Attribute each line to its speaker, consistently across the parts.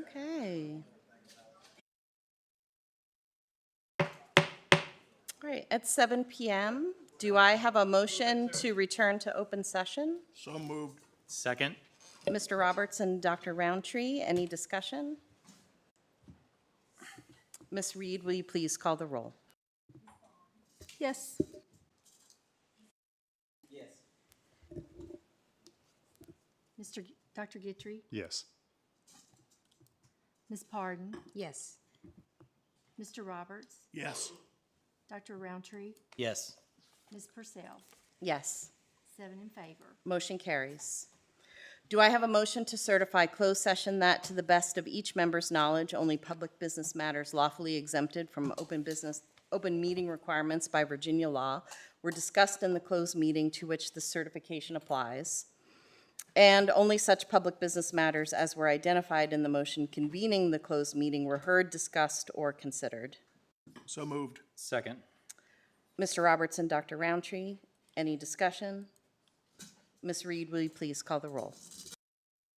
Speaker 1: Okay. All right, at 7 p.m., do I have a motion to return to open session?
Speaker 2: So moved.
Speaker 3: Second?
Speaker 1: Mr. Roberts and Dr. Roundtree, any discussion? Ms. Reed, will you please call the roll?
Speaker 4: Yes. Dr. Guitry,
Speaker 5: Yes.
Speaker 4: Ms. Pardon,
Speaker 6: Yes.
Speaker 4: Mr. Roberts,
Speaker 2: Yes.
Speaker 4: Dr. Roundtree,
Speaker 3: Yes.
Speaker 4: Ms. Purcell,
Speaker 1: Yes.
Speaker 4: 7 in favor.
Speaker 1: Motion carries. Do I have a motion to certify closed session that, to the best of each member's knowledge, only public business matters lawfully exempted from open meeting requirements by Virginia law were discussed in the closed meeting to which the certification applies, and only such public business matters as were identified in the motion convening the closed meeting were heard, discussed, or considered?
Speaker 2: So moved.
Speaker 3: Second?
Speaker 1: Mr. Roberts and Dr. Roundtree, any discussion? Ms. Reed, will you please call the roll?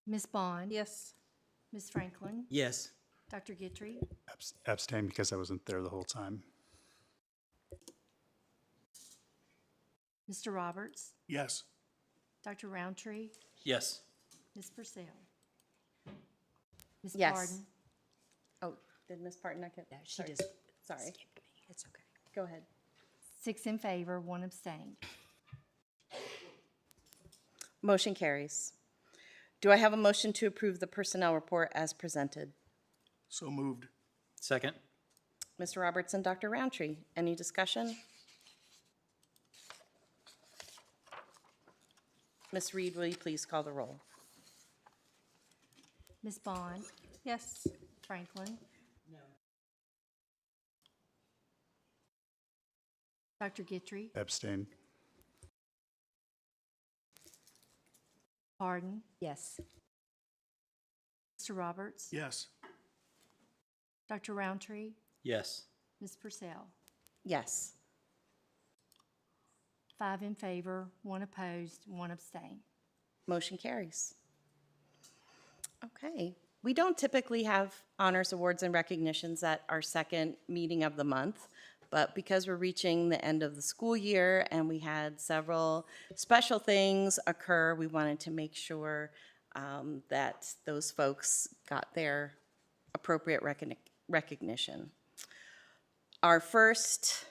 Speaker 4: Ms. Bond,
Speaker 6: Yes.
Speaker 4: Ms. Franklin,
Speaker 3: Yes.
Speaker 4: Dr. Guitry,
Speaker 5: Abstain because I wasn't there the whole time.
Speaker 4: Mr. Roberts,
Speaker 2: Yes.
Speaker 4: Dr. Roundtree,
Speaker 3: Yes.
Speaker 4: Ms. Purcell. Ms.
Speaker 1: Yes.
Speaker 4: Pardon,
Speaker 1: Oh, did Ms. Parton not get?
Speaker 6: No, she
Speaker 1: sorry.
Speaker 6: just
Speaker 1: Sorry,
Speaker 6: skipped me. It's okay.
Speaker 1: go ahead.
Speaker 4: 6 in favor, 1 abstained.
Speaker 1: Motion carries. Do I have a motion to approve the personnel report as presented?
Speaker 2: So moved.
Speaker 3: Second?
Speaker 1: Mr. Roberts and Dr. Roundtree, any discussion? Ms. Reed, will you please call the roll?
Speaker 4: Ms. Bond,
Speaker 6: Yes.
Speaker 4: Franklin. No. Dr. Guitry,
Speaker 5: Abstain.
Speaker 4: Pardon,
Speaker 6: Yes.
Speaker 4: Mr. Roberts,
Speaker 2: Yes.
Speaker 4: Dr. Roundtree,
Speaker 3: Yes.
Speaker 4: Ms. Purcell.
Speaker 1: Yes.
Speaker 4: 5 in favor, 1 opposed, 1 abstain.
Speaker 1: Motion carries. Okay. We don't typically have honors, awards, and recognitions at our second meeting of the month, but because we're reaching the end of the school year and we had several special things occur, we wanted to make sure that those folks got their appropriate recognition. Our first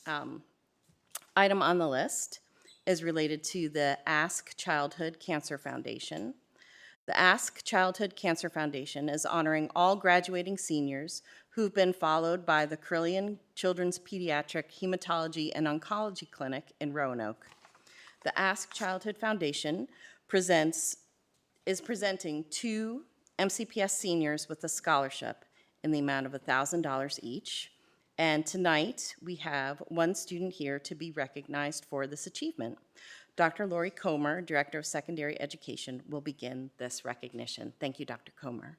Speaker 1: item on the list is related to the Ask Childhood Cancer Foundation. The Ask Childhood Cancer Foundation is honoring all graduating seniors who've been followed by the Carillion Children's Pediatric Hematology and Oncology Clinic in Roanoke. The Ask Childhood Foundation is presenting 2 MCPS seniors with a scholarship in the amount of $1,000 each. And tonight, we have 1 student here to be recognized for this achievement. Dr. Lori Comer, Director of Secondary Education, will begin this recognition. Thank you, Dr. Comer.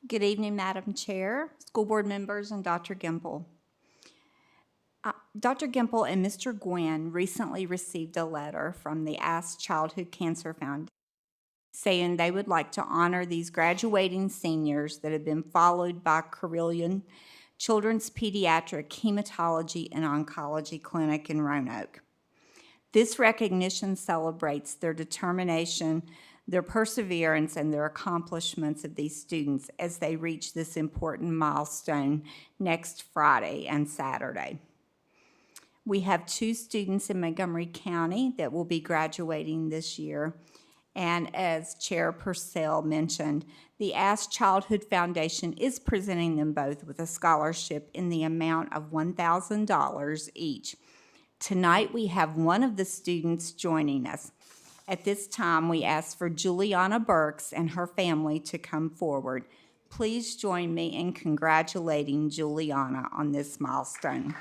Speaker 7: Good evening, Madam Chair, school board members, and Dr. Gimple. Dr. Gimple and Mr. Gwynn recently received a letter from the Ask Childhood Cancer Foundation saying they would like to honor these graduating seniors that have been followed by Carillion Children's Pediatric Hematology and Oncology Clinic in Roanoke. This recognition celebrates their determination, their perseverance, and their accomplishments of these students as they reach this important milestone next Friday and Saturday. We have 2 students in Montgomery County that will be graduating this year. And as Chair Purcell mentioned, the Ask Childhood Foundation is presenting them both with a scholarship in the amount of $1,000 each. Tonight, we have one of the students joining us. At this time, we ask for Juliana Burks and her family to come forward. Please join me in congratulating Juliana on this milestone.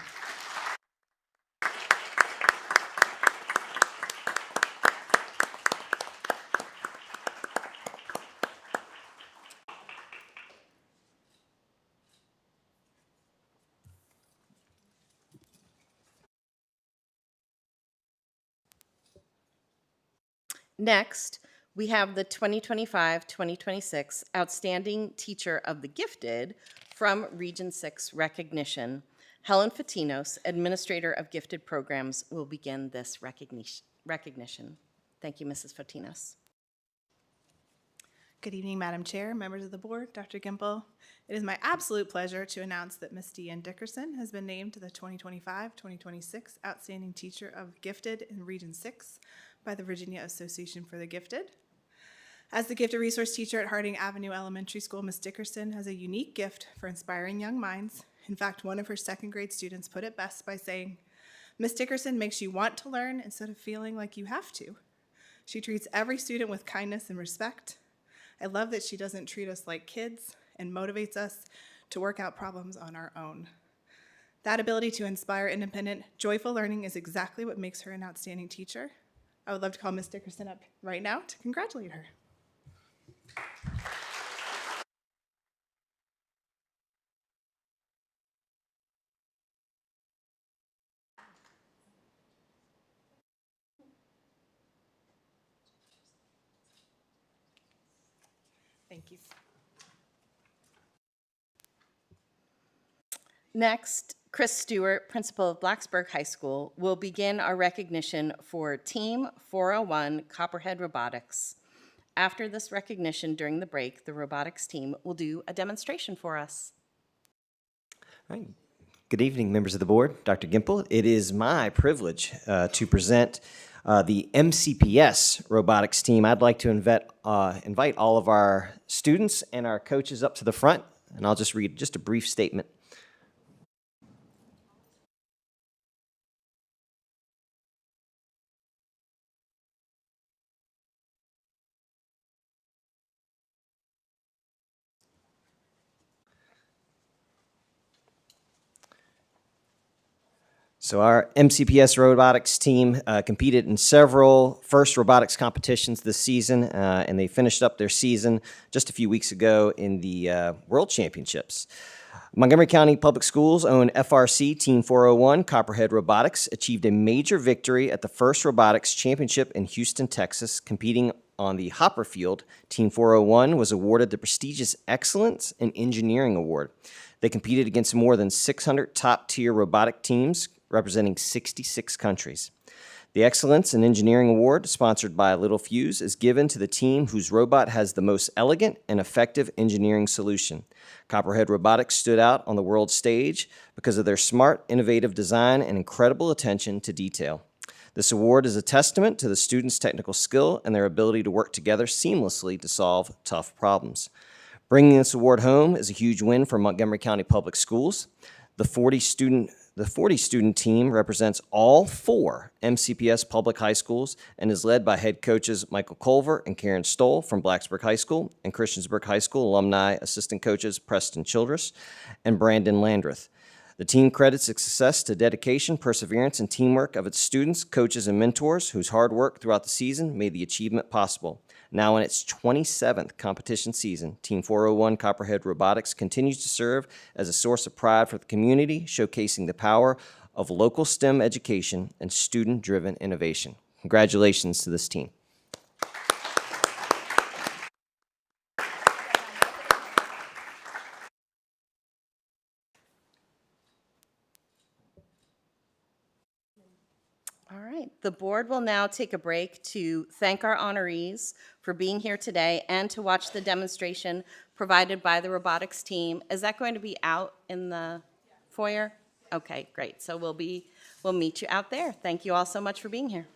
Speaker 1: Next, We have the 2025-2026 Outstanding Teacher of the Gifted from Region 6 recognition. Helen Fatinos, Administrator of Gifted Programs, will begin this recognition. Thank you, Mrs. Fatinos.
Speaker 3: Good evening, Madam Chair, members of the board, Dr. Gimple. It is my absolute pleasure to announce that Ms. Deanne Dickerson has been named to the 2025-2026 Outstanding Teacher of Gifted in Region 6 by the Virginia Association for the Gifted. As the gifted resource teacher at Harding Avenue Elementary School, Ms. Dickerson has a unique gift for inspiring young minds. In fact, one of her second grade students put it best by saying, "Ms. Dickerson makes you want to learn instead of feeling like you have to. She treats every student with kindness and respect. I love that she doesn't treat us like kids and motivates us to work out problems on our own." That ability to inspire independent, joyful learning is exactly what makes her an outstanding teacher. I would love to call Ms. Dickerson up right now to congratulate her. Thank you.
Speaker 1: Next, Chris Stewart, principal of Blacksburg High School, will begin our recognition for Team 401 Copperhead Robotics. After this recognition during the break, the robotics team will do a demonstration for us.
Speaker 6: All right. Good evening, members of the board. Dr. Gimple, it is my privilege to present the MCPS robotics team. I'd like to invite all of our students and our coaches up to the front, and I'll just read just a brief statement. So our MCPS robotics team competed in several FIRST robotics competitions this season, and they finished up their season just a few weeks ago in the World Championships. Montgomery County Public Schools' own FRC Team 401 Copperhead Robotics achieved a major victory at the FIRST Robotics Championship in Houston, Texas. Competing on the Hopper Field, Team 401 was awarded the prestigious Excellence in Engineering Award. They competed against more than 600 top-tier robotic teams representing 66 countries. The Excellence in Engineering Award, sponsored by Littelfuse, is given to the team whose robot has the most elegant and effective engineering solution. Copperhead Robotics stood out on the world stage because of their smart, innovative design and incredible attention to detail. This award is a testament to the students' technical skill and their ability to work together seamlessly to solve tough problems. Bringing this award home is a huge win for Montgomery County Public Schools. The 40-student team represents all 4 MCPS public high schools and is led by head coaches Michael Culver and Karen Stoll from Blacksburg High School and Christiansburg High School alumni assistant coaches Preston Childress and Brandon Landreth. The team credits its success to dedication, perseverance, and teamwork of its students, coaches, and mentors whose hard work throughout the season made the achievement possible. Now in its 27th competition season, Team 401 Copperhead Robotics continues to serve as a source of pride for the community, showcasing the power of local STEM education and student-driven innovation. Congratulations to this team.
Speaker 1: All right, the board will now take a break to thank our honorees for being here today and to watch the demonstration provided by the robotics team. Is that going to be out in the foyer? Okay, great. So we'll meet you out there. Thank you all so much for being here.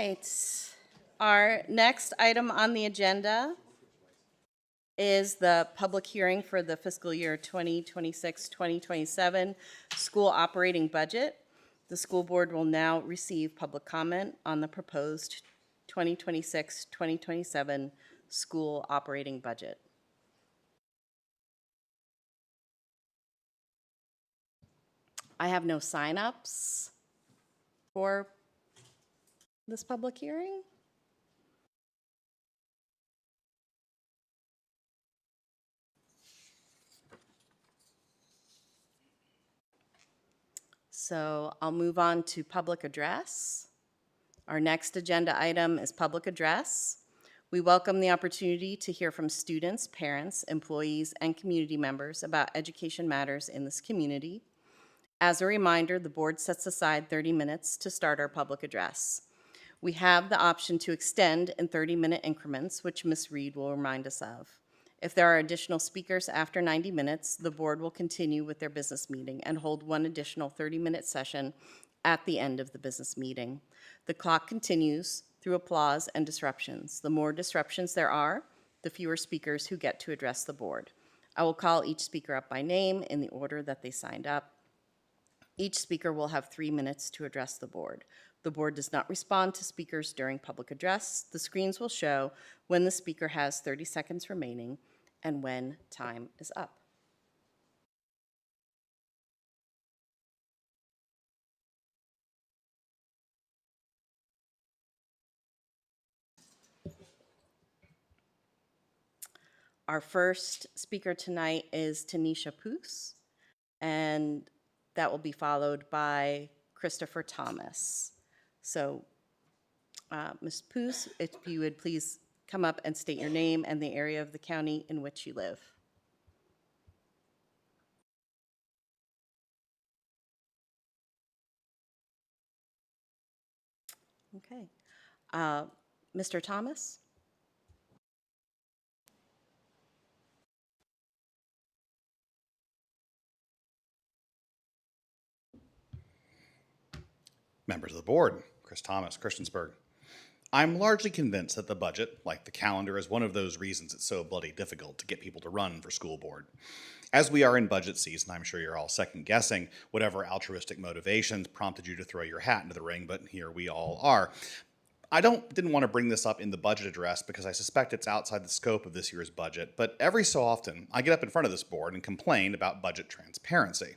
Speaker 1: right. Our next item on the agenda is the public hearing for the fiscal year 2026-2027 school operating budget. The school board will now receive public comment on the proposed 2026-2027 school operating budget. I have no signups for this public hearing. So I'll move on to public address. Our next agenda item is public address. We welcome the opportunity to hear from students, parents, employees, and community members about education matters in this community. As a reminder, the board sets aside 30 minutes to start our public address. We have the option to extend in 30-minute increments, which Ms. Reed will remind us of. If there are additional speakers after 90 minutes, the board will continue with their business meeting and hold one additional 30-minute session at the end of the business meeting. The clock continues through applause and disruptions. The more disruptions there are, the fewer speakers who get to address the board. I will call each speaker up by name in the order that they signed up. Each speaker will have 3 minutes to address the board. The board does not respond to speakers during public address. The screens will show when the speaker has 30 seconds remaining and when time is up. Our first speaker tonight is Tanisha Poos, and that will be followed by Christopher Thomas. So, Ms. Poos, if you would please come up and state your name and the area of the county in which you live. Okay. Mr. Thomas?
Speaker 8: Members of the board, Chris Thomas, Christiansburg. I'm largely convinced that the budget, like the calendar, is one of those reasons it's so bloody difficult to get people to run for school board. As we are in budget season, I'm sure you're all second guessing whatever altruistic motivations prompted you to throw your hat into the ring, but here we all are. I didn't want to bring this up in the budget address because I suspect it's outside the scope of this year's budget, but every so often I get up in front of this board and complain about budget transparency.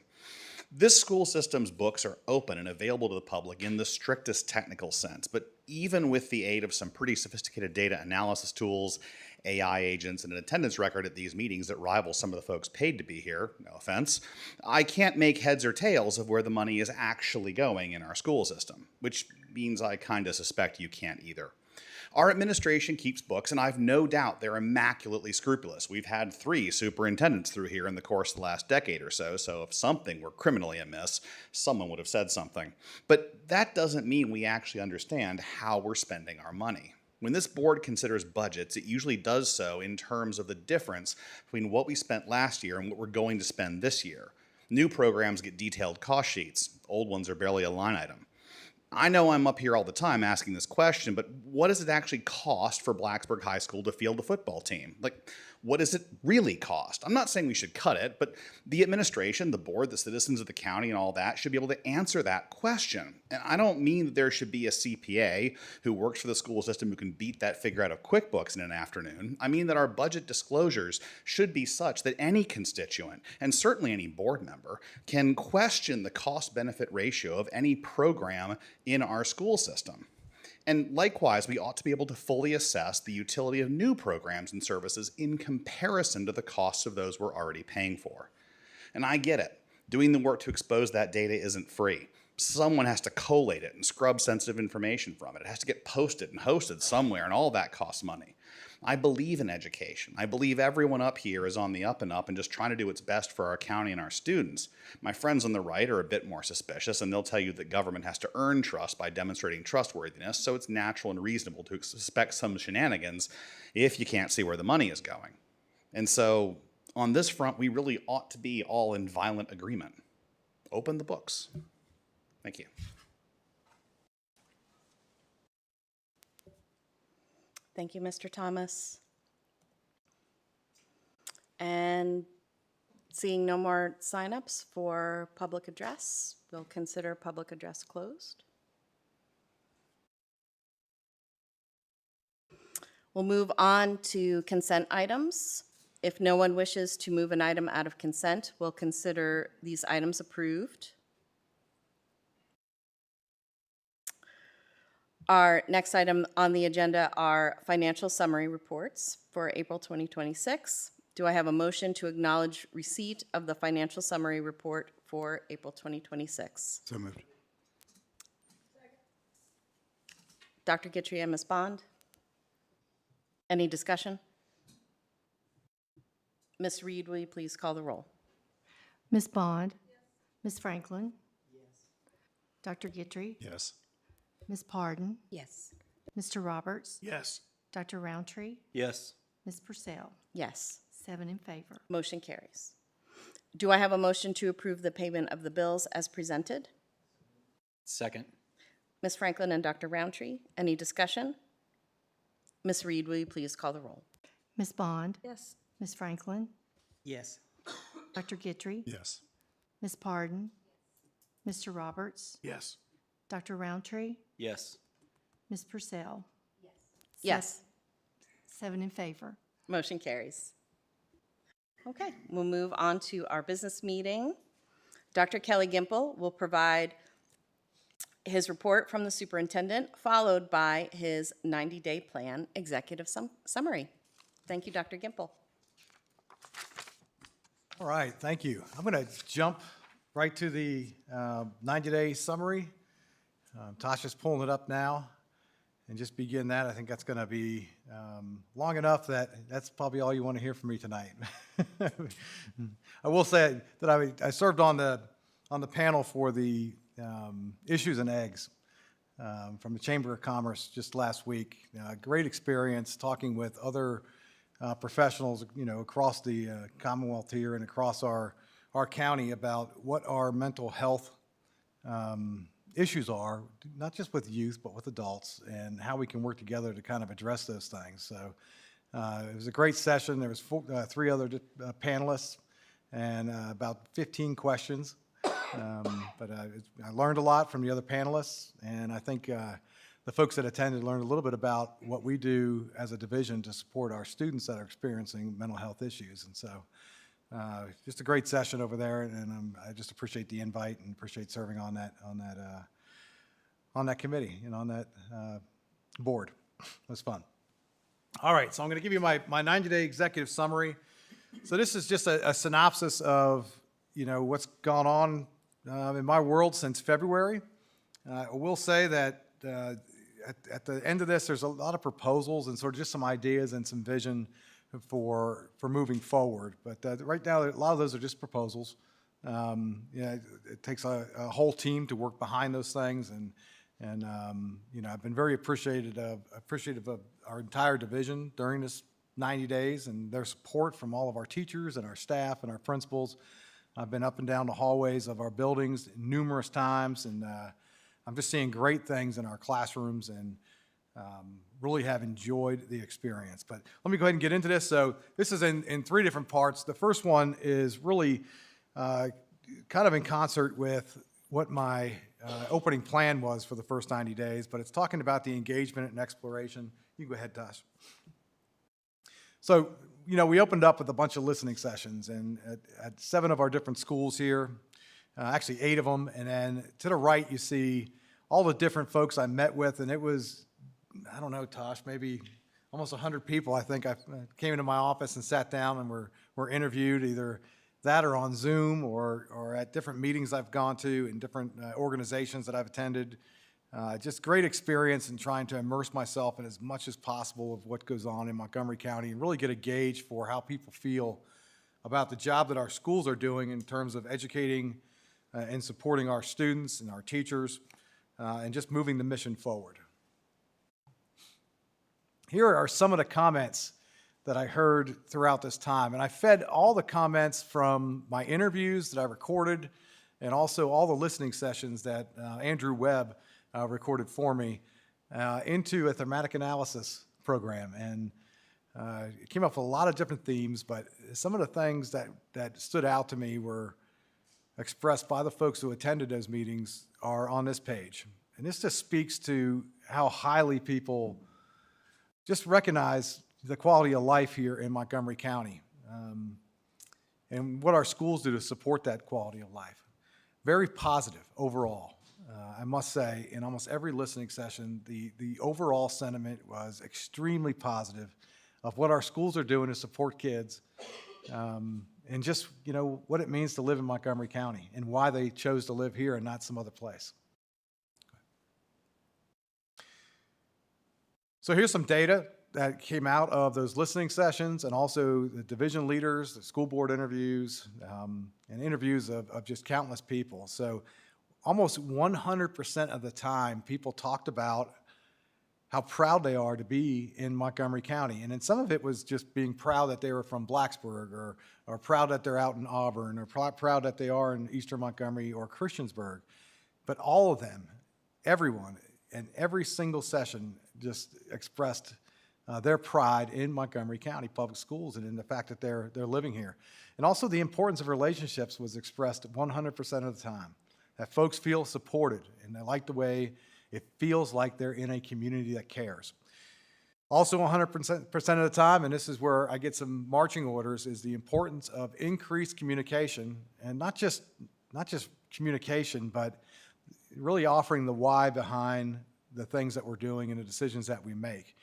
Speaker 8: This school system's books are open and available to the public in the strictest technical sense, but even with the aid of some pretty sophisticated data analysis tools, AI agents, and an attendance record at these meetings that rivals some of the folks paid to be here, no offense, I can't make heads or tails of where the money is actually going in our school system, which means I kind of suspect you can't either. Our administration keeps books, and I've no doubt they're immaculately scrupulous. We've had 3 superintendents through here in the course of the last decade or so if something were criminally amiss, someone would have said something. But that doesn't mean we actually understand how we're spending our money. When this board considers budgets, it usually does so in terms of the difference between what we spent last year and what we're going to spend this year. New programs get detailed cost sheets. Old ones are barely a line item. I know I'm up here all the time asking this question, but what does it actually cost for Blacksburg High School to field a football team? Like, what does it really cost? I'm not saying we should cut it, but the administration, the board, the citizens of the county and all that should be able to answer that question. And I don't mean that there should be a CPA who works for the school system who can beat that figure out of QuickBooks in an afternoon. I mean that our budget disclosures should be such that any constituent, and certainly any board member, can question the cost-benefit ratio of any program in our school system. And likewise, we ought to be able to fully assess the utility of new programs and services in comparison to the costs of those we're already paying for. And I get it. Doing the work to expose that data isn't free. Someone has to collate it and scrub sensitive information from it. It has to get posted and hosted somewhere, and all that costs money. I believe in education. I believe everyone up here is on the up and up and just trying to do what's best for our county and our students. My friends on the right are a bit more suspicious, and they'll tell you that government has to earn trust by demonstrating trustworthiness, so it's natural and reasonable to suspect some shenanigans if you can't see where the money is going. And so, on this front, we really ought to be all in violent agreement. Open the books. Thank you.
Speaker 1: Thank you, Mr. Thomas. And seeing no more signups for public address, we'll consider public address closed. We'll move on to consent items. If no one wishes to move an item out of consent, we'll consider these items approved. Our next item on the agenda are financial summary reports for April 2026. Do I have a motion to acknowledge receipt of the financial summary report for April 2026?
Speaker 5: So moved.
Speaker 1: Dr. Guitry and Ms. Bond? Any discussion? Ms. Reed, will you please call the roll?
Speaker 4: Ms. Bond? Ms. Franklin? Dr. Guitry?
Speaker 5: Yes.
Speaker 4: Ms. Pardon?
Speaker 7: Yes.
Speaker 4: Mr. Roberts?
Speaker 2: Yes.
Speaker 4: Dr. Roundtree?
Speaker 9: Yes.
Speaker 4: Ms. Purcell?
Speaker 1: Yes.
Speaker 4: 7 in favor.
Speaker 1: Motion carries. Do I have a motion to approve the payment of the bills as presented?
Speaker 9: Second.
Speaker 1: Ms. Franklin and Dr. Roundtree, any discussion? Ms. Reed, will you please call the roll?
Speaker 4: Ms. Bond?
Speaker 7: Yes.
Speaker 4: Ms. Franklin?
Speaker 9: Yes.
Speaker 4: Dr. Guitry?
Speaker 5: Yes.
Speaker 4: Ms. Pardon? Mr. Roberts?
Speaker 2: Yes.
Speaker 4: Dr. Roundtree?
Speaker 9: Yes.
Speaker 4: Ms. Purcell?
Speaker 1: Yes.
Speaker 4: 7 in favor.
Speaker 1: Motion carries. Okay, we'll move on to our business meeting. Dr. Kelly Gimple will provide his report from the superintendent, followed by his 90-day plan executive summary. Thank you, Dr. Gimple.
Speaker 10: All right, thank you. I'm going to jump right to the 90-day summary. Tasha's pulling it up now, and just begin that. I think that's going to be long enough that that's probably all you want to hear from me tonight. I will say that I served on the panel for the issues and eggs from the Chamber of Commerce just last week. Great experience talking with other professionals, across the Commonwealth here and across our county about what our mental health issues are, not just with youth, but with adults, and how we can work together to kind of address those things. So it was a great session. There was 3 other panelists and about 15 questions. But I learned a lot from the other panelists, and I think the folks that attended learned a little bit about what we do as a division to support our students that are experiencing mental health issues. And so just a great session over there, and I just appreciate the invite and appreciate serving on that committee and on that board. It was fun. All right, so I'm going to give you my 90-day executive summary. So this is just a synopsis of what's gone on in my world since February. I will say that at the end of this, there's a lot of proposals and sort of just some ideas and some vision for moving forward. But right now, a lot of those are just proposals. It takes a whole team to work behind those things, and I've been very appreciative of our entire division during this 90 days and their support from all of our teachers and our staff and our principals. I've been up and down the hallways of our buildings numerous times, and I'm just seeing great things in our classrooms and really have enjoyed the experience. But let me go ahead and get into this. So this is in 3 different parts. The first one is really kind of in concert with what my opening plan was for the first 90 days, but it's talking about the engagement and exploration. You go ahead, Tosh. So, we opened up with a bunch of listening sessions and at 7 of our different schools here, actually 8 of them. And then to the right, you see all the different folks I met with. And it was, I don't know, Tosh, maybe almost 100 people. I think I came into my office and sat down and were interviewed, either that or on Zoom or at different meetings I've gone to in different organizations that I've attended. Just great experience in trying to immerse myself in as much as possible of what goes on in Montgomery County and really get a gauge for how people feel about the job that our schools are doing in terms of educating and supporting our students and our teachers and just moving the mission forward. Here are some of the comments that I heard throughout this time, and I fed all the comments from my interviews that I recorded and also all the listening sessions that Andrew Webb recorded for me into a thematic analysis program, and it came up with a lot of different themes, but some of the things that stood out to me were expressed by the folks who attended those meetings are on this page. And this just speaks to how highly people just recognize the quality of life here in Montgomery County, and what our schools do to support that quality of life. Very positive overall. I must say, in almost every listening session, the overall sentiment was extremely positive of what our schools are doing to support kids, and just, what it means to live in Montgomery County and why they chose to live here and not some other place. So here's some data that came out of those listening sessions, and also the division leaders, the school board interviews, and interviews of just countless people. So almost 100% of the time, people talked about how proud they are to be in Montgomery County. And then some of it was just being proud that they were from Blacksburg, or proud that they're out in Auburn, or proud that they are in Eastern Montgomery or Christiansburg. But all of them, everyone, in every single session just expressed their pride in Montgomery County Public Schools and in the fact that they're living here. And also the importance of relationships was expressed 100% of the time, that folks feel supported and they like the way it feels like they're in a community that cares. Also 100% of the time, and this is where I get some marching orders, is the importance of increased communication, and not just communication, but really offering the why behind the things that we're doing and the decisions that we make.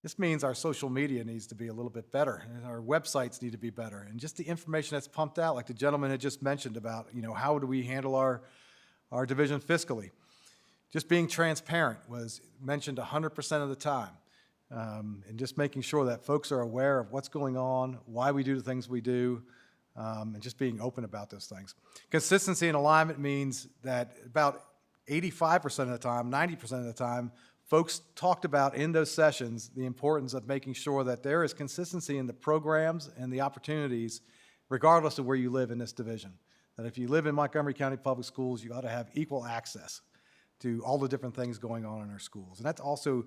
Speaker 10: This means our social media needs to be a little bit better, and our websites need to be better, and just the information that's pumped out, like the gentleman had just mentioned about, how do we handle our division fiscally. Just being transparent was mentioned 100% of the time, and just making sure that folks are aware of what's going on, why we do the things we do, and just being open about those things. Consistency and alignment means that about 85% of the time, 90% of the time, folks talked about in those sessions the importance of making sure that there is consistency in the programs and the opportunities, regardless of where you live in this division. That if you live in Montgomery County Public Schools, you ought to have equal access to all the different things going on in our schools. And that also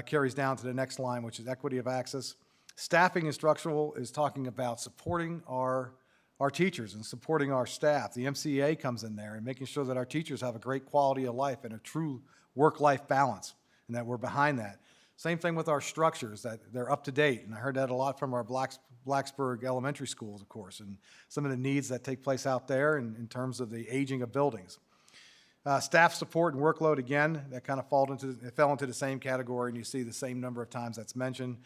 Speaker 10: carries down to the next line, which is equity of access. Staffing and structural is talking about supporting our teachers and supporting our staff. The MCA comes in there and making sure that our teachers have a great quality of life and a true work-life balance, and that we're behind that. Same thing with our structures, that they're up to date. And I heard that a lot from our Blacksburg elementary schools, of course, and some of the needs that take place out there in terms of the aging of buildings. Staff support and workload, again, that kind of fell into the same category, and you see the same number of times that's mentioned.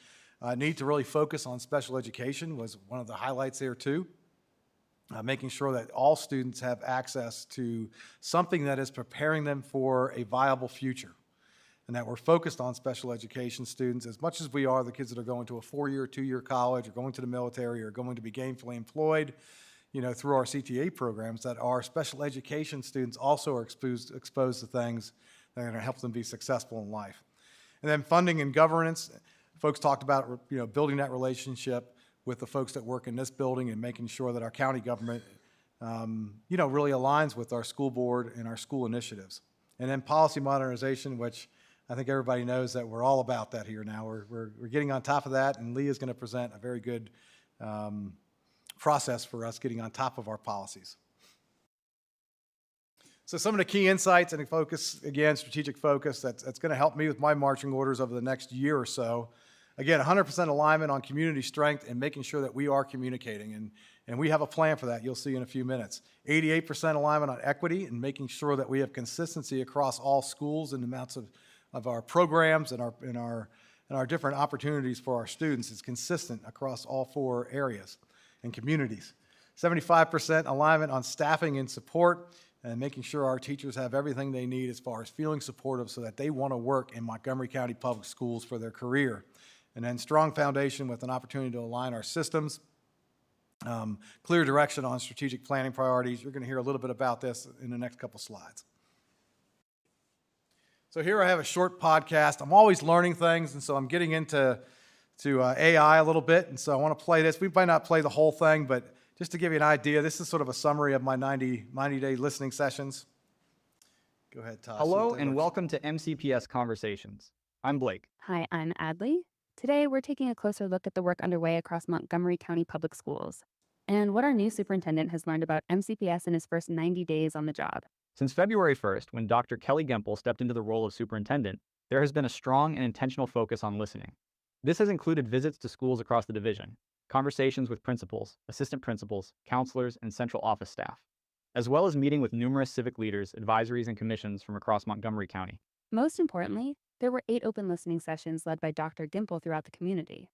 Speaker 10: Need to really focus on special education was one of the highlights there too. Making sure that all students have access to something that is preparing them for a viable future, and that we're focused on special education students as much as we are the kids that are going to a 4-year, 2-year college, or going to the military, or going to be gainfully employed, through our CTA programs, that our special education students also are exposed to things that are going to help them be successful in life. And then funding and governance, folks talked about, building that relationship with the folks that work in this building and making sure that our county government, really aligns with our school board and our school initiatives. And then policy modernization, which I think everybody knows that we're all about that here now. We're getting on top of that, and Lee is going to present a very good process for us getting on top of our policies. So some of the key insights and focus, again, strategic focus, that's going to help me with my marching orders over the next year or so. Again, 100% alignment on community strength and making sure that we are communicating, and we have a plan for that you'll see in a few minutes. 88% alignment on equity and making sure that we have consistency across all schools and amounts of our programs and our different opportunities for our students is consistent across all 4 areas and communities. 75% alignment on staffing and support, and making sure our teachers have everything they need as far as feeling supportive so that they want to work in Montgomery County Public Schools for their career. And then strong foundation with an opportunity to align our systems. Clear direction on strategic planning priorities. You're going to hear a little bit about this in the next couple slides. So here I have a short podcast. I'm always learning things, and so I'm getting into AI a little bit, and so I want to play this. We might not play the whole thing, but just to give you an idea, this is sort of a summary of my 90-day listening sessions. Go ahead, Todd.
Speaker 11: Hello and welcome to MCPS Conversations. I'm Blake.
Speaker 12: Hi, I'm Adley. Today, we're taking a closer look at the work underway across Montgomery County Public Schools and what our new superintendent has learned about MCPS in his first 90 days on the job.
Speaker 11: Since February 1st, when Dr. Kelly Gempel stepped into the role of superintendent, there has been a strong and intentional focus on listening. This has included visits to schools across the division, conversations with principals, assistant principals, counselors, and central office staff, as well as meeting with numerous civic leaders, advisories, and commissions from across Montgomery County.
Speaker 12: Most importantly, there were 8 open listening sessions led by Dr. Gimple throughout the community,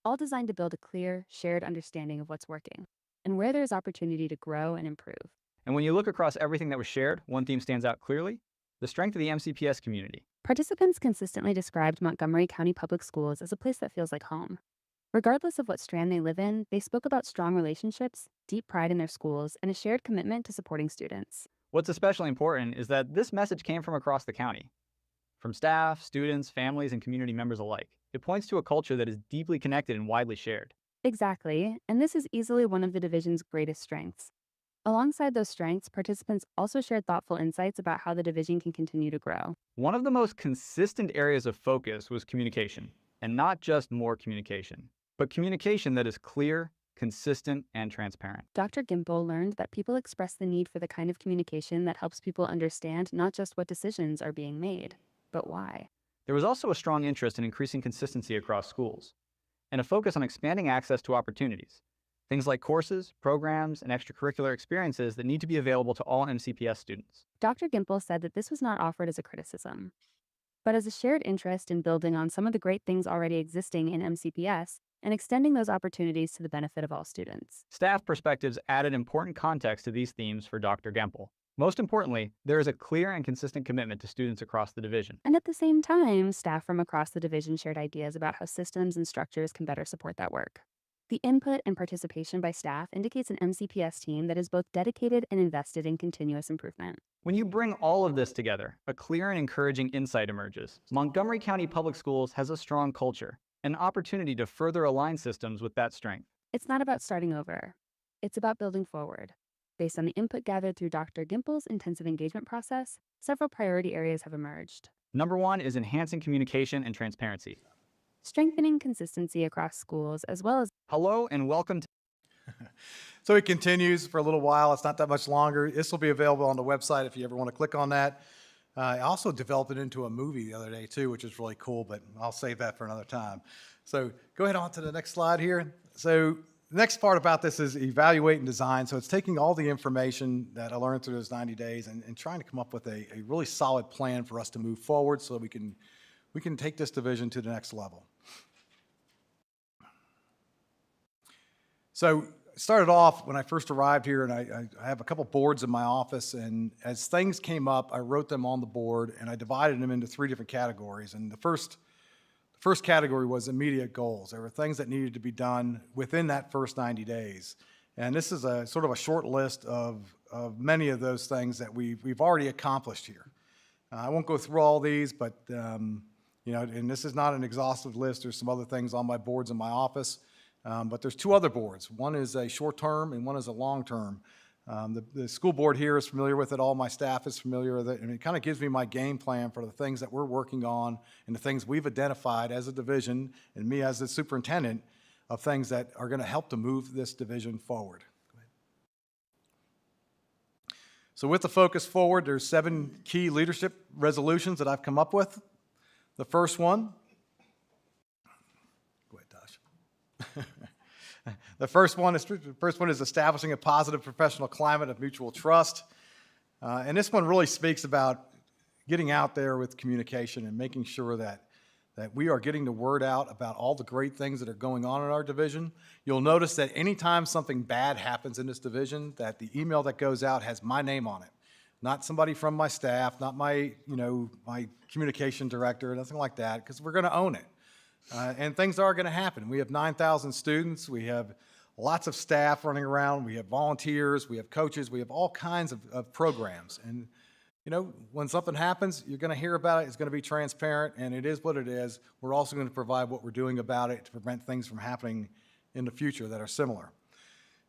Speaker 12: all designed to build a clear, shared understanding of what's working and where there's opportunity to grow and improve.
Speaker 11: And when you look across everything that was shared, one theme stands out clearly: the strength of the MCPS community.
Speaker 12: Participants consistently described Montgomery County Public Schools as a place that feels like home. Regardless of what strand they live in, they spoke about strong relationships, deep pride in their schools, and a shared commitment to supporting students.
Speaker 11: What's especially important is that this message came from across the county, from staff, students, families, and community members alike. It points to a culture that is deeply connected and widely shared.
Speaker 12: Exactly, and this is easily one of the division's greatest strengths. Alongside those strengths, participants also shared thoughtful insights about how the division can continue to grow.
Speaker 11: One of the most consistent areas of focus was communication, and not just more communication, but communication that is clear, consistent, and transparent.
Speaker 12: Dr. Gimple learned that people express the need for the kind of communication that helps people understand not just what decisions are being made, but why.
Speaker 11: There was also a strong interest in increasing consistency across schools, and a focus on expanding access to opportunities, things like courses, programs, and extracurricular experiences that need to be available to all MCPS students.
Speaker 12: Dr. Gimple said that this was not offered as a criticism, but as a shared interest in building on some of the great things already existing in MCPS and extending those opportunities to the benefit of all students.
Speaker 11: Staff perspectives added important context to these themes for Dr. Gempel. Most importantly, there is a clear and consistent commitment to students across the division.
Speaker 12: And at the same time, staff from across the division shared ideas about how systems and structures can better support that work. The input and participation by staff indicates an MCPS team that is both dedicated and invested in continuous improvement.
Speaker 11: When you bring all of this together, a clear and encouraging insight emerges. Montgomery County Public Schools has a strong culture, an opportunity to further align systems with that strength.
Speaker 12: It's not about starting over. It's about building forward. Based on the input gathered through Dr. Gimple's intensive engagement process, several priority areas have emerged.
Speaker 11: Number 1 is enhancing communication and transparency.
Speaker 12: Strengthening consistency across schools, as well as
Speaker 11: Hello and welcome to
Speaker 10: So it continues for a little while. It's not that much longer. This will be available on the website if you ever want to click on that. I also developed it into a movie the other day too, which is really cool, but I'll save that for another time. So go ahead on to the next slide here. So the next part about this is evaluate and design. So it's taking all the information that I learned through those 90 days and trying to come up with a really solid plan for us to move forward so that we can take this division to the next level. So it started off when I first arrived here, and I have a couple boards in my office, and as things came up, I wrote them on the board, and I divided them into 3 different categories. And the first category was immediate goals. There were things that needed to be done within that first 90 days. And this is a sort of a short list of many of those things that we've already accomplished here. I won't go through all these, but and this is not an exhaustive list. There's some other things on my boards in my office. But there's 2 other boards. One is a short-term and one is a long-term. The school board here is familiar with it. All my staff is familiar with it. And it kind of gives me my game plan for the things that we're working on and the things we've identified as a division and me as the superintendent of things that are going to help to move this division forward. So with the focus forward, there's 7 key leadership resolutions that I've come up with. The first one, go ahead, Tosh. The first one is establishing a positive professional climate of mutual trust. And this one really speaks about getting out there with communication and making sure that we are getting the word out about all the great things that are going on in our division. You'll notice that anytime something bad happens in this division, that the email that goes out has my name on it. Not somebody from my staff, not my communication director, nothing like that, because we're going to own it. And things are going to happen. We have 9,000 students. We have lots of staff running around. We have volunteers. We have coaches. We have all kinds of programs. And, when something happens, you're going to hear about it. It's going to be transparent, and it is what it is. We're also going to provide what we're doing about it to prevent things from happening in the future that are similar.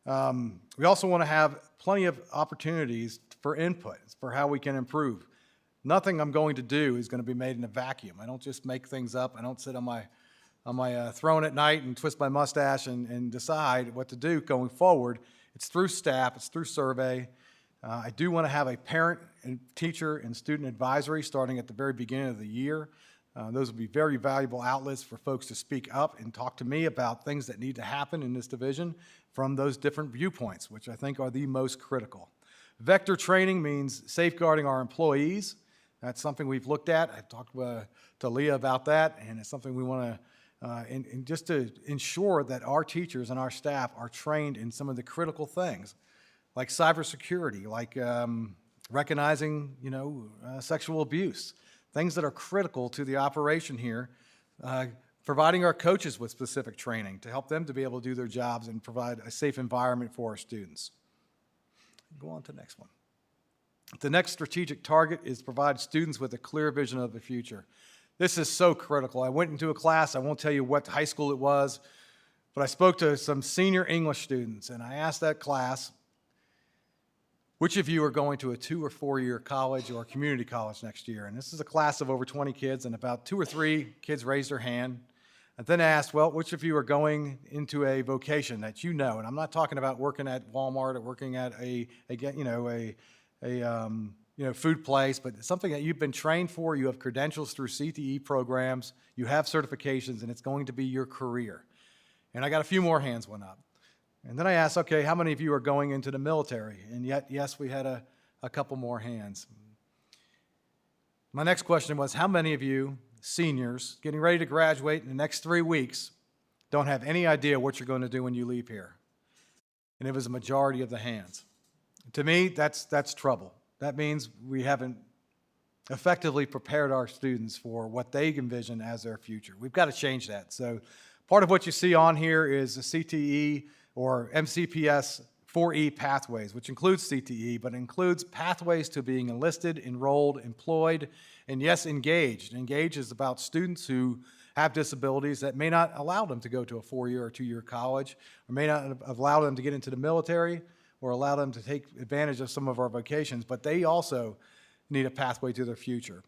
Speaker 10: We also want to have plenty of opportunities for input, for how we can improve. Nothing I'm going to do is going to be made in a vacuum. I don't just make things up. I don't sit on my throne at night and twist my mustache and decide what to do going forward. It's through staff. It's through survey. I do want to have a parent and teacher and student advisory starting at the very beginning of the year. Those will be very valuable outlets for folks to speak up and talk to me about things that need to happen in this division from those different viewpoints, which I think are the most critical. Vector training means safeguarding our employees. That's something we've looked at. I've talked to Leah about that, and it's something we want to, and just to ensure that our teachers and our staff are trained in some of the critical things, like cybersecurity, like recognizing, sexual abuse, things that are critical to the operation here, providing our coaches with specific training to help them to be able to do their jobs and provide a safe environment for our students. Go on to the next one. The next strategic target is provide students with a clear vision of the future. This is so critical. I went into a class, I won't tell you what high school it was, but I spoke to some senior English students, and I asked that class, which of you are going to a 2 or 4 year college or community college next year? And this is a class of over 20 kids, and about 2 or 3 kids raised their hand. And then I asked, well, which of you are going into a vocation that you know? And I'm not talking about working at Walmart or working at a food place, but something that you've been trained for. You have credentials through CTE programs, you have certifications, and it's going to be your career. And I got a few more hands went up. And then I asked, okay, how many of you are going into the military? And yet, yes, we had a couple more hands. My next question was, how many of you seniors getting ready to graduate in the next 3 weeks don't have any idea what you're going to do when you leave here? And it was a majority of the hands. To me, that's trouble. That means we haven't effectively prepared our students for what they envision as their future. We've got to change that. So part of what you see on here is the CTE or MCPS 4E pathways, which includes CTE, but includes pathways to being enlisted, enrolled, employed, and yes, engaged. Engaged is about students who have disabilities that may not allow them to go to a 4-year or 2-year college, or may not allow them to get into the military, or allow them to take advantage of some of our vocations, but they also need a pathway to their future.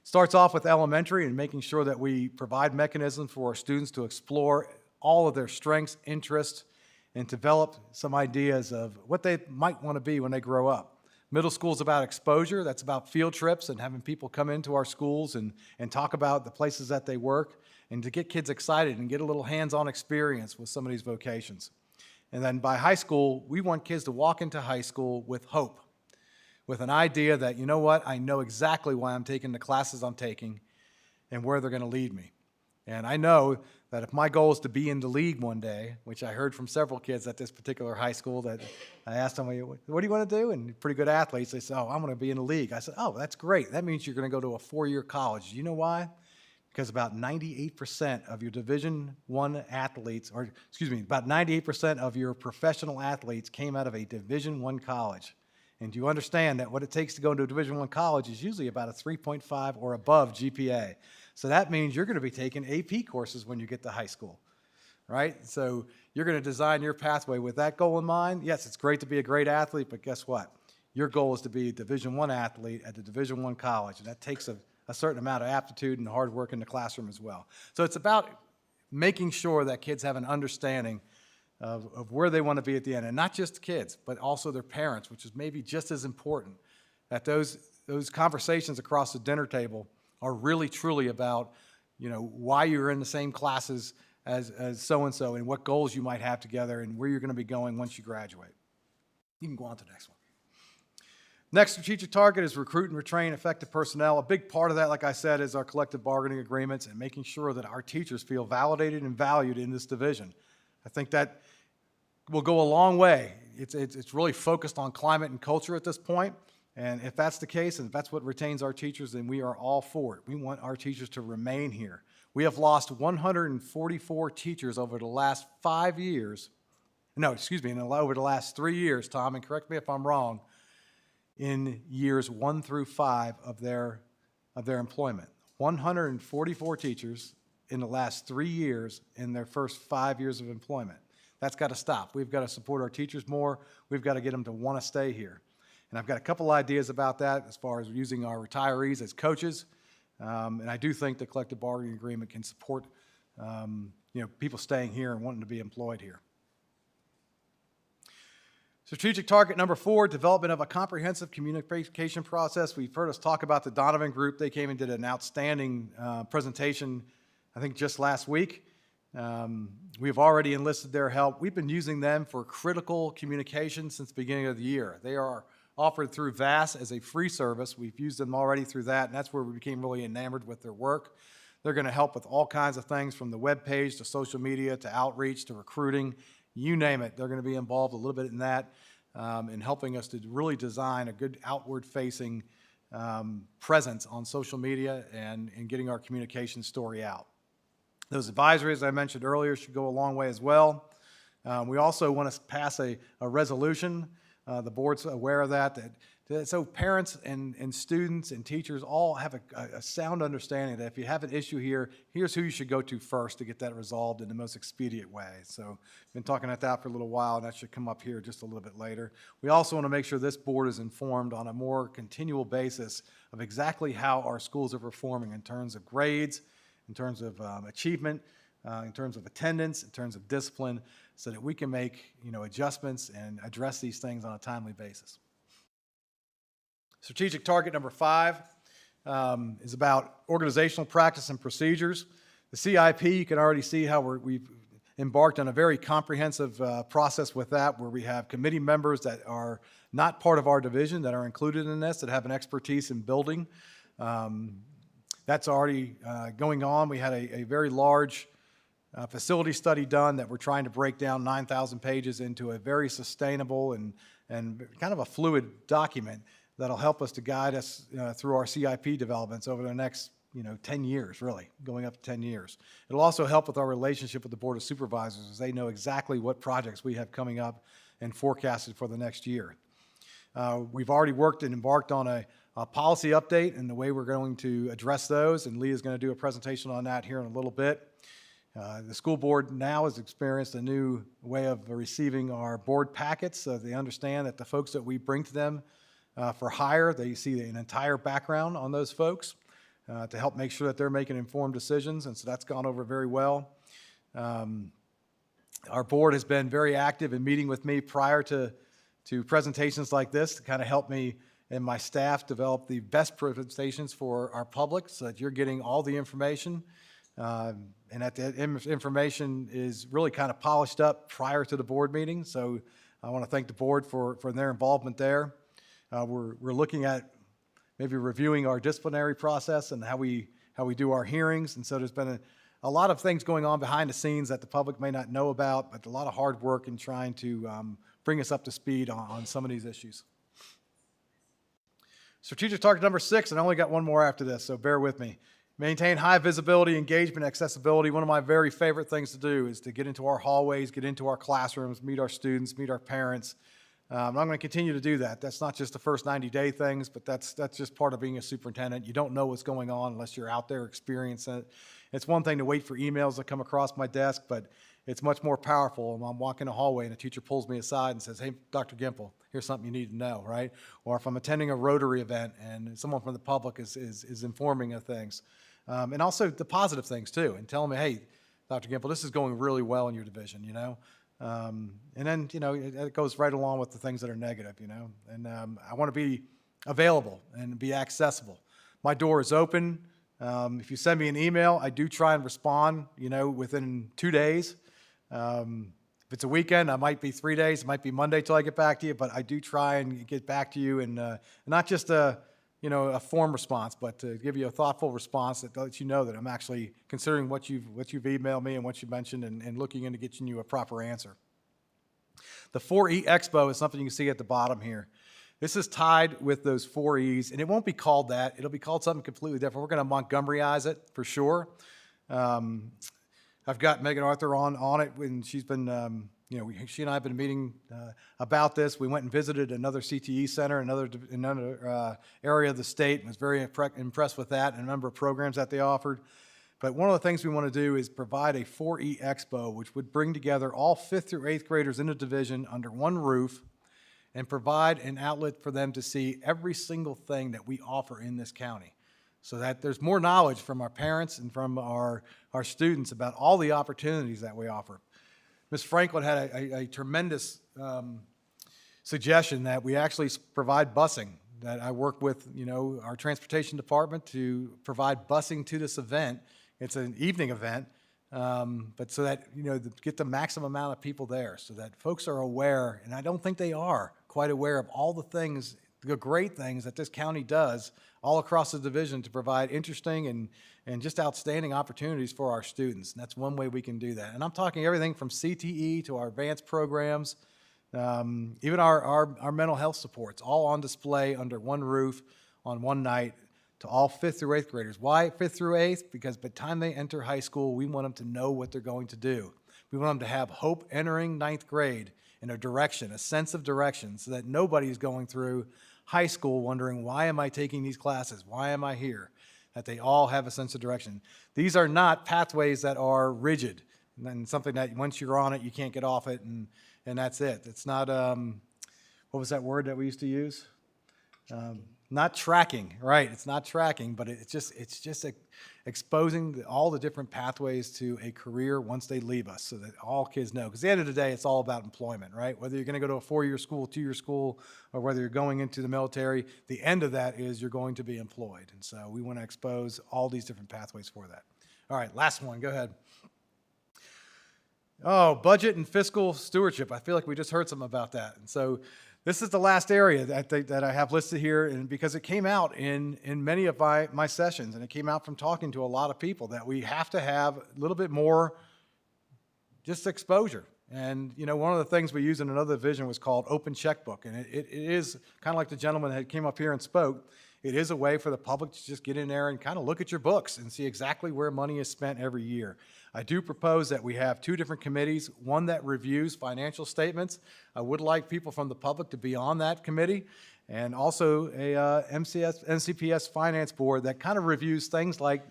Speaker 10: Starts off with elementary and making sure that we provide mechanisms for our students to explore all of their strengths, interests, and develop some ideas of what they might want to be when they grow up. Middle school is about exposure. That's about field trips and having people come into our schools and talk about the places that they work, and to get kids excited and get a little hands-on experience with some of these vocations. And then by high school, we want kids to walk into high school with hope, with an idea that, you know what, I know exactly why I'm taking the classes I'm taking and where they're going to lead me. And I know that if my goal is to be in the league one day, which I heard from several kids at this particular high school, that I asked them, what do you want to do? And pretty good athletes, they said, oh, I'm going to be in the league. I said, oh, that's great. That means you're going to go to a 4-year college. You know why? Because about 98% of your Division I athletes, or excuse me, about 98% of your professional athletes came out of a Division I college. And you understand that what it takes to go into a Division I college is usually about a 3.5 or above GPA. So that means you're going to be taking AP courses when you get to high school, right? So you're going to design your pathway with that goal in mind. Yes, it's great to be a great athlete, but guess what? Your goal is to be a Division I athlete at the Division I college, and that takes a certain amount of aptitude and hard work in the classroom as well. So it's about making sure that kids have an understanding of where they want to be at the end, and not just kids, but also their parents, which is maybe just as important, that those conversations across the dinner table are really truly about, why you're in the same classes as so-and-so and what goals you might have together and where you're going to be going once you graduate. You can go on to the next one. Next strategic target is recruit and retrain effective personnel. A big part of that, like I said, is our collective bargaining agreements and making sure that our teachers feel validated and valued in this division. I think that will go a long way. It's really focused on climate and culture at this point. And if that's the case, and if that's what retains our teachers, then we are all for it. We want our teachers to remain here. We have lost 144 teachers over the last 5 years. No, excuse me, over the last 3 years, Tom, and correct me if I'm wrong, in years 1 through 5 of their employment. 144 teachers in the last 3 years in their first 5 years of employment. That's got to stop. We've got to support our teachers more. We've got to get them to want to stay here. And I've got a couple ideas about that as far as using our retirees as coaches. And I do think the collective bargaining agreement can support people staying here and wanting to be employed here. Strategic target number 4, development of a comprehensive communication process. We've heard us talk about the Donovan Group. They came and did an outstanding presentation, I think, just last week. We've already enlisted their help. We've been using them for critical communication since the beginning of the year. They are offered through VAS as a free service. We've used them already through that, and that's where we became really enamored with their work. They're going to help with all kinds of things, from the web page to social media to outreach to recruiting. You name it, they're going to be involved a little bit in that, in helping us to really design a good outward-facing presence on social media and in getting our communication story out. Those advisories I mentioned earlier should go a long way as well. We also want to pass a resolution. The board's aware of that so parents and students and teachers all have a sound understanding that if you have an issue here, here's who you should go to first to get that resolved in the most expedient way. So been talking about that for a little while, and that should come up here just a little bit later. We also want to make sure this board is informed on a more continual basis of exactly how our schools are performing in terms of grades, in terms of achievement, in terms of attendance, in terms of discipline, so that we can make adjustments and address these things on a timely basis. Strategic target number 5 is about organizational practice and procedures. The CIP, you can already see how we've embarked on a very comprehensive process with that, where we have committee members that are not part of our division that are included in this, that have an expertise in building. That's already going on. We had a very large facility study done that we're trying to break down 9,000 pages into a very sustainable and kind of a fluid document that'll help us to guide us through our CIP developments over the next 10 years, really, going up to 10 years. It'll also help with our relationship with the Board of Supervisors, as they know exactly what projects we have coming up and forecasted for the next year. We've already worked and embarked on a policy update and the way we're going to address those, and Leah's going to do a presentation on that here in a little bit. The school board now has experienced a new way of receiving our board packets, so they understand that the folks that we bring to them for hire, they see an entire background on those folks to help make sure that they're making informed decisions, and so that's gone over very well. Our board has been very active in meeting with me prior to presentations like this to kind of help me and my staff develop the best presentations for our public, so that you're getting all the information and that the information is really kind of polished up prior to the board meeting. So I want to thank the board for their involvement there. We're looking at maybe reviewing our disciplinary process and how we do our hearings. And so there's been a lot of things going on behind the scenes that the public may not know about, but a lot of hard work in trying to bring us up to speed on some of these issues. Strategic target number 6, and I only got one more after this, so bear with me. Maintain high visibility, engagement, accessibility. One of my very favorite things to do is to get into our hallways, get into our classrooms, meet our students, meet our parents. I'm going to continue to do that. That's not just the first 90-day things, but that's just part of being a superintendent. You don't know what's going on unless you're out there experiencing it. It's one thing to wait for emails that come across my desk, but it's much more powerful when I'm walking a hallway and a teacher pulls me aside and says, "Hey, Dr. Gimple, here's something you need to know," right? Or if I'm attending a Rotary event and someone from the public is informing of things. And also the positive things too, and telling me, "Hey, Dr. Gimple, this is going really well in your division," And then, it goes right along with the things that are negative, And I want to be available and be accessible. My door is open. If you send me an email, I do try and respond, within 2 days. If it's a weekend, I might be 3 days. It might be Monday till I get back to you, but I do try and get back to you, and not just a form response, but to give you a thoughtful response that lets you know that I'm actually considering what you've emailed me and what you mentioned, and looking into getting you a proper answer. The 4E Expo is something you can see at the bottom here. This is tied with those 4 E's, and it won't be called that. It'll be called something completely different. We're going to Montgomeryize it for sure. I've got Megan Arthur on it, and she's been, she and I have been meeting about this. We went and visited another CTE center, another area of the state, and was very impressed with that and a number of programs that they offered. But one of the things we want to do is provide a 4E Expo, which would bring together all 5th through 8th graders in the division under one roof, and provide an outlet for them to see every single thing that we offer in this county, so that there's more knowledge from our parents and from our students about all the opportunities that we offer. Ms. Franklin had a tremendous suggestion that we actually provide busing, that I work with, our transportation department to provide busing to this event. It's an evening event, but so that, get the maximum amount of people there, so that folks are aware, and I don't think they are quite aware of all the things, the great things that this county does all across the division to provide interesting and just outstanding opportunities for our students. And that's one way we can do that. And I'm talking everything from CTE to our advanced programs, even our mental health supports, all on display under one roof on one night to all 5th through 8th graders. Why 5th through 8th? Because by the time they enter high school, we want them to know what they're going to do. We want them to have hope entering 9th grade in a direction, a sense of direction, so that nobody is going through high school wondering, why am I taking these classes? Why am I here? That they all have a sense of direction. These are not pathways that are rigid and something that once you're on it, you can't get off it, and that's it. It's not, what was that word that we used to use? Not tracking, right? It's not tracking, but it's just exposing all the different pathways to a career once they leave us, so that all kids know. Because at the end of the day, it's all about employment, right? Whether you're going to go to a 4-year school, 2-year school, or whether you're going into the military, the end of that is you're going to be employed. And so we want to expose all these different pathways for that. All right, last one. Go ahead. Oh, budget and fiscal stewardship. I feel like we just heard something about that. And so this is the last area that I have listed here, and because it came out in many of my sessions, and it came out from talking to a lot of people, that we have to have a little bit more just exposure. And, one of the things we use in another division was called open checkbook, and it is kind of like the gentleman that came up here and spoke. It is a way for the public to just get in there and kind of look at your books and see exactly where money is spent every year. I do propose that we have 2 different committees, one that reviews financial statements. I would like people from the public to be on that committee, and also a NCPS finance board that kind of reviews things like,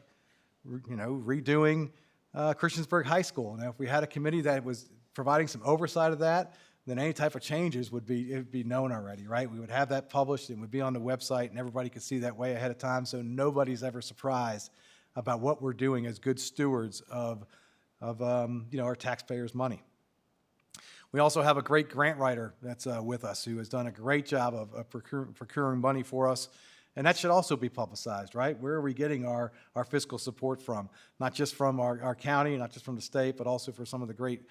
Speaker 10: redoing Christiansburg High School. Now, if we had a committee that was providing some oversight of that, then any type of changes would be known already, right? We would have that published, and would be on the website, and everybody could see that way ahead of time, so nobody's ever surprised about what we're doing as good stewards of our taxpayers' money. We also have a great grant writer that's with us, who has done a great job of procuring money for us, and that should also be publicized, right? Where are we getting our fiscal support from? Not just from our county, not just from the state, but also for some of the great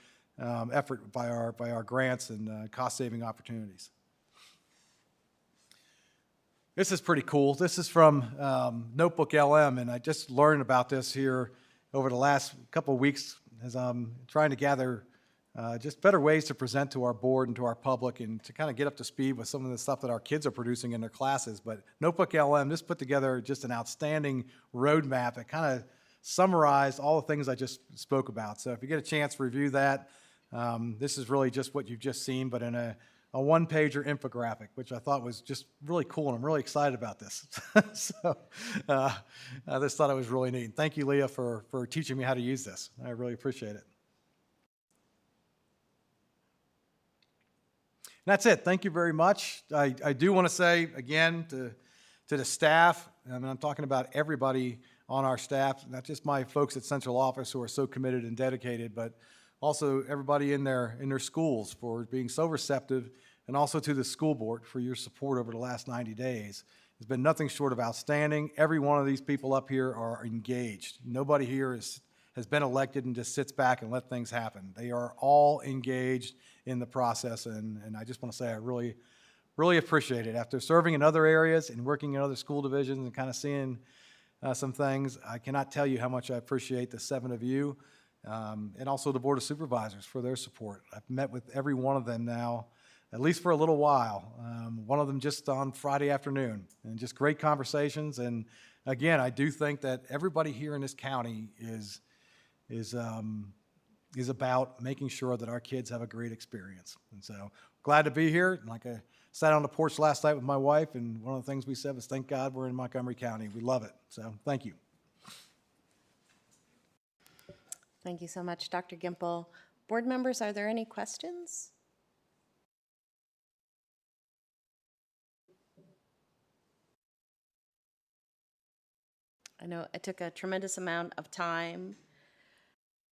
Speaker 10: effort by our grants and cost-saving opportunities. This is pretty cool. This is from Notebook LM, and I just learned about this here over the last couple of weeks as I'm trying to gather just better ways to present to our board and to our public, and to kind of get up to speed with some of the stuff that our kids are producing in their classes. But Notebook LM just put together just an outstanding roadmap that kind of summarized all the things I just spoke about. So if you get a chance to review that, this is really just what you've just seen, but in a one-pager infographic, which I thought was just really cool, and I'm really excited about this. So I just thought it was really neat. Thank you, Leah, for teaching me how to use this. I really appreciate it. And that's it. Thank you very much. I do want to say, again, to the staff, I'm talking about everybody on our staff, not just my folks at central office who are so committed and dedicated, but also everybody in their schools for being so receptive, and also to the school board for your support over the last 90 days. It's been nothing short of outstanding. Every one of these people up here are engaged. Nobody here has been elected and just sits back and let things happen. They are all engaged in the process, and I just want to say I really, really appreciate it. After serving in other areas and working in other school divisions and kind of seeing some things, I cannot tell you how much I appreciate the 7 of you, and also the Board of Supervisors for their support. I've met with every one of them now, at least for a little while. One of them just on Friday afternoon, and just great conversations. And again, I do think that everybody here in this county is about making sure that our kids have a great experience. And so glad to be here. Like I sat on the porch last night with my wife, and one of the things we said was, thank God we're in Montgomery County. We love it. So thank you.
Speaker 1: Thank you so much, Dr. Gimple. Board members, are there any questions? I know it took a tremendous amount of time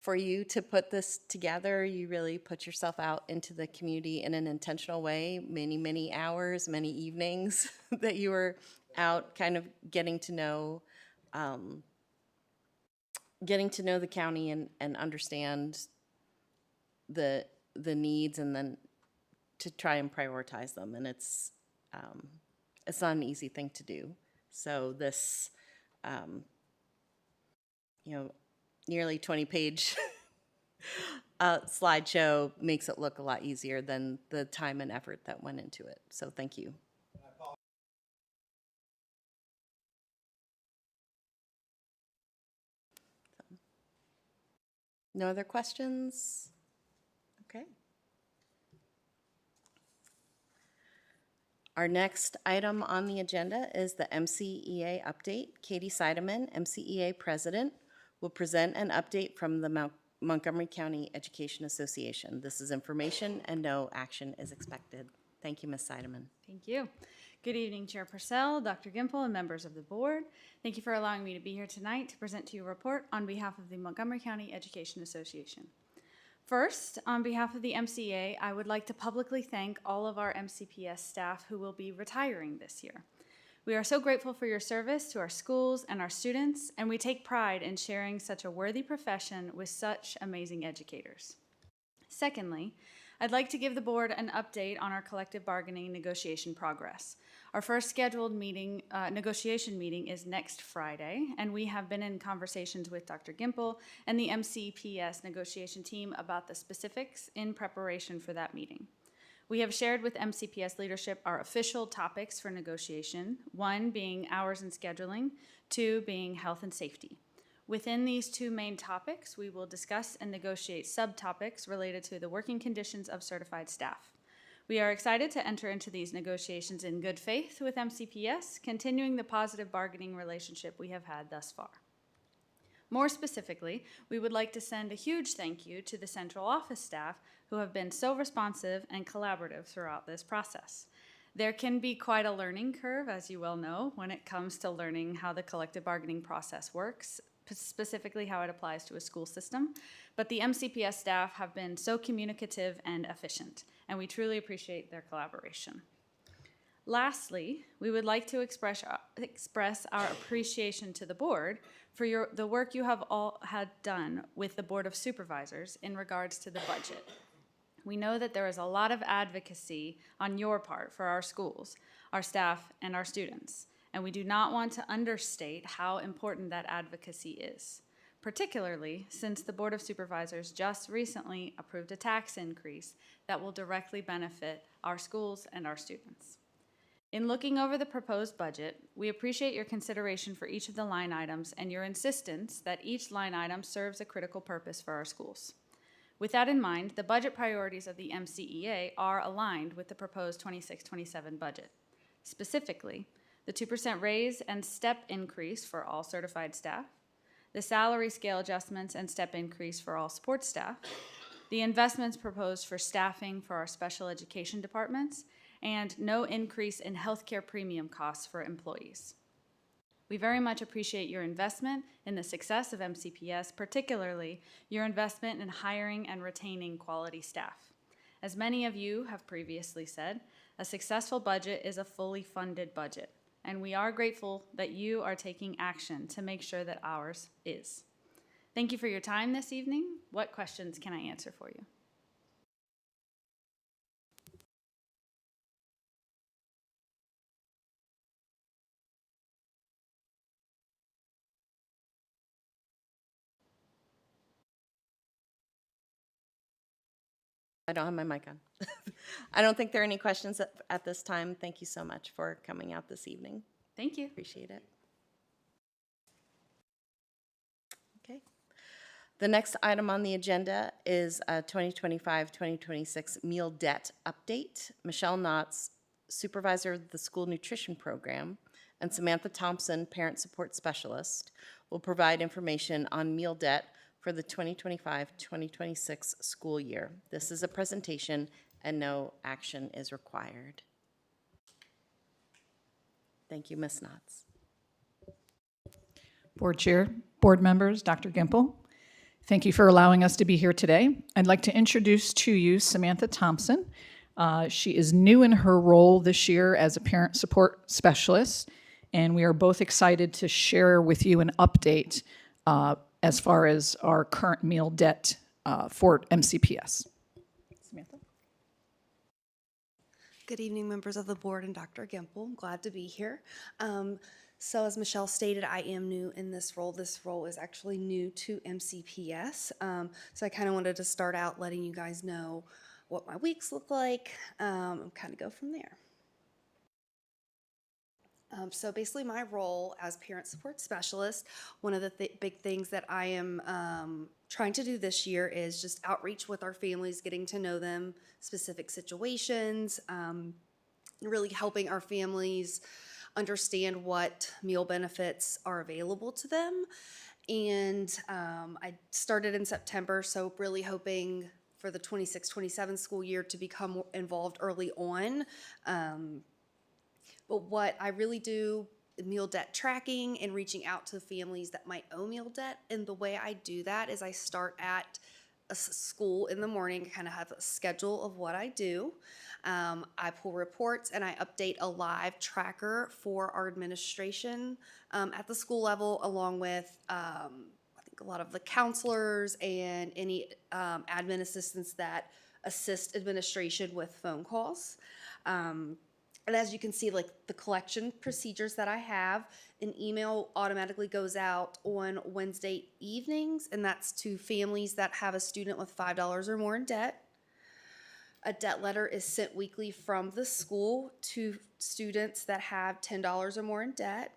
Speaker 1: for you to put this together. You really put yourself out into the community in an intentional way, many, many hours, many evenings that you were out kind of getting to know the county and understand the needs, and then to try and prioritize them. And it's not an easy thing to do. So this, nearly 20-page slideshow makes it look a lot easier than the time and effort that went into it. So thank you. No other questions? Okay. Our next item on the agenda is the MCEA update. Katie Seidemann, MCEA President, will present an update from the Montgomery County Education Association. This is information and no action is expected. Thank you, Ms. Seidemann.
Speaker 13: Thank you. Good evening, Chair Purcell, Dr. Gimple, and members of the board. Thank you for allowing me to be here tonight to present to you a report on behalf of the Montgomery County Education Association. First, on behalf of the MCA, I would like to publicly thank all of our MCPS staff who will be retiring this year. We are so grateful for your service to our schools and our students, and we take pride in sharing such a worthy profession with such amazing educators. Secondly, I'd like to give the board an update on our collective bargaining negotiation progress. Our first scheduled negotiation meeting is next Friday, and we have been in conversations with Dr. Gimple and the MCPS negotiation team about the specifics in preparation for that meeting. We have shared with MCPS leadership our official topics for negotiation, one being hours and scheduling, two being health and safety. Within these two main topics, we will discuss and negotiate subtopics related to the working conditions of certified staff. We are excited to enter into these negotiations in good faith with MCPS, continuing the positive bargaining relationship we have had thus far. More specifically, we would like to send a huge thank you to the central office staff who have been so responsive and collaborative throughout this process. There can be quite a learning curve, as you well know, when it comes to learning how the collective bargaining process works, specifically how it applies to a school system, but the MCPS staff have been so communicative and efficient, and we truly appreciate their collaboration. Lastly, we would like to express our appreciation to the board for the work you have all had done with the Board of Supervisors in regards to the budget. We know that there is a lot of advocacy on your part for our schools, our staff, and our students, and we do not want to understate how important that advocacy is, particularly since the Board of Supervisors just recently approved a tax increase that will directly benefit our schools and our students. In looking over the proposed budget, we appreciate your consideration for each of the line items and your insistence that each line item serves a critical purpose for our schools. With that in mind, the budget priorities of the MCEA are aligned with the proposed 26-27 budget. Specifically, the 2% raise and step increase for all certified staff, the salary scale adjustments and step increase for all support staff, the investments proposed for staffing for our special education departments, and no increase in healthcare premium costs for employees. We very much appreciate your investment in the success of MCPS, particularly your investment in hiring and retaining quality staff. As many of you have previously said, a successful budget is a fully funded budget, and we are grateful that you are taking action to make sure that ours is. Thank you for your time this evening. What questions can I answer for you?
Speaker 1: I don't have my mic on. I don't think there are any questions at this time. Thank you so much for coming out this evening.
Speaker 13: Thank you.
Speaker 1: Appreciate it. Okay. The next item on the agenda is a 2025-2026 meal debt update. Michelle Knotts, supervisor of the school nutrition program, and Samantha Thompson, parent support specialist, will provide information on meal debt for the 2025-2026 school year. This is a presentation and no action is required. Thank you, Ms. Knotts.
Speaker 14: Board Chair, board members, Dr. Gimple, thank you for allowing us to be here today. I'd like to introduce to you Samantha Thompson. She is new in her role this year as a parent support specialist, and we are both excited to share with you an update as far as our current meal debt for MCPS. Samantha?
Speaker 15: Good evening, members of the board and Dr. Gimple. I'm glad to be here. So as Michelle stated, I am new in this role. This role is actually new to MCPS. So I kind of wanted to start out letting you guys know what my weeks look like and kind of go from there. So basically my role as parent support specialist, one of the big things that I am trying to do this year is just outreach with our families, getting to know them, specific situations, really helping our families understand what meal benefits are available to them. And I started in September, so really hoping for the 26-27 school year to become involved early on. But what I really do, meal debt tracking and reaching out to families that might owe meal debt. And the way I do that is I start at a school in the morning, kind of have a schedule of what I do. I pull reports and I update a live tracker for our administration at the school level, along with I think a lot of the counselors and any admin assistants that assist administration with phone calls. And as you can see, like the collection procedures that I have, an email automatically goes out on Wednesday evenings, and that's to families that have a student with $5 or more in debt. A debt letter is sent weekly from the school to students that have $10 or more in debt.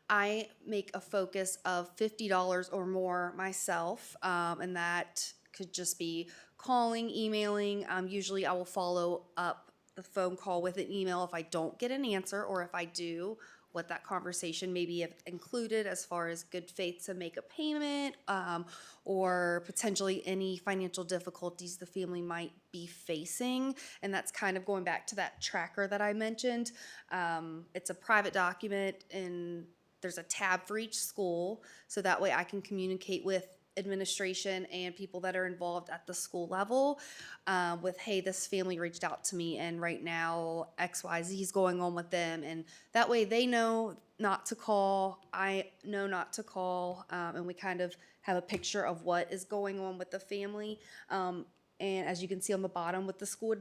Speaker 15: I make a focus of $50 or more myself, and that could just be calling, emailing. Usually I will follow up the phone call with an email if I don't get an answer, or if I do, what that conversation maybe have included as far as good faith to make a payment, or potentially any financial difficulties the family might be facing. And that's kind of going back to that tracker that I mentioned. It's a private document and there's a tab for each school, so that way I can communicate with administration and people that are involved at the school level with, hey, this family reached out to me and right now XYZ is going on with them, and that way they know not to call, I know not to call, and we kind of have a picture of what is going on with the family. And as you can see on the bottom with the school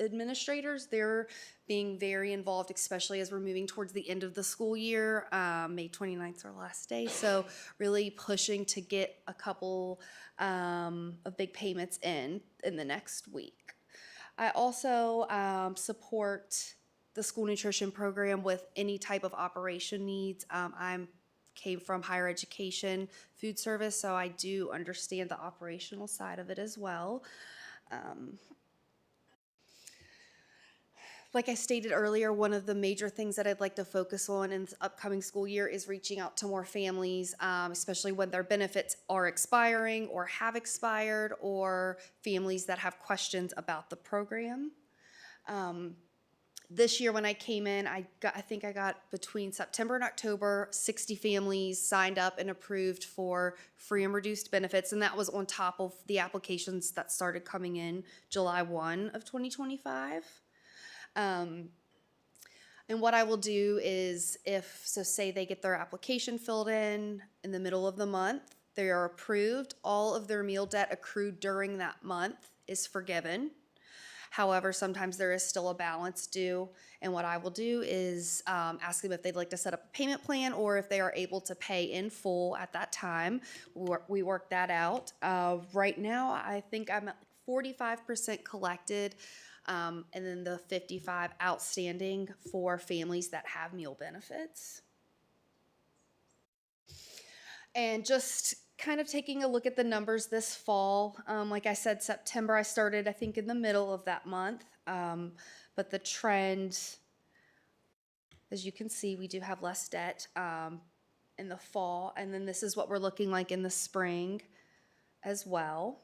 Speaker 15: administrators, they're being very involved, especially as we're moving towards the end of the school year. May 29th is our last day, so really pushing to get a couple of big payments in the next week. I also support the school nutrition program with any type of operation needs. Came from higher education food service, so I do understand the operational side of it as well. Like I stated earlier, one of the major things that I'd like to focus on in the upcoming school year is reaching out to more families, especially when their benefits are expiring or have expired, or families that have questions about the program. This year when I came in, I think I got between September and October, 60 families signed up and approved for free and reduced benefits, and that was on top of the applications that started coming in July 1 of 2025. And what I will do is say they get their application filled in the middle of the month, they are approved, all of their meal debt accrued during that month is forgiven. However, sometimes there is still a balance due, and what I will do is ask them if they'd like to set up a payment plan or if they are able to pay in full at that time. We work that out. Right now, I think I'm at 45% collected, and then the 55% outstanding for families that have meal benefits. And just kind of taking a look at the numbers this fall. Like I said, September, I started, I think, in the middle of that month. But the trend, as you can see, we do have less debt in the fall. And then this is what we're looking like in the spring as well.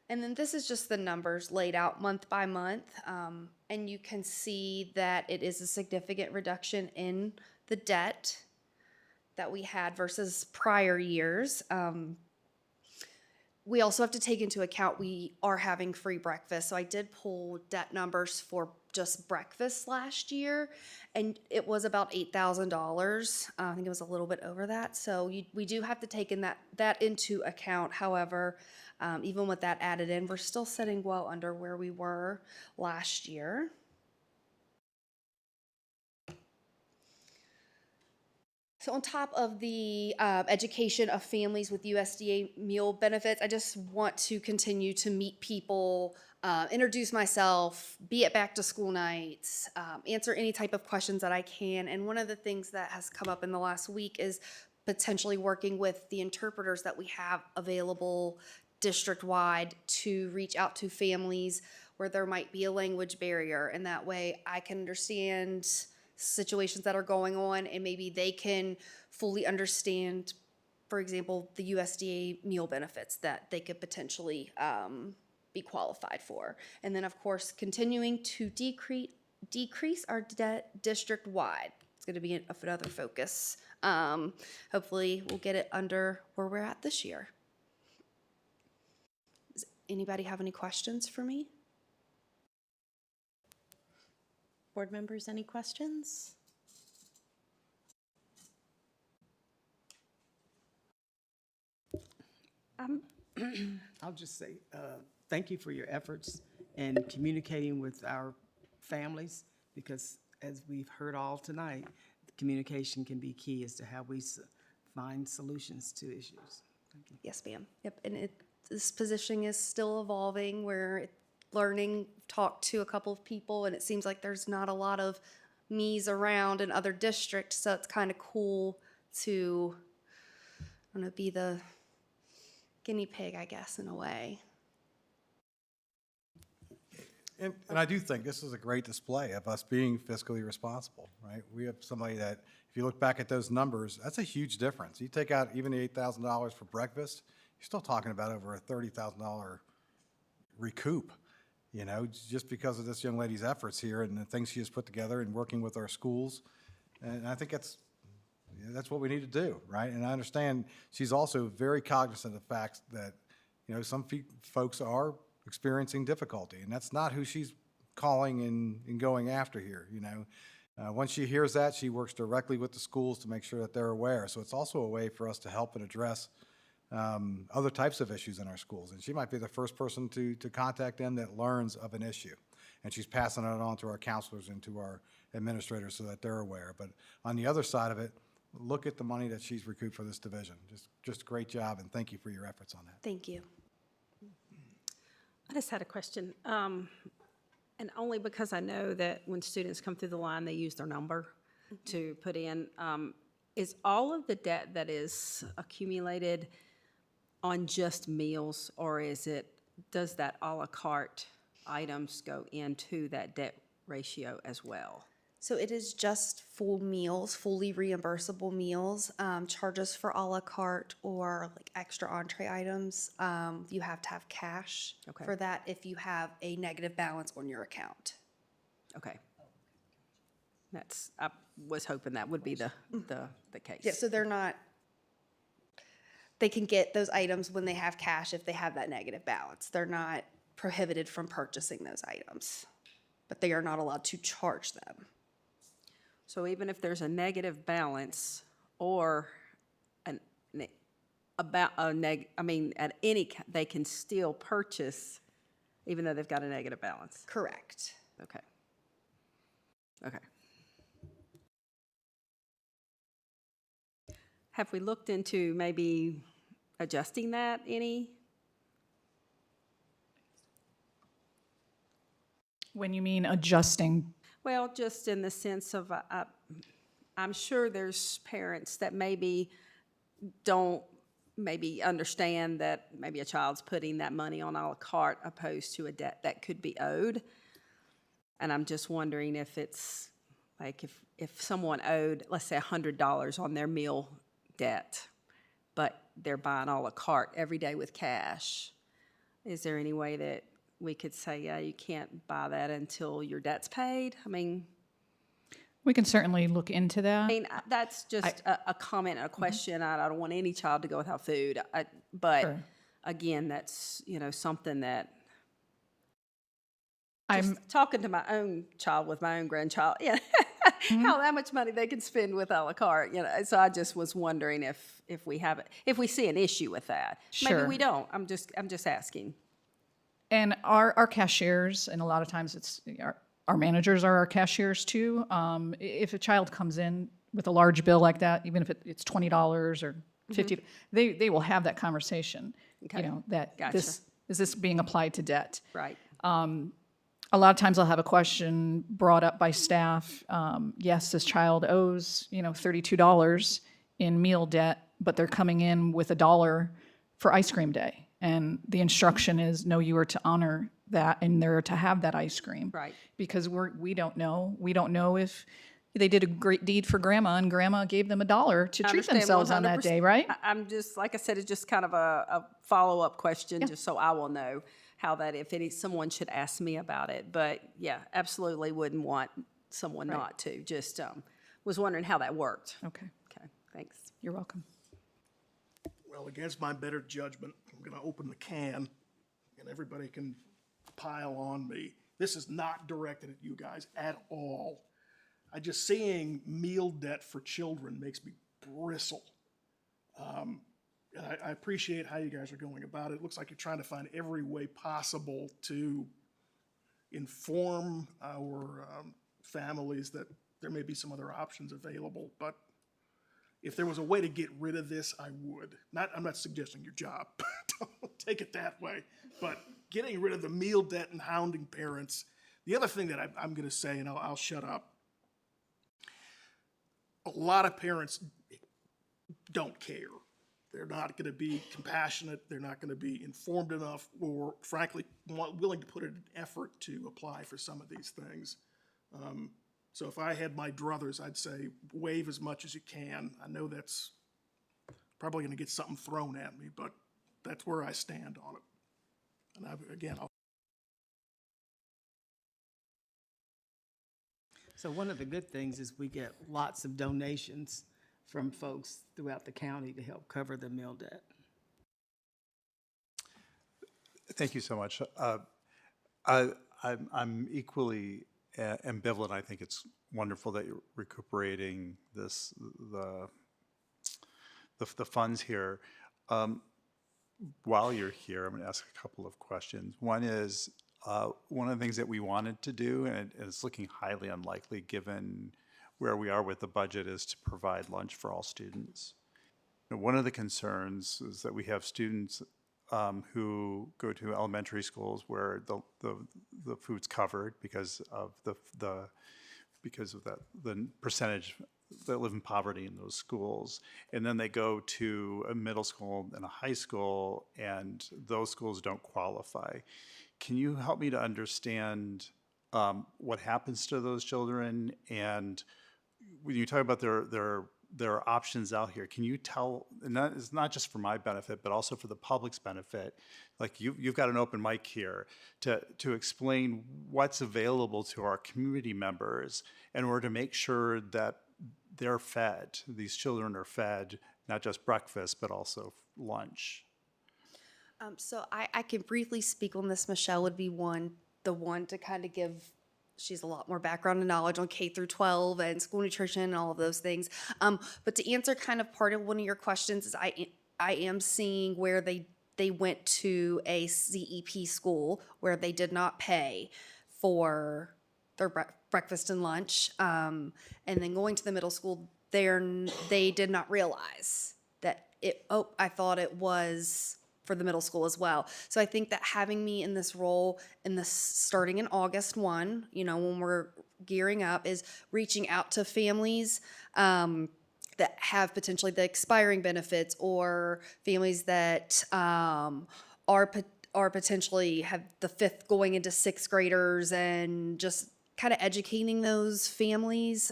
Speaker 15: And then this is just the numbers laid out month by month. And you can see that it is a significant reduction in the debt that we had versus prior years. We also have to take into account we are having free breakfast. So I did pull debt numbers for just breakfast last year, and it was about $8,000. I think it was a little bit over that. So we do have to take in that into account. However, even with that added in, we're still sitting well under where we were last year. So on top of the education of families with USDA meal benefits, I just want to continue to meet people, introduce myself, be at back to school nights, answer any type of questions that I can. And one of the things that has come up in the last week is potentially working with the interpreters that we have available district-wide to reach out to families where there might be a language barrier. And that way I can understand situations that are going on, and maybe they can fully understand, for example, the USDA meal benefits that they could potentially be qualified for. And then, of course, continuing to decrease our debt district-wide. It's going to be another focus. Hopefully, we'll get it under where we're at this year. Does anybody have any questions for me?
Speaker 1: Board members, any questions?
Speaker 9: I'll just say, thank you for your efforts in communicating with our families, because as we've heard all tonight, communication can be key as to how we find solutions to issues. Thank you.
Speaker 15: Yes, ma'am. Yep, and this position is still evolving. We're learning, talked to a couple of people, and it seems like there's not a lot of me's around in other districts, so it's kind of cool to, I don't know, be the guinea pig, I guess, in a way.
Speaker 10: And I do think this is a great display of us being fiscally responsible, right? We have somebody that, if you look back at those numbers, that's a huge difference. You take out even the $8,000 for breakfast, you're still talking about over a $30,000 recoup, you know, just because of this young lady's efforts here and the things she has put together and working with our schools. And I think that's what we need to do, right? And I understand she's also very cognizant of the fact that, you know, some folks are experiencing difficulty, and that's not who she's calling and going after here, you know. Once she hears that, she works directly with the schools to make sure that they're aware. So it's also a way for us to help and address other types of issues in our schools. And she might be the first person to contact them that learns of an issue. And she's passing it on to our counselors and to our administrators so that they're aware. But on the other side of it, look at the money that she's recouped for this division. Just a great job, and thank you for your efforts on that.
Speaker 15: Thank you.
Speaker 16: I just had a question, and only because I know that when students come through the line, they use their number to put in. Is all of the debt that is accumulated on just meals, or does that a la carte items go into that debt ratio as well?
Speaker 15: So it is just full meals, fully reimbursable meals. Charges for a la carte or like extra entree items, you have to have cash for that if you have a negative balance on your account.
Speaker 16: Okay. I was hoping that would be the case.
Speaker 15: Yeah, so they can get those items when they have cash if they have that negative balance. They're not prohibited from purchasing those items, but they are not allowed to charge them.
Speaker 16: So even if there's a negative balance or they can still purchase even though they've got a negative balance?
Speaker 15: Correct.
Speaker 16: Okay. Have we looked into maybe adjusting that any?
Speaker 14: When you mean adjusting?
Speaker 16: Well, just in the sense of, I'm sure there's parents that maybe don't understand that maybe a child's putting that money on a la carte opposed to a debt that could be owed. And I'm just wondering if it's like if someone owed, let's say, $100 on their meal debt, but they're buying a la carte every day with cash, Is there any way that we could say, yeah, you can't buy that until your debt's paid? I mean,
Speaker 14: We can certainly look into that.
Speaker 16: that's just a comment and a question. I don't want any child to go without food. But
Speaker 14: Sure.
Speaker 16: again, that's, something that
Speaker 14: I'm
Speaker 16: just talking to my own child with my own grandchild, how much money they can spend with a la carte, So I just was wondering if we see an issue with that. Maybe
Speaker 14: Sure.
Speaker 16: we don't. I'm just asking.
Speaker 14: And our cashiers, and a lot of times it's our managers are our cashiers too. If a child comes in with a large bill like that, even if it's $20 or $50, they will have that conversation.
Speaker 16: Okay.
Speaker 14: That
Speaker 16: Gotcha.
Speaker 14: is this being applied to debt?
Speaker 16: Right.
Speaker 14: A lot of times I'll have a question brought up by staff. Yes, this child owes, $32 in meal debt, but they're coming in with $1 for ice cream day. And the instruction is, no, you are to honor that and they're to have that ice cream.
Speaker 16: Right.
Speaker 14: Because we don't know. We don't know if they did a great deed for grandma and grandma gave them $1 to
Speaker 16: I
Speaker 14: treat
Speaker 16: understand
Speaker 14: themselves on that
Speaker 16: 100%.
Speaker 14: day, right?
Speaker 16: I'm just, like I said, it's just kind of a follow-up question, just so I will know how that, if someone should ask me about it. But yeah, absolutely wouldn't want someone not to. Just was wondering how that worked.
Speaker 14: Okay.
Speaker 16: Okay, thanks.
Speaker 14: You're welcome.
Speaker 2: Well, against my better judgment, I'm going to open the can, and everybody can pile on me. This is not directed at you guys at all. Just seeing meal debt for children makes me bristle. And I appreciate how you guys are going about it. It looks like you're trying to find every way possible to inform our families that there may be some other options available. But if there was a way to get rid of this, I would. I'm not suggesting your job. Don't take it that way. But getting rid of the meal debt and hounding parents. The other thing that I'm going to say, and I'll shut up. A lot of parents don't care. They're not going to be compassionate. They're not going to be informed enough or, frankly, willing to put in an effort to apply for some of these things. So if I had my druthers, I'd say waive as much as you can. I know that's probably going to get something thrown at me, but that's where I stand on it. And
Speaker 9: So one of the good things is we get lots of donations from folks throughout the county to help cover the meal debt.
Speaker 5: Thank you so much. I'm equally ambivalent. I think it's wonderful that you're recuperating the funds here. While you're here, I'm going to ask a couple of questions. One is, one of the things that we wanted to do, and it's looking highly unlikely given where we are with the budget, is to provide lunch for all students. One of the concerns is that we have students who go to elementary schools where the food's covered because of the percentage that live in poverty in those schools, and then they go to a middle school and a high school, and those schools don't qualify. Can you help me to understand what happens to those children? And when you talk about there are options out here, can you tell, and that is not just for my benefit, but also for the public's benefit, like you've got an open mic here to explain what's available to our community members in order to make sure that they're fed, these children are fed, not just breakfast, but also lunch.
Speaker 15: So I can briefly speak on this. Michelle would be the one to kind of give. She's a lot more background and knowledge on K through 12 and school nutrition and all of those things. But to answer kind of part of one of your questions is I am seeing where they went to a CEP school where they did not pay for their breakfast and lunch, and then going to the middle school, they did not realize that I thought it was for the middle school as well. So I think that having me in this role starting in August 1, when we're gearing up, is reaching out to families that have potentially the expiring benefits, or families that are potentially have the 5th going into 6th graders, and just kind of educating those families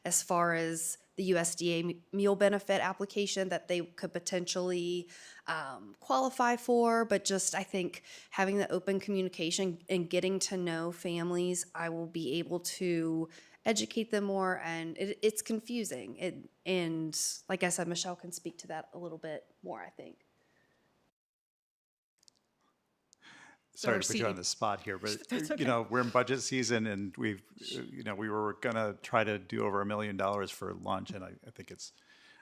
Speaker 15: as far as the USDA meal benefit application that they could potentially qualify for. But just I think having the open communication and getting to know families, I will be able to educate them more. And it's confusing. And like I said, Michelle can speak to that a little bit more, I think.
Speaker 5: Sorry to put you on the spot here, but
Speaker 3: That's okay.
Speaker 5: you know, we're in budget season and we've, you know, we were gonna try to do over $1 million for lunch, and I think it's,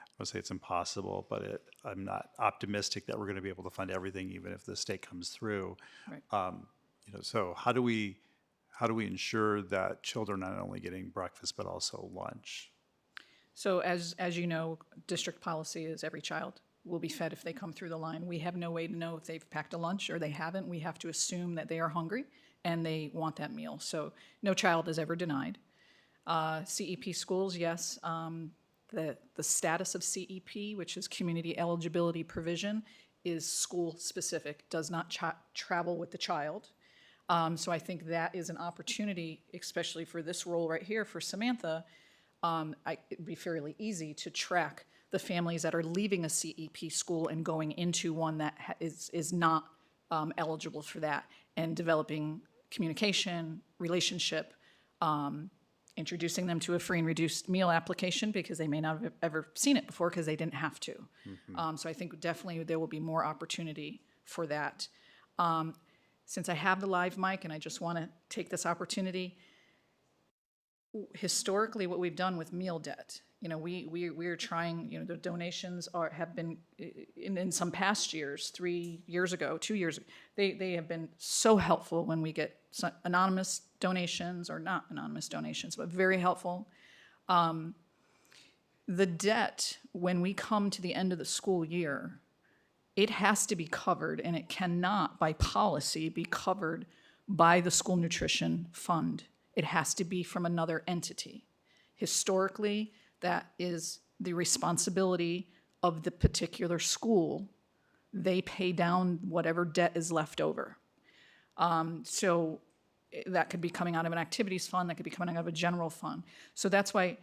Speaker 5: I would say it's impossible, but I'm not optimistic that we're gonna be able to fund everything, even if the state comes through.
Speaker 14: Right.
Speaker 5: You know, so how do we ensure that children are not only getting breakfast but also lunch?
Speaker 14: So as you know, district policy is every child will be fed if they come through the line. We have no way to know if they've packed a lunch or they haven't. We have to assume that they are hungry and they want that meal. So no child is ever denied. CEP schools, yes. The status of CEP, which is Community Eligibility Provision, is school specific, does not travel with the child. So I think that is an opportunity, especially for this role right here for Samantha. It'd be fairly easy to track the families that are leaving a CEP school and going into one that is not eligible for that, and developing communication, relationship, introducing them to a free and reduced meal application because they may not have ever seen it before because they didn't have to. So I think definitely there will be more opportunity for that. Since I have the live mic and I just want to take this opportunity, historically what we've done with meal debt, you know, we're trying, you know, the donations have been in some past years, 3 years ago, 2 years ago, they have been so helpful when we get anonymous donations or not anonymous donations, but very helpful. The debt, when we come to the end of the school year, it has to be covered, and it cannot, by policy, be covered by the school nutrition fund. It has to be from another entity. Historically, that is the responsibility of the particular school. They pay down whatever debt is left over. So that could be coming out of an activities fund, that could be coming out of a general fund. So that's why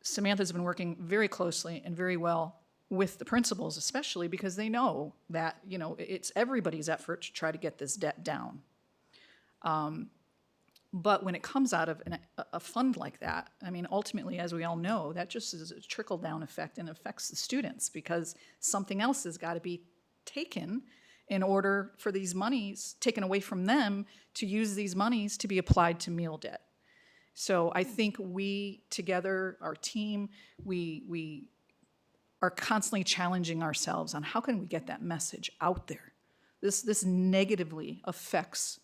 Speaker 14: Samantha's been working very closely and very well with the principals, especially because they know that, you know, it's everybody's effort to try to get this debt down. But when it comes out of a fund like that, I mean, ultimately, as we all know, that just is a trickle-down effect and affects the students because something else has got to be taken in order for these monies taken away from them to use these monies to be applied to meal debt. So I think we together, our team, we are constantly challenging ourselves on how can we get that message out there. This negatively affects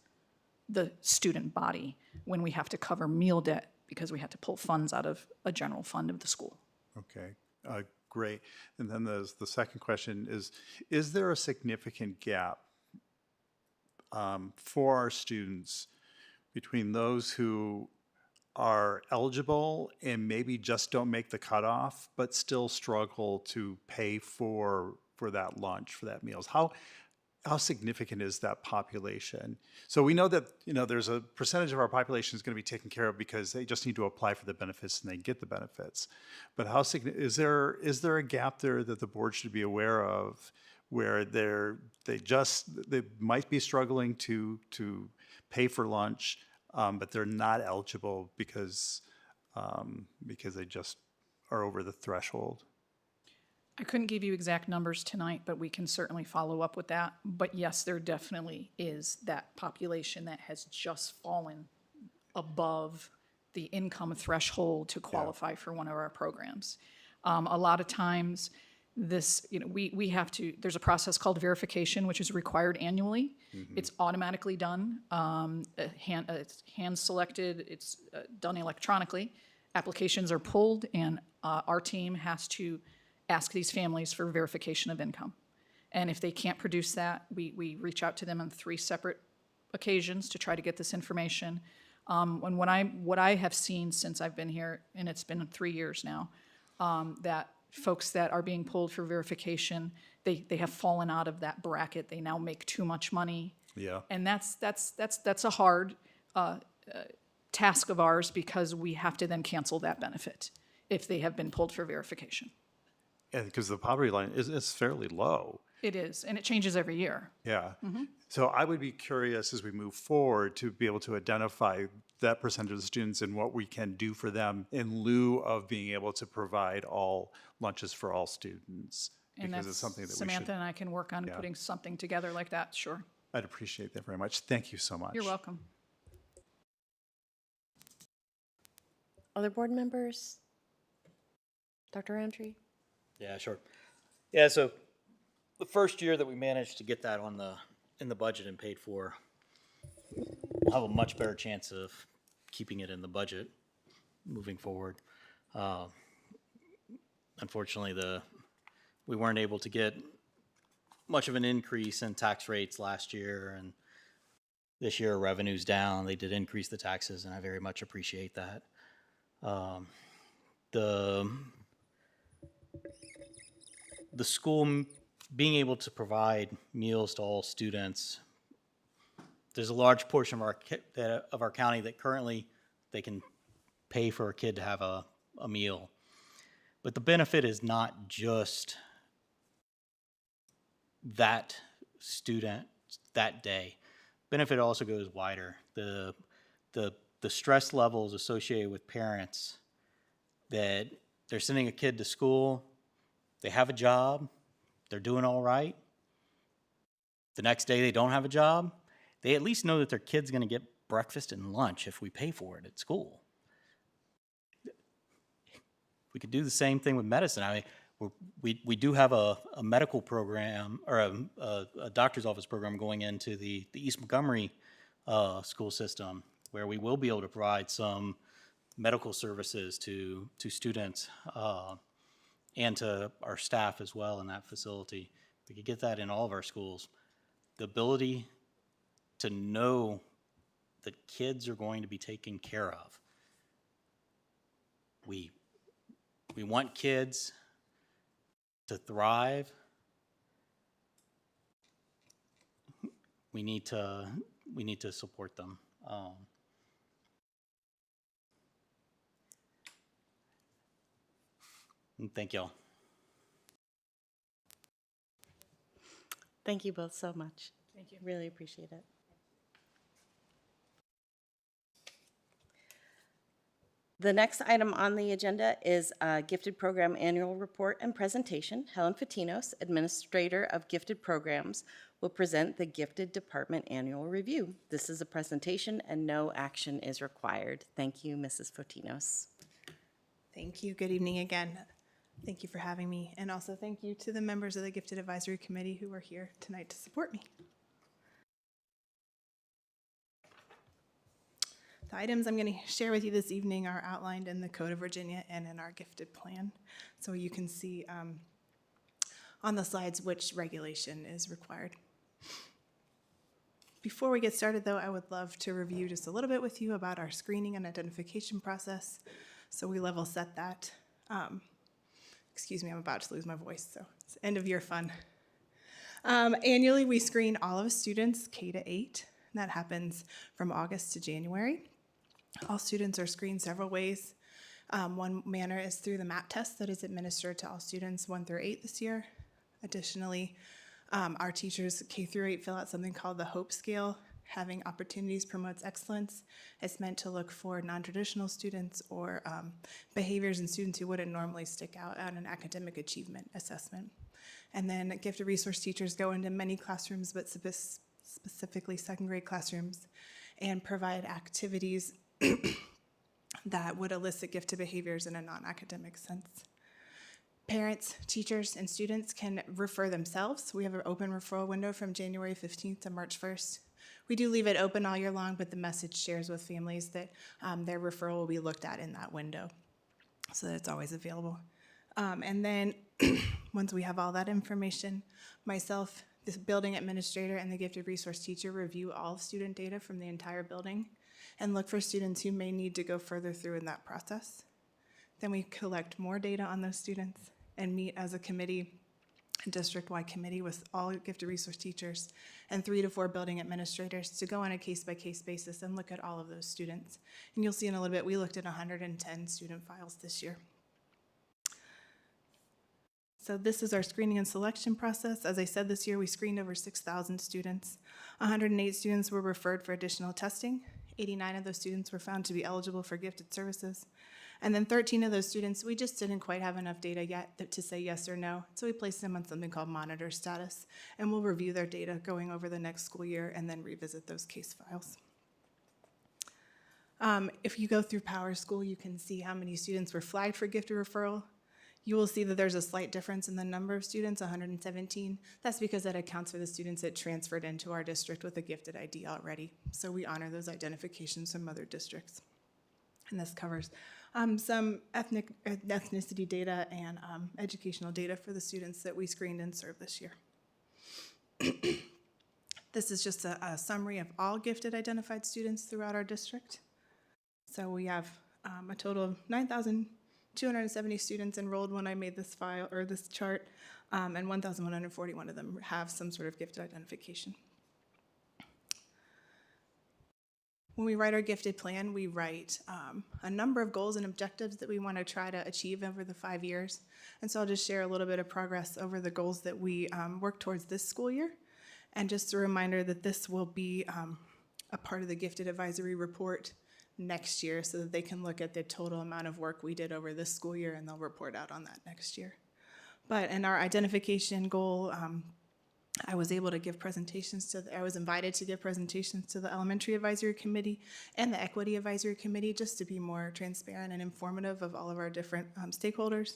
Speaker 14: the student body when we have to cover meal debt because we have to pull funds out of a general fund of the school.
Speaker 5: Okay, great. And then the second question is there a significant gap for our students between those who are eligible and maybe just don't make the cutoff, but still struggle to pay for that lunch, for that meals? How significant is that population? So we know that, you know, there's a percentage of our population is going to be taken care of because they just need to apply for the benefits and they get the benefits. But how is there a gap there that the board should be aware of where they might be struggling to pay for lunch, but they're not eligible because they just are over the threshold?
Speaker 14: I couldn't give you exact numbers tonight, but we can certainly follow up with that. But yes, there definitely is that population that has just fallen above the income threshold to qualify for one of our programs. A lot of times, this, you know, we have to, there's a process called verification, which is required annually. It's automatically done, it's hand selected, it's done electronically. Applications are pulled, and our team has to ask these families for verification of income. And if they can't produce that, we reach out to them on 3 separate occasions to try to get this information. And what I have seen since I've been here, and it's been 3 years now, that folks that are being pulled for verification, they have fallen out of that bracket. They now make too much money.
Speaker 5: Yeah.
Speaker 14: And that's a hard task of ours because we have to then cancel that benefit if they have been pulled for verification.
Speaker 5: Yeah, because the poverty line is fairly low.
Speaker 14: It is, and it changes every year.
Speaker 5: Yeah. So I would be curious as we move forward to be able to identify that percentage of students and what we can do for them in lieu of being able to provide all lunches for all students.
Speaker 14: And
Speaker 5: Because
Speaker 14: that's,
Speaker 5: it's something that
Speaker 14: Samantha and I can work on
Speaker 5: yeah.
Speaker 14: putting something together like that, sure.
Speaker 5: I'd appreciate that very much. Thank you so much.
Speaker 14: You're welcome.
Speaker 1: Other board members? Dr. Roundtree?
Speaker 17: Yeah, sure. Yeah, so the first year that we managed to get that in the budget and paid for, we'll have a much better chance of keeping it in the budget moving forward. Unfortunately, we weren't able to get much of an increase in tax rates last year, and this year revenue's down. They did increase the taxes, and I very much appreciate that. The school being able to provide meals to all students, there's a large portion of our county that currently they can pay for a kid to have a meal. But the benefit is not just that student that day. Benefit also goes wider. The stress levels associated with parents that they're sending a kid to school, they have a job, they're doing all right. The next day they don't have a job. They at least know that their kid's going to get breakfast and lunch if we pay for it at school. We could do the same thing with medicine. I mean, we do have a medical program or a doctor's office program going into the East Montgomery school system, where we will be able to provide some medical services to students and to our staff as well in that facility. We could get that in all of our schools. The ability to know that kids are going to be taken care of. We want kids to thrive. We need to support them. And thank y'all.
Speaker 1: Thank you both so much.
Speaker 14: Thank you.
Speaker 1: Really appreciate it. The next item on the agenda is Gifted Program Annual Report and Presentation. Helen Fatinos, Administrator of Gifted Programs, will present the Gifted Department Annual Review. This is a presentation and no action is required. Thank you, Mrs. Fatinos.
Speaker 3: Thank you. Good evening again. Thank you for having me. And also thank you to the members of the Gifted Advisory Committee who are here tonight to support me. The items I'm going to share with you this evening are outlined in the Code of Virginia and in our Gifted Plan. So you can see on the slides which regulation is required. Before we get started, though, I would love to review just a little bit with you about our screening and identification process, so we level set that. Excuse me, I'm about to lose my voice, so it's end of year fun. Annually, we screen all of students K-8. That happens from August to January. All students are screened several ways. One manner is through the MAP test that is administered to all students 1 through 8 this year. Additionally, our teachers K-8 fill out something called the HOPE scale. Having opportunities promotes excellence. It's meant to look for non-traditional students or behaviors in students who wouldn't normally stick out on an academic achievement assessment. And then gifted resource teachers go into many classrooms, but specifically second grade classrooms, and provide activities that would elicit gifted behaviors in a non-academic sense. Parents, teachers, and students can refer themselves. We have an open referral window from January 15th to March 1st. We do leave it open all year long, but the message shares with families that their referral will be looked at in that window, so that it's always available. And then once we have all that information, myself, the building administrator, and the gifted resource teacher review all student data from the entire building and look for students who may need to go further through in that process. Then we collect more data on those students and meet as a committee, a district-wide committee with all gifted resource teachers and 3 to 4 building administrators to go on a case-by-case basis and look at all of those students. And you'll see in a little bit, we looked at 110 student files this year. So this is our screening and selection process. As I said, this year we screened over 6,000 students. 108 students were referred for additional testing. 89 of those students were found to be eligible for gifted services. And then 13 of those students, we just didn't quite have enough data yet to say yes or no. So we placed them on something called monitor status, and we'll review their data going over the next school year and then revisit those case files. If you go through Power School, you can see how many students were flagged for gifted referral. You will see that there's a slight difference in the number of students, 117. That's because that accounts for the students that transferred into our district with a gifted ID already. So we honor those identifications from other districts. And this covers some ethnicity data and educational data for the students that we screened and served this year. This is just a summary of all gifted identified students throughout our district. So we have a total of 9,270 students enrolled when I made this file or this chart, and 1,141 of them have some sort of gifted identification. When we write our gifted plan, we write a number of goals and objectives that we want to try to achieve over the 5 years. And so I'll just share a little bit of progress over the goals that we work towards this school year. And just a reminder that this will be a part of the gifted advisory report next year so that they can look at the total amount of work we did over this school year and they'll report out on that next year. But in our identification goal, I was able to give presentations I was invited to give presentations to the Elementary Advisory Committee and the Equity Advisory Committee just to be more transparent and informative of all of our different stakeholders.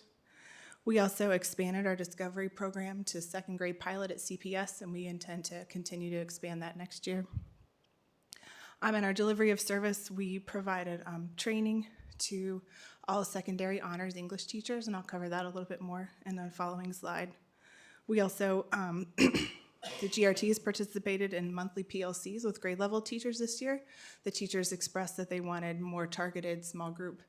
Speaker 3: We also expanded our discovery program to second grade pilot at CPS, and we intend to continue to expand that next year. In our delivery of service, we provided training to all secondary honors English teachers, and I'll cover that a little bit more in the following slide. We also, the GRTs participated in monthly PLCs with grade level teachers this year. The teachers expressed that they wanted more targeted small group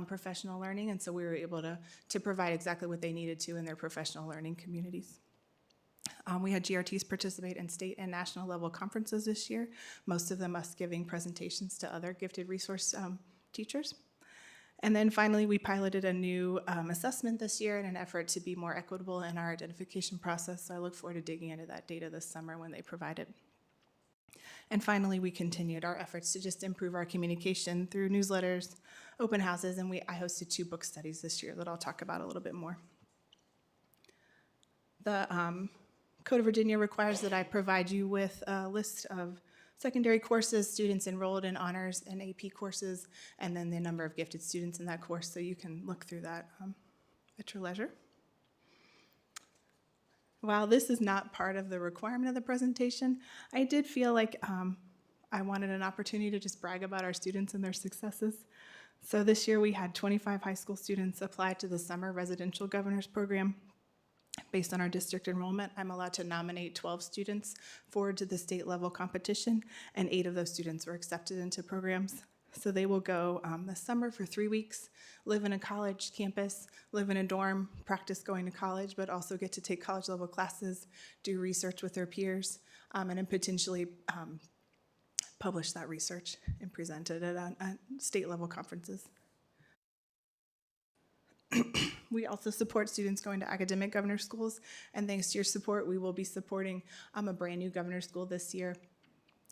Speaker 3: professional learning, and so we were able to provide exactly what they needed to in their professional learning communities. We had GRTs participate in state and national level conferences this year, most of them us giving presentations to other gifted resource teachers. And then finally, we piloted a new assessment this year in an effort to be more equitable in our identification process. So I look forward to digging into that data this summer when they provide it. And finally, we continued our efforts to just improve our communication through newsletters, open houses, and I hosted 2 book studies this year that I'll talk about a little bit more. The Code of Virginia requires that I provide you with a list of secondary courses, students enrolled in honors and AP courses, and then the number of gifted students in that course, so you can look through that at your leisure. While this is not part of the requirement of the presentation, I did feel like I wanted an opportunity to just brag about our students and their successes. So this year we had 25 high school students apply to the Summer Residential Governors Program. Based on our district enrollment, I'm allowed to nominate 12 students forward to the state level competition, and 8 of those students were accepted into programs. So they will go this summer for 3 weeks, live in a college campus, live in a dorm, practice going to college, but also get to take college level classes, do research with their peers, and then potentially publish that research and present it at state level conferences. We also support students going to academic governor schools, and thanks to your support, we will be supporting a brand new governor school this year.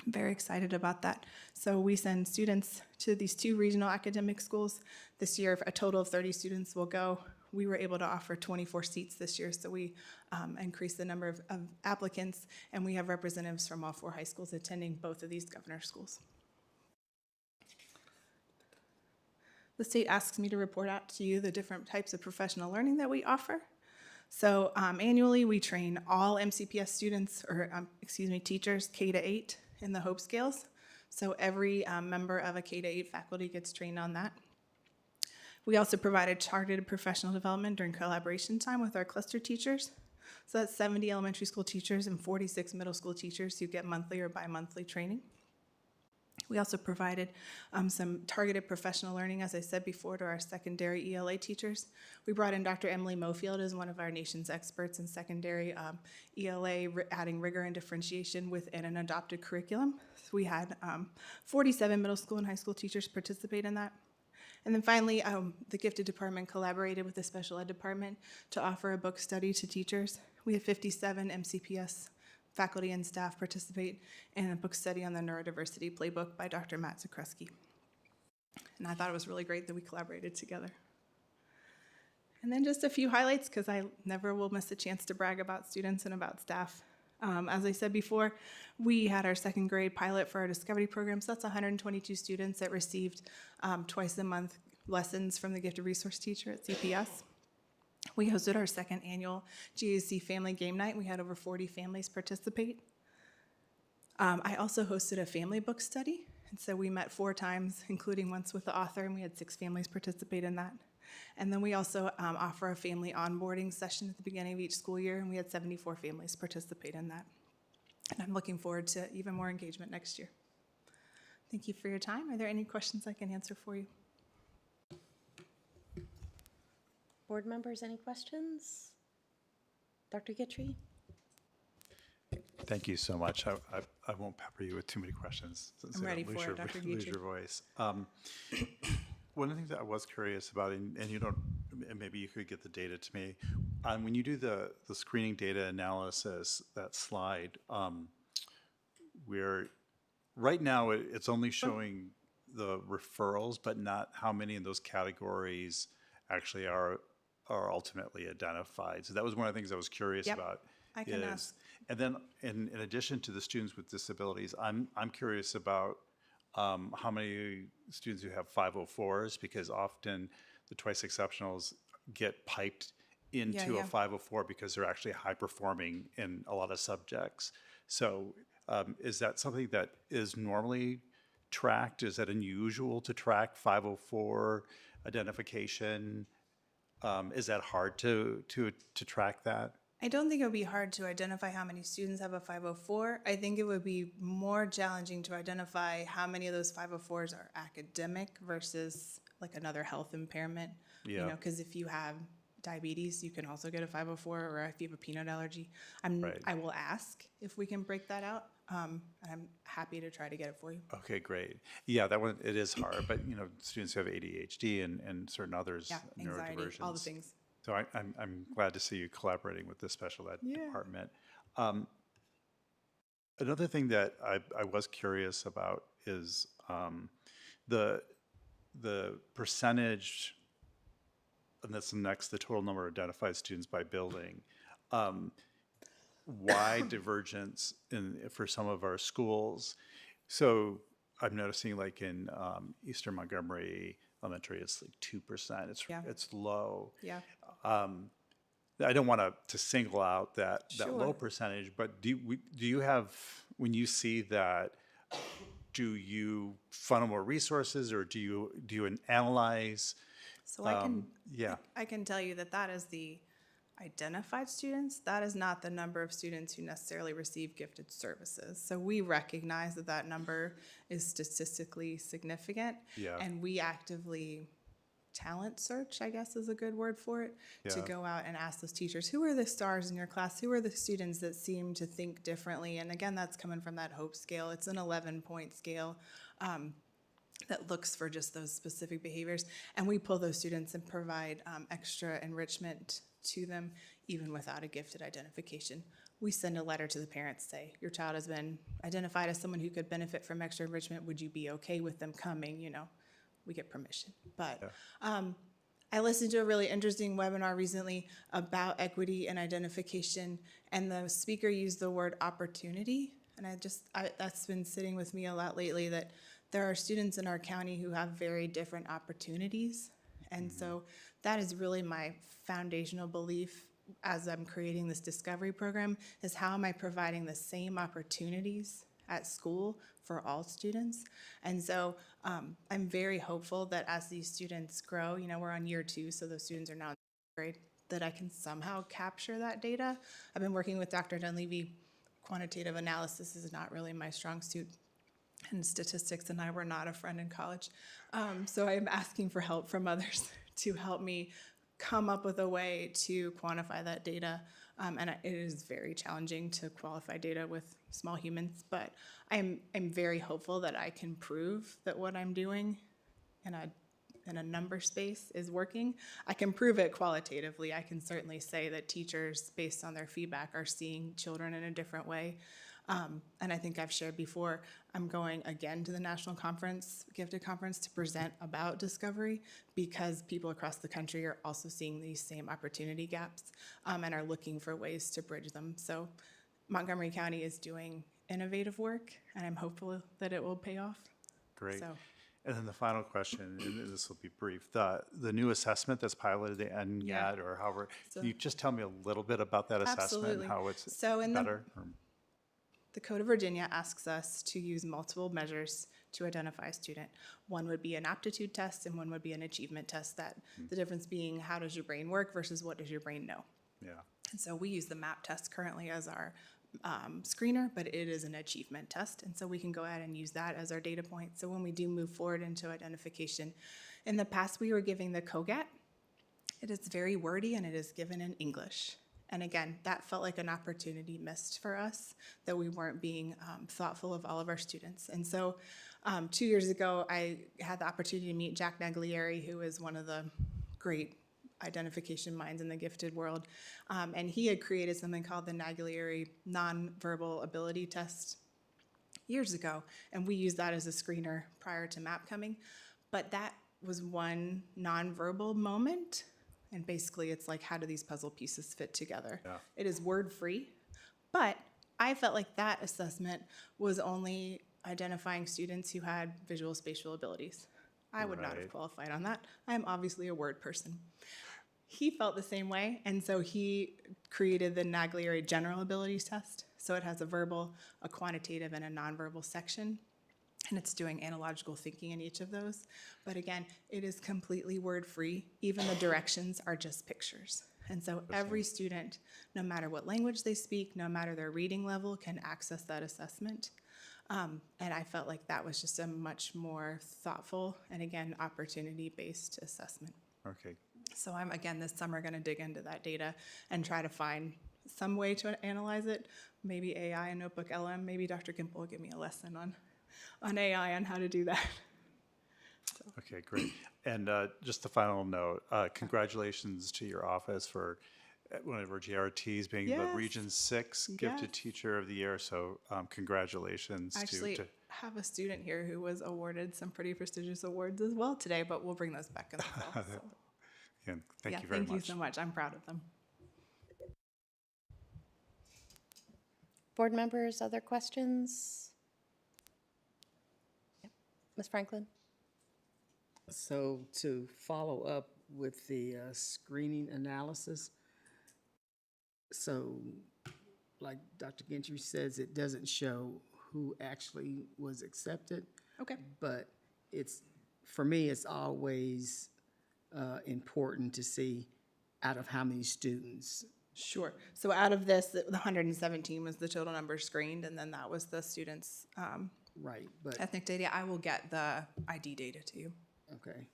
Speaker 3: I'm very excited about that. So we send students to these 2 regional academic schools. This year, a total of 30 students will go. We were able to offer 24 seats this year, so we increased the number of applicants, and we have representatives from all 4 high schools attending both of these governor schools. The state asks me to report out to you the different types of professional learning that we offer. So annually, we train all MCPS students, or teachers, K-8 in the HOPE scales. So every member of a K-8 faculty gets trained on that. We also provided targeted professional development during collaboration time with our cluster teachers. So that's 70 elementary school teachers and 46 middle school teachers who get monthly or bi-monthly training. We also provided some targeted professional learning, as I said before, to our secondary ELA teachers. We brought in Dr. Emily Mofield as one of our nation's experts in secondary ELA, adding rigor and differentiation within an adopted curriculum. So we had 47 middle school and high school teachers participate in that. And then finally, the gifted department collaborated with the special ed department to offer a book study to teachers. We had 57 MCPS faculty and staff participate in a book study on the neurodiversity playbook by Dr. Matt Zakreski. And I thought it was really great that we collaborated together. And then just a few highlights, because I never will miss a chance to brag about students and about staff. As I said before, we had our second grade pilot for our Discovery program, so that's 122 students that received twice a month lessons from the gifted resource teacher at CPS. We hosted our second annual GAC Family Game Night. We had over 40 families participate. I also hosted a family book study, and so we met 4 times, including once with the author, and we had 6 families participate in that. And then we also offer a family onboarding session at the beginning of each school year, and we had 74 families participate in that. And I'm looking forward to even more engagement next year. Thank you for your time. Are there any questions I can answer for you?
Speaker 1: Board members, any questions? Dr. Guitry?
Speaker 5: Thank you so much. I won't pepper you with too many questions. So
Speaker 3: I'm ready
Speaker 5: don't lose
Speaker 3: for
Speaker 5: your,
Speaker 3: it, Dr.
Speaker 5: lose
Speaker 3: Guitry.
Speaker 5: your voice. One of the things that I was curious about, and you don't, and maybe you could get the data to me, when you do the screening data analysis, that slide, where right now it's only showing the referrals, but not how many of those categories actually are ultimately identified. So that was one of the things I was curious
Speaker 3: Yep,
Speaker 5: about.
Speaker 3: I can ask.
Speaker 5: And then in addition to the students with disabilities, I'm curious about how many students who have 504s, because often the twice exceptionals get piped into
Speaker 3: Yeah.
Speaker 5: a 504 because they're actually high performing in a lot of subjects. So is that something that is normally tracked? Is that unusual to track 504 identification? Is that hard to track that?
Speaker 3: I don't think it would be hard to identify how many students have a 504. I think it would be more challenging to identify how many of those 504s are academic versus like another health impairment. You
Speaker 5: Yeah.
Speaker 3: know, because if you have diabetes, you can also get a 504, or if you have a peanut allergy.
Speaker 5: Right.
Speaker 3: I will ask if we can break that out. And I'm happy to try to get it for you.
Speaker 5: Okay, great. Yeah, that one, it is hard, but students who have ADHD and certain others,
Speaker 3: Yeah, anxiety, all the
Speaker 5: neurodiversions.
Speaker 3: things.
Speaker 5: So I'm glad to see you collaborating with the special ed department. Another thing that I was curious about is the percentage, and that's next, the total number of identified students by building. Wide divergence for some of our schools. So I'm noticing like in Eastern Montgomery Elementary, it's like 2%. It's low.
Speaker 3: Yeah.
Speaker 5: I don't want to single out that low
Speaker 3: Sure.
Speaker 5: percentage, but do you have, when you see that, do you funnel more resources, or do you analyze?
Speaker 3: So I
Speaker 5: Yeah.
Speaker 3: can tell you that is the identified students. That is not the number of students who necessarily receive gifted services. So we recognize that number is statistically significant.
Speaker 5: Yeah.
Speaker 3: And we actively talent search, I guess is a good word for it, to
Speaker 5: Yeah.
Speaker 3: go out and ask those teachers, who are the stars in your class? Who are the students that seem to think differently? And again, that's coming from that HOPE scale. It's an 11-point scale. That looks for just those specific behaviors. And we pull those students and provide extra enrichment to them, even without a gifted identification. We send a letter to the parents, say, your child has been identified as someone who could benefit from extra enrichment. Would you be okay with them coming? We get permission. But I listened to a really interesting webinar recently about equity and identification, and the speaker used the word opportunity. And that's been sitting with me a lot lately, that there are students in our county who have very different opportunities. And so that is really my foundational belief as I'm creating this discovery program, is how am I providing the same opportunities at school for all students? And so I'm very hopeful that as these students grow, we're on year 2, so those students are now in grade, that I can somehow capture that data. I've been working with Dr. Dunleavy. Quantitative analysis is not really my strong suit, and statistics and I were not a friend in college. So I'm asking for help from others to help me come up with a way to quantify that data. And it is very challenging to qualify data with small humans, but I'm very hopeful that I can prove that what I'm doing in a in a number space is working. I can prove it qualitatively. I can certainly say that teachers, based on their feedback, are seeing children in a different way. And I think I've shared before, I'm going again to the National Conference, Gifted Conference, to present about discovery because people across the country are also seeing these same opportunity gaps and are looking for ways to bridge them. So Montgomery County is doing innovative work, and I'm hopeful that it will pay off.
Speaker 5: Great.
Speaker 3: So,
Speaker 5: And then the final question, and this will be brief, the new assessment that's piloted, the NGAD, or however,
Speaker 3: So-
Speaker 5: can you just tell me a little bit about that assessment,
Speaker 3: Absolutely.
Speaker 5: and how it's
Speaker 3: So in
Speaker 5: better?
Speaker 3: the Code of Virginia asks us to use multiple measures to identify a student. One would be an aptitude test, and one would be an achievement test. That the difference being how does your brain work versus what does your brain know.
Speaker 5: Yeah.
Speaker 3: And so we use the MAP test currently as our screener, but it is an achievement test. And so we can go ahead and use that as our data point. So when we do move forward into identification, in the past we were giving the COGAT. It is very wordy and it is given in English. And again, that felt like an opportunity missed for us, that we weren't being thoughtful of all of our students. And so 2 years ago, I had the opportunity to meet Jack Naglieri, who is one of the great identification minds in the gifted world. And he had created something called the Naglieri Nonverbal Ability Test years ago. And we used that as a screener prior to MAP coming. But that was one nonverbal moment. And basically, it's like, how do these puzzle pieces fit together?
Speaker 5: Yeah.
Speaker 3: It is word-free. But I felt like that assessment was only identifying students who had visual spatial abilities. I would not have
Speaker 5: Right.
Speaker 3: qualified on that. I'm obviously a word person. He felt the same way, and so he created the Naglieri General Abilities Test. So it has a verbal, a quantitative, and a nonverbal section, and it's doing analogical thinking in each of those. But again, it is completely word-free. Even the directions are just pictures. And so every student, no matter what language they speak, no matter their reading level, can access that assessment. And I felt like that was just a much more thoughtful and, again, opportunity-based assessment.
Speaker 5: Okay.
Speaker 3: So I'm, again, this summer going to dig into that data and try to find some way to analyze it. Maybe AI and Notebook LM. Maybe Dr. Gimple will give me a lesson on AI on how to do that.
Speaker 5: Okay, great. And just the final note, congratulations to your office for one of our GRTs being the
Speaker 3: Yes.
Speaker 5: Region 6 Gifted
Speaker 3: Yes.
Speaker 5: Teacher of the Year. So congratulations
Speaker 3: I actually
Speaker 5: to
Speaker 3: have a student here who was awarded some pretty prestigious awards as well today, but we'll bring those back in the fall. So.
Speaker 5: again, thank
Speaker 3: Yeah,
Speaker 5: you very
Speaker 3: thank you
Speaker 5: much.
Speaker 3: so much. I'm proud of them.
Speaker 1: Board members, other questions? Yep. Ms. Franklin?
Speaker 9: So to follow up with the screening analysis, so like Dr. Gentry says, it doesn't show who actually was accepted.
Speaker 3: Okay.
Speaker 9: But it's, for me, it's always important to see out of how many students.
Speaker 3: Sure. So out of this, the 117 was the total number screened, and then that was the students'
Speaker 9: Right, but,
Speaker 3: ethnic data. I will get the ID data to you.
Speaker 9: okay.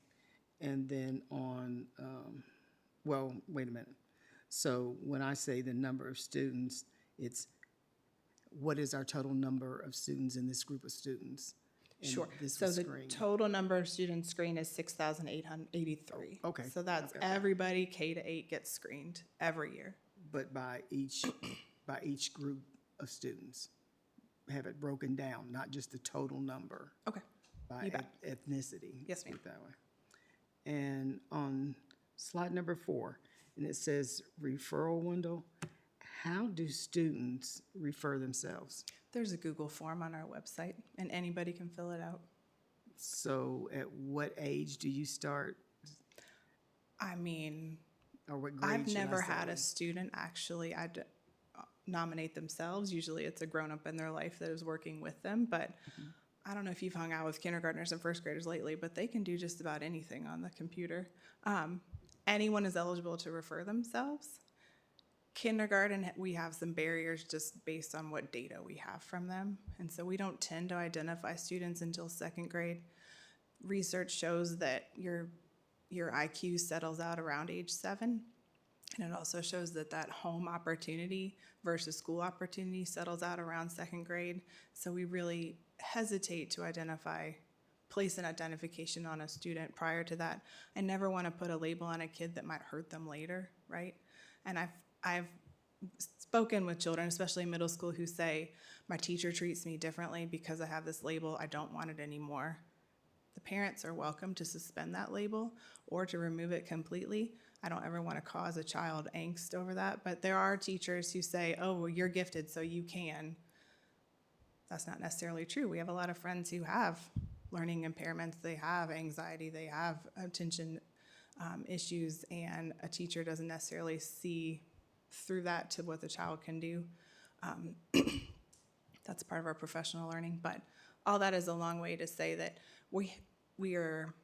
Speaker 9: And then on, well, wait a minute. So when I say the number of students, it's what is our total number of students in this group of students? And
Speaker 3: Sure.
Speaker 9: this
Speaker 3: So
Speaker 9: was
Speaker 3: the
Speaker 9: screened.
Speaker 3: total number of students screened is 6,883.
Speaker 9: Okay.
Speaker 3: So that's
Speaker 9: Okay.
Speaker 3: everybody K to 8 gets screened every year.
Speaker 9: But by each group of students, have it broken down, not just the total number.
Speaker 3: Okay.
Speaker 9: By
Speaker 3: You bet.
Speaker 9: ethnicity.
Speaker 3: Yes, ma'am.
Speaker 9: put it that way. And on slide number 4, and it says referral window, how do students refer themselves?
Speaker 3: There's a Google form on our website, and anybody can fill it out.
Speaker 9: So at what age do you start,
Speaker 3: I mean,
Speaker 9: or what grade
Speaker 3: I've
Speaker 9: should I
Speaker 3: never had
Speaker 9: say?
Speaker 3: a student actually nominate themselves. Usually it's a grown-up in their life that is working with them, but I don't know if you've hung out with kindergartners and first graders lately, but they can do just about anything on the computer. Anyone is eligible to refer themselves. Kindergarten, we have some barriers just based on what data we have from them. And so we don't tend to identify students until second grade. Research shows that your IQ settles out around age 7. And it also shows that home opportunity versus school opportunity settles out around second grade. So we really hesitate to identify place an identification on a student prior to that. I never want to put a label on a kid that might hurt them later, right? And I've spoken with children, especially in middle school, who say, my teacher treats me differently because I have this label, I don't want it anymore. The parents are welcome to suspend that label or to remove it completely. I don't ever want to cause a child angst over that, but there are teachers who say, oh, well, you're gifted, so you can. That's not necessarily true. We have a lot of friends who have learning impairments, they have anxiety, they have attention issues, and a teacher doesn't necessarily see through that to what the child can do. That's part of our professional learning, but all that is a long way to say that we are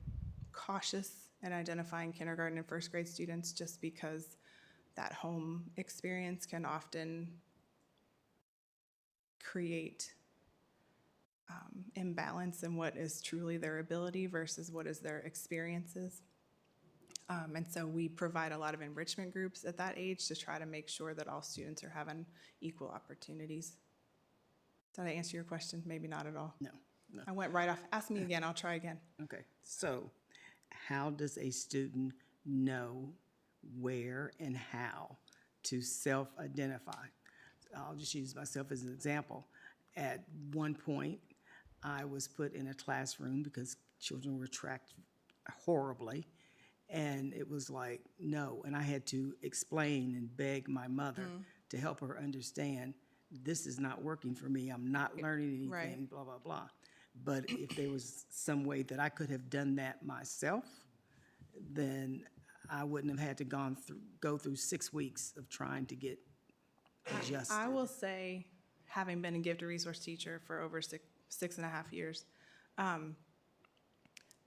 Speaker 3: cautious in identifying kindergarten and first grade students just because that home experience can often create imbalance in what is truly their ability versus what is their experiences. And so we provide a lot of enrichment groups at that age to try to make sure that all students are having equal opportunities. Did I answer your question? Maybe not at all.
Speaker 9: No, no.
Speaker 3: I went right off. Ask me again, I'll try again.
Speaker 9: Okay, so how does a student know where and how to self-identify? I'll just use myself as an example. At one point, I was put in a classroom because children were tracked horribly, and it was like, no, and I had to explain and beg my mother to help her understand, this is not working for me, I'm not learning anything,
Speaker 3: Right.
Speaker 9: blah, blah, blah. But if there was some way that I could have done that myself, then I wouldn't have had to go through 6 weeks of trying to get adjusted.
Speaker 3: I will say, having been a gifted resource teacher for over 6.5 years,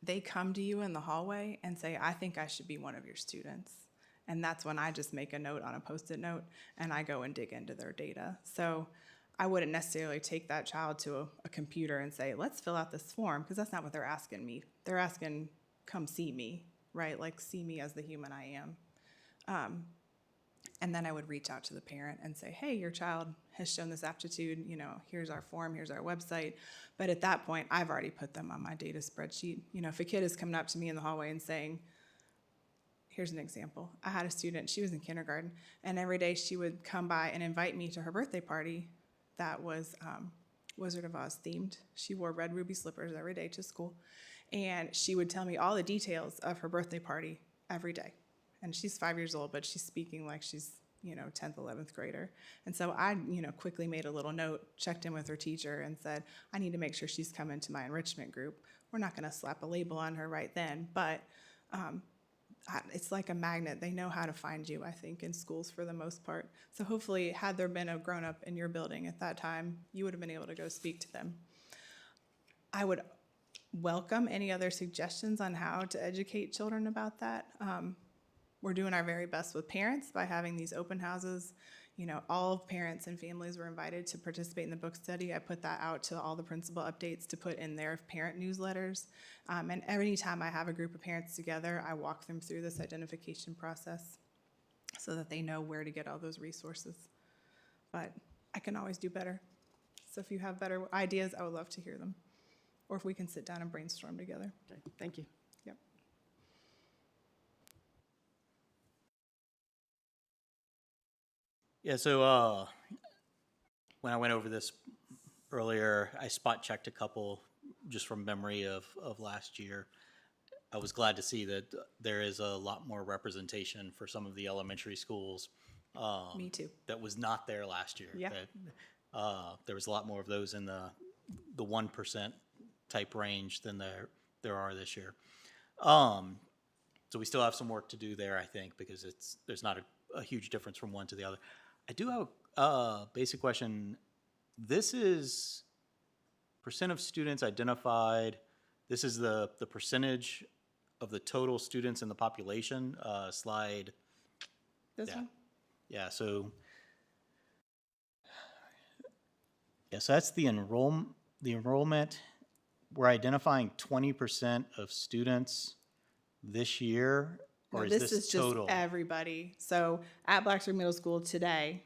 Speaker 3: they come to you in the hallway and say, I think I should be one of your students. And that's when I just make a note on a Post-it note and I go and dig into their data. So I wouldn't necessarily take that child to a computer and say, let's fill out this form, because that's not what they're asking me. They're asking, come see me, right? Like, see me as the human I am. And then I would reach out to the parent and say, hey, your child has shown this aptitude, here's our form, here's our website. But at that point, I've already put them on my data spreadsheet. If a kid is coming up to me in the hallway and saying, here's an example. I had a student, she was in kindergarten, and every day she would come by and invite me to her birthday party that was Wizard of Oz themed. She wore red ruby slippers every day to school, and she would tell me all the details of her birthday party every day. And she's 5 years old, but she's speaking like she's, 10th, 11th grader. And so I, quickly made a little note, checked in with her teacher and said, I need to make sure she's coming to my enrichment group. We're not going to slap a label on her right then, but it's like a magnet. They know how to find you, I think, in schools for the most part. So hopefully, had there been a grown-up in your building at that time, you would have been able to go speak to them. I would welcome any other suggestions on how to educate children about that. We're doing our very best with parents by having these open houses. All parents and families were invited to participate in the book study. I put that out to all the principal updates to put in their parent newsletters. And every time I have a group of parents together, I walk them through this identification process so that they know where to get all those resources. But I can always do better. So if you have better ideas, I would love to hear them. Or if we can sit down and brainstorm together.
Speaker 9: Okay, thank you.
Speaker 3: Yep.
Speaker 17: Yeah, so when I went over this earlier, I spot checked a couple just from memory of last year. I was glad to see that there is a lot more representation for some of the elementary schools.
Speaker 3: Me too.
Speaker 17: That was not there last year.
Speaker 3: Yeah.
Speaker 17: There was a lot more of those in the 1% type range than there are this year. So we still have some work to do there, I think, because there's not a huge difference from one to the other. I do have a basic question. This is percent of students identified. This is the percentage of the total students in the population. Slide.
Speaker 3: This one?
Speaker 17: Yeah. So that's the enrollment. We're identifying 20% of students this year, or
Speaker 3: No,
Speaker 17: is
Speaker 3: this
Speaker 17: this
Speaker 3: is
Speaker 17: total?
Speaker 3: just everybody. So at Blacksburg Middle School today,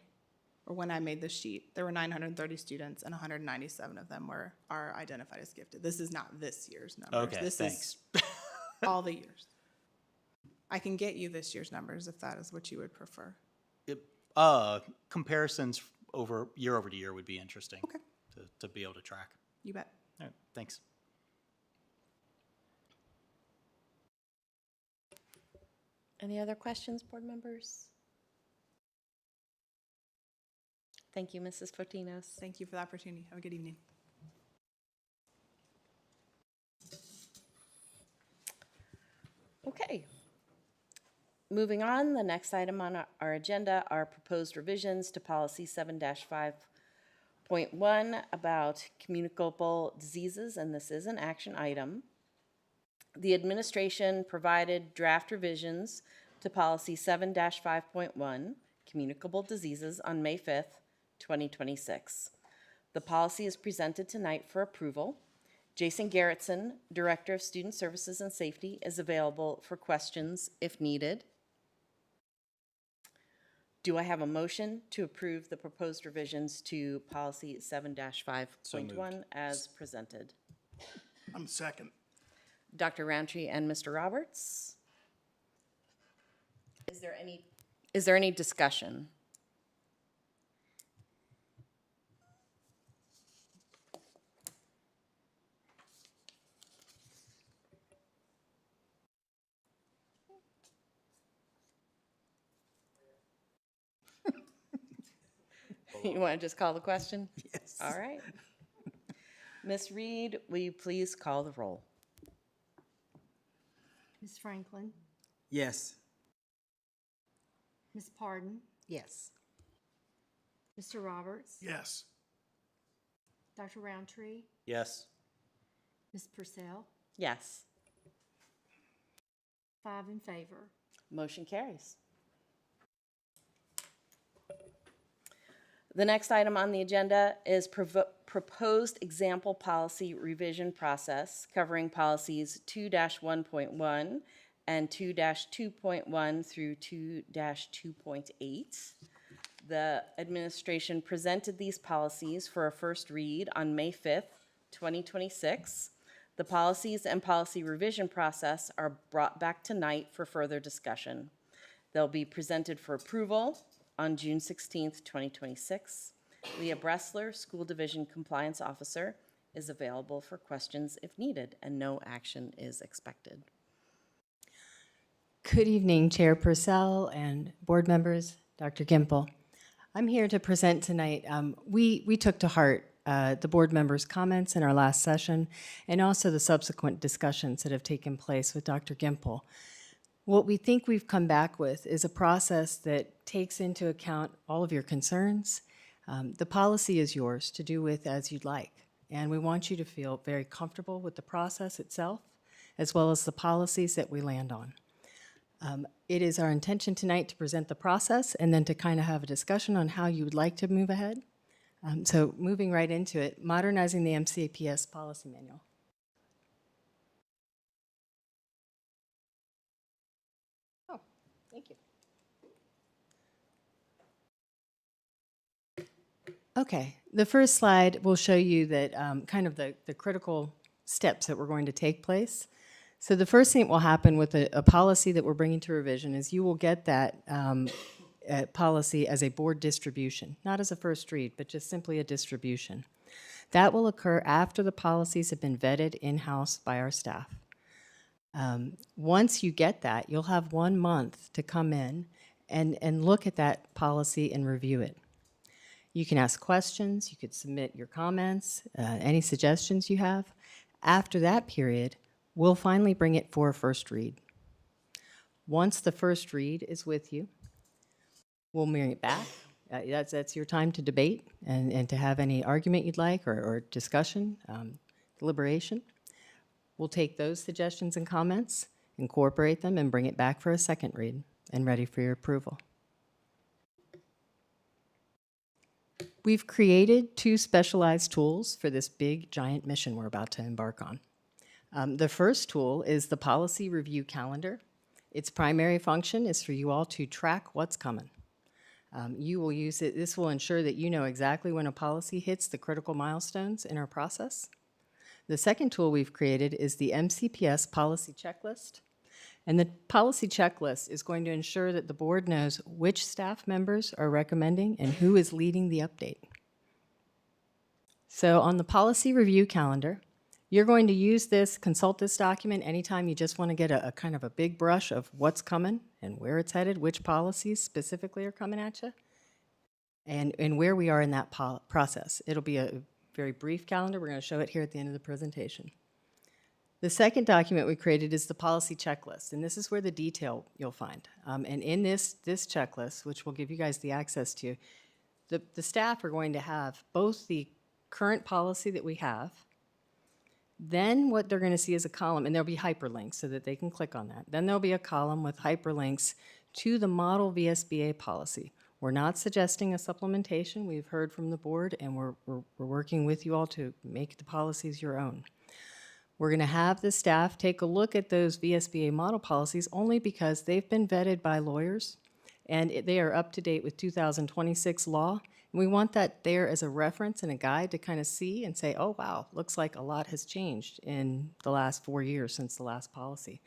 Speaker 3: or when I made the sheet, there were 930 students and 197 of them are identified as gifted. This is not this year's numbers.
Speaker 17: Okay,
Speaker 3: This
Speaker 17: thanks.
Speaker 3: is all the years. I can get you this year's numbers if that is what you would prefer.
Speaker 17: Comparisons over year would be interesting.
Speaker 3: Okay.
Speaker 17: To be able to track.
Speaker 3: You bet.
Speaker 17: All right, thanks.
Speaker 1: Any other questions, board members? Thank you, Mrs. Fotinos.
Speaker 3: Thank you for the opportunity. Have a good evening.
Speaker 1: Okay. Moving on, the next item on our agenda are proposed revisions to policy 7-5.1 about communicable diseases, and this is an action item. The administration provided draft revisions to policy 7-5.1, communicable diseases, on May 5th, 2026. The policy is presented tonight for approval. Jason Garrettson, Director of Student Services and Safety, is available for questions if needed. Do I have a motion to approve the proposed revisions to policy 7-5.1 as presented?
Speaker 2: I'm second.
Speaker 1: Dr. Roundtree and Mr. Roberts. Is there any discussion? You want to just call the question?
Speaker 9: Yes.
Speaker 1: All right. Ms. Reed, will you please call the roll?
Speaker 4: Ms. Franklin,
Speaker 9: Yes.
Speaker 4: Ms. Pardon,
Speaker 1: Yes.
Speaker 4: Mr. Roberts,
Speaker 2: Yes.
Speaker 4: Dr. Roundtree,
Speaker 17: Yes.
Speaker 4: Ms. Purcell,
Speaker 1: Yes.
Speaker 4: 5 in favor.
Speaker 1: Motion carries. The next item on the agenda is proposed example policy revision process covering policies 2-1.1 and 2-2.1 through 2-2.8. The administration presented these policies for a first read on May 5th, 2026. The policies and policy revision process are brought back tonight for further discussion. They'll be presented for approval on June 16th, 2026. Leah Bressler, School Division Compliance Officer, is available for questions if needed, and no action is expected.
Speaker 18: Good evening, Chair Purcell and board members, Dr. Gimple. I'm here to present tonight. We took to heart the board members' comments in our last session and also the subsequent discussions that have taken place with Dr. Gimple. What we think we've come back with is a process that takes into account all of your concerns. The policy is yours to do with as you'd like, and we want you to feel very comfortable with the process itself, as well as the policies that we land on. It is our intention tonight to present the process and then to kind of have a discussion on how you would like to move ahead. So moving right into it, modernizing the MCAPS policy manual.
Speaker 1: Oh, thank you.
Speaker 18: Okay, the first slide will show you that kind of the critical steps that we're going to take place. So the first thing that will happen with a policy that we're bringing to revision is you will get that policy as a board distribution, not as a first read, but just simply a distribution. That will occur after the policies have been vetted in-house by our staff. Once you get that, you'll have 1 month to come in and look at that policy and review it. You can ask questions, you could submit your comments, any suggestions you have. After that period, we'll finally bring it for a first read. Once the first read is with you, we'll bring it back. That's your time to debate and to have any argument you'd like or discussion, deliberation. We'll take those suggestions and comments, incorporate them, and bring it back for a second read and ready for your approval. We've created 2 specialized tools for this big, giant mission we're about to embark on. The first tool is the policy review calendar. Its primary function is for you all to track what's coming. You will use it, this will ensure that you know exactly when a policy hits the critical milestones in our process. The second tool we've created is the MCPS policy checklist. And the policy checklist is going to ensure that the board knows which staff members are recommending and who is leading the update. So on the policy review calendar, you're going to use this, consult this document anytime you just want to get a kind of a big brush of what's coming and where it's headed, which policies specifically are coming at you, and where we are in that process. It'll be a very brief calendar. We're going to show it here at the end of the presentation. The second document we created is the policy checklist, and this is where the detail you'll find. And in this checklist, which will give you guys the access to, the staff are going to have both the current policy that we have. Then what they're going to see is a column, and there'll be hyperlinks so that they can click on that. Then there'll be a column with hyperlinks to the model VSBA policy. We're not suggesting a supplementation. We've heard from the board, and we're working with you all to make the policies your own. We're going to have the staff take a look at those VSBA model policies only because they've been vetted by lawyers, and they are up to date with 2026 law. We want that there as a reference and a guide to kind of see and say, oh, wow, looks like a lot has changed in the last 4 years since the last policy,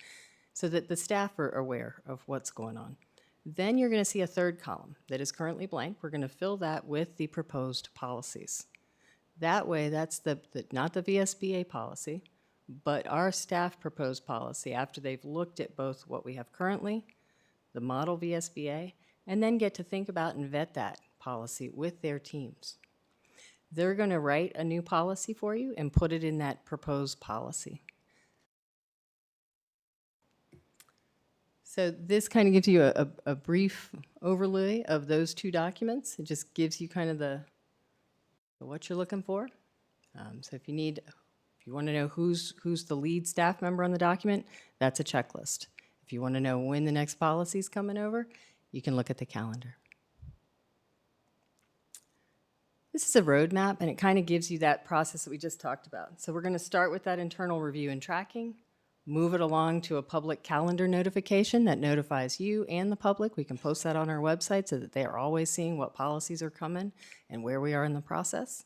Speaker 18: so that the staff are aware of what's going on. Then you're going to see a third column that is currently blank. We're going to fill that with the proposed policies. That way, that's not the VSBA policy, but our staff proposed policy after they've looked at both what we have currently, the model VSBA, and then get to think about and vet that policy with their teams. They're going to write a new policy for you and put it in that proposed policy. So this kind of gives you a brief overlay of those two documents. It just gives you kind of the what you're looking for. So if you want to know who's the lead staff member on the document, that's a checklist. If you want to know when the next policy is coming over, you can look at the calendar. This is a roadmap, and it kind of gives you that process that we just talked about. So we're going to start with that internal review and tracking, move it along to a public calendar notification that notifies you and the public. We can post that on our website so that they are always seeing what policies are coming and where we are in the process.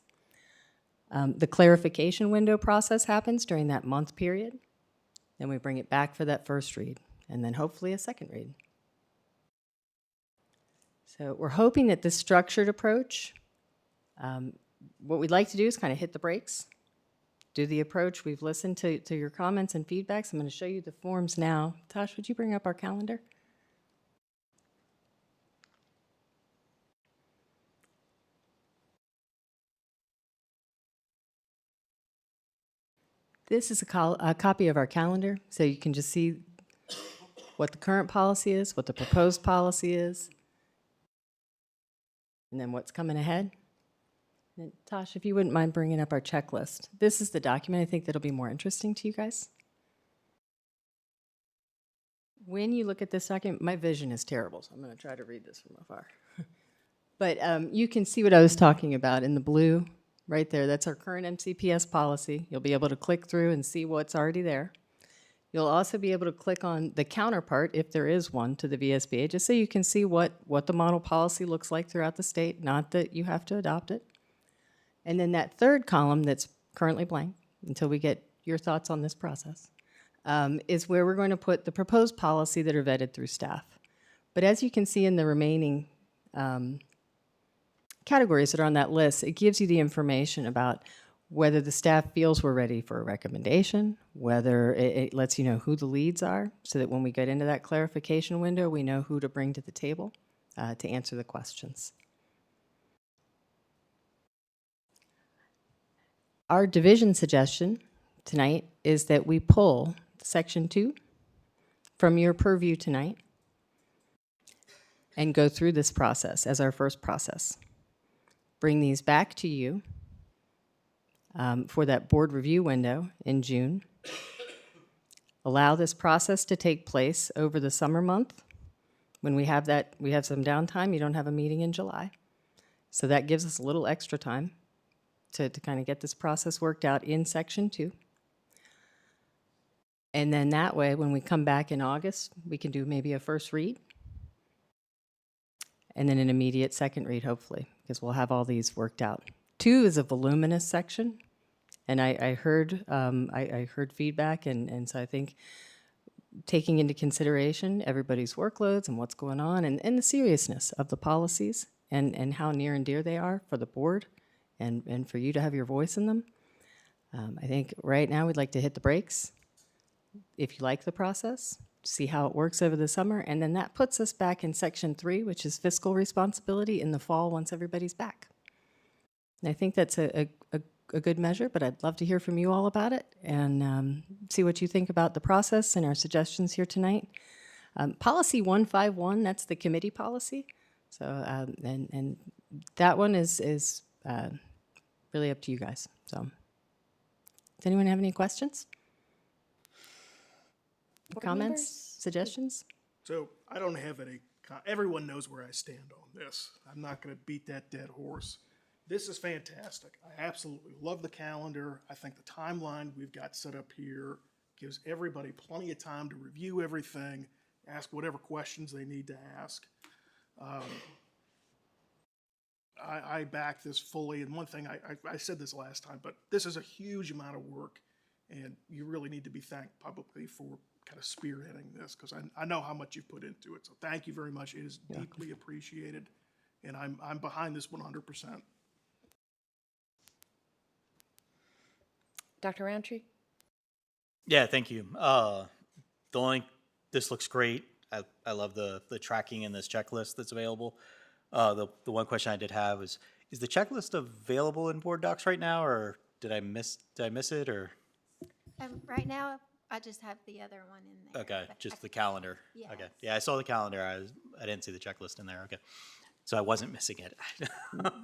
Speaker 18: The clarification window process happens during that month period. Then we bring it back for that first read, and then hopefully a second read. So we're hoping that this structured approach, what we'd like to do is kind of hit the brakes, do the approach. We've listened to your comments and feedbacks. I'm going to show you the forms now. Tosh, would you bring up our calendar? This is a copy of our calendar, so you can just see what the current policy is, what the proposed policy is, and then what's coming ahead. And Tosh, if you wouldn't mind bringing up our checklist. This is the document I think that'll be more interesting to you guys. When you look at this document, my vision is terrible, so I'm going to try to read this from afar. But you can see what I was talking about in the blue right there. That's our current MCPS policy. You'll be able to click through and see what's already there. You'll also be able to click on the counterpart, if there is one, to the VSBA, just so you can see what the model policy looks like throughout the state, not that you have to adopt it. And then that third column that's currently blank, until we get your thoughts on this process, is where we're going to put the proposed policy that are vetted through staff. But as you can see in the remaining categories that are on that list, it gives you the information about whether the staff feels we're ready for a recommendation, whether it lets you know who the leads are, so that when we get into that clarification window, we know who to bring to the table to answer the questions. Our division suggestion tonight is that we pull Section 2 from your purview tonight and go through this process as our first process. Bring these back to you for that board review window in June. Allow this process to take place over the summer month. When we have some downtime, you don't have a meeting in July. So that gives us a little extra time to kind of get this process worked out in Section 2. And then that way, when we come back in August, we can do maybe a first read. and then an immediate second read, hopefully, because we'll have all these worked out. 2 is a voluminous section, and I heard I heard feedback, and so I think taking into consideration everybody's workloads and what's going on, and the seriousness of the policies, and how near and dear they are for the board, and for you to have your voice in them. I think right now we'd like to hit the brakes, if you like the process, see how it works over the summer, and then that puts us back in section 3, which is fiscal responsibility in the fall once everybody's back. And I think that's a good measure, but I'd love to hear from you all about it and see what you think about the process and our suggestions here tonight. Policy 151, that's the committee policy. So, and that one is really up to you guys. So, does anyone have any questions? Comments, suggestions?
Speaker 2: So I don't have any, everyone knows where I stand on this. I'm not going to beat that dead horse. This is fantastic. I absolutely love the calendar. I think the timeline we've got set up here gives everybody plenty of time to review everything, ask whatever questions they need to ask. I back this fully. And one thing, I said this last time, but this is a huge amount of work, and you really need to be thanked publicly for kind of spearheading this, because I know how much you put into it. So thank you very much. It is deeply appreciated, and I'm behind this 100%.
Speaker 1: Dr. Roundtree?
Speaker 17: Yeah, thank you. This looks great. I love the tracking and this checklist that's available. The one question I did have is the checklist available in board docs right now, or did I miss it, or?
Speaker 19: Right now, I just have the other one in there.
Speaker 17: Okay,
Speaker 19: but
Speaker 17: just the calendar.
Speaker 19: Yes.
Speaker 17: Okay, yeah, I saw the calendar. I didn't see the checklist in there. Okay, so I wasn't missing it.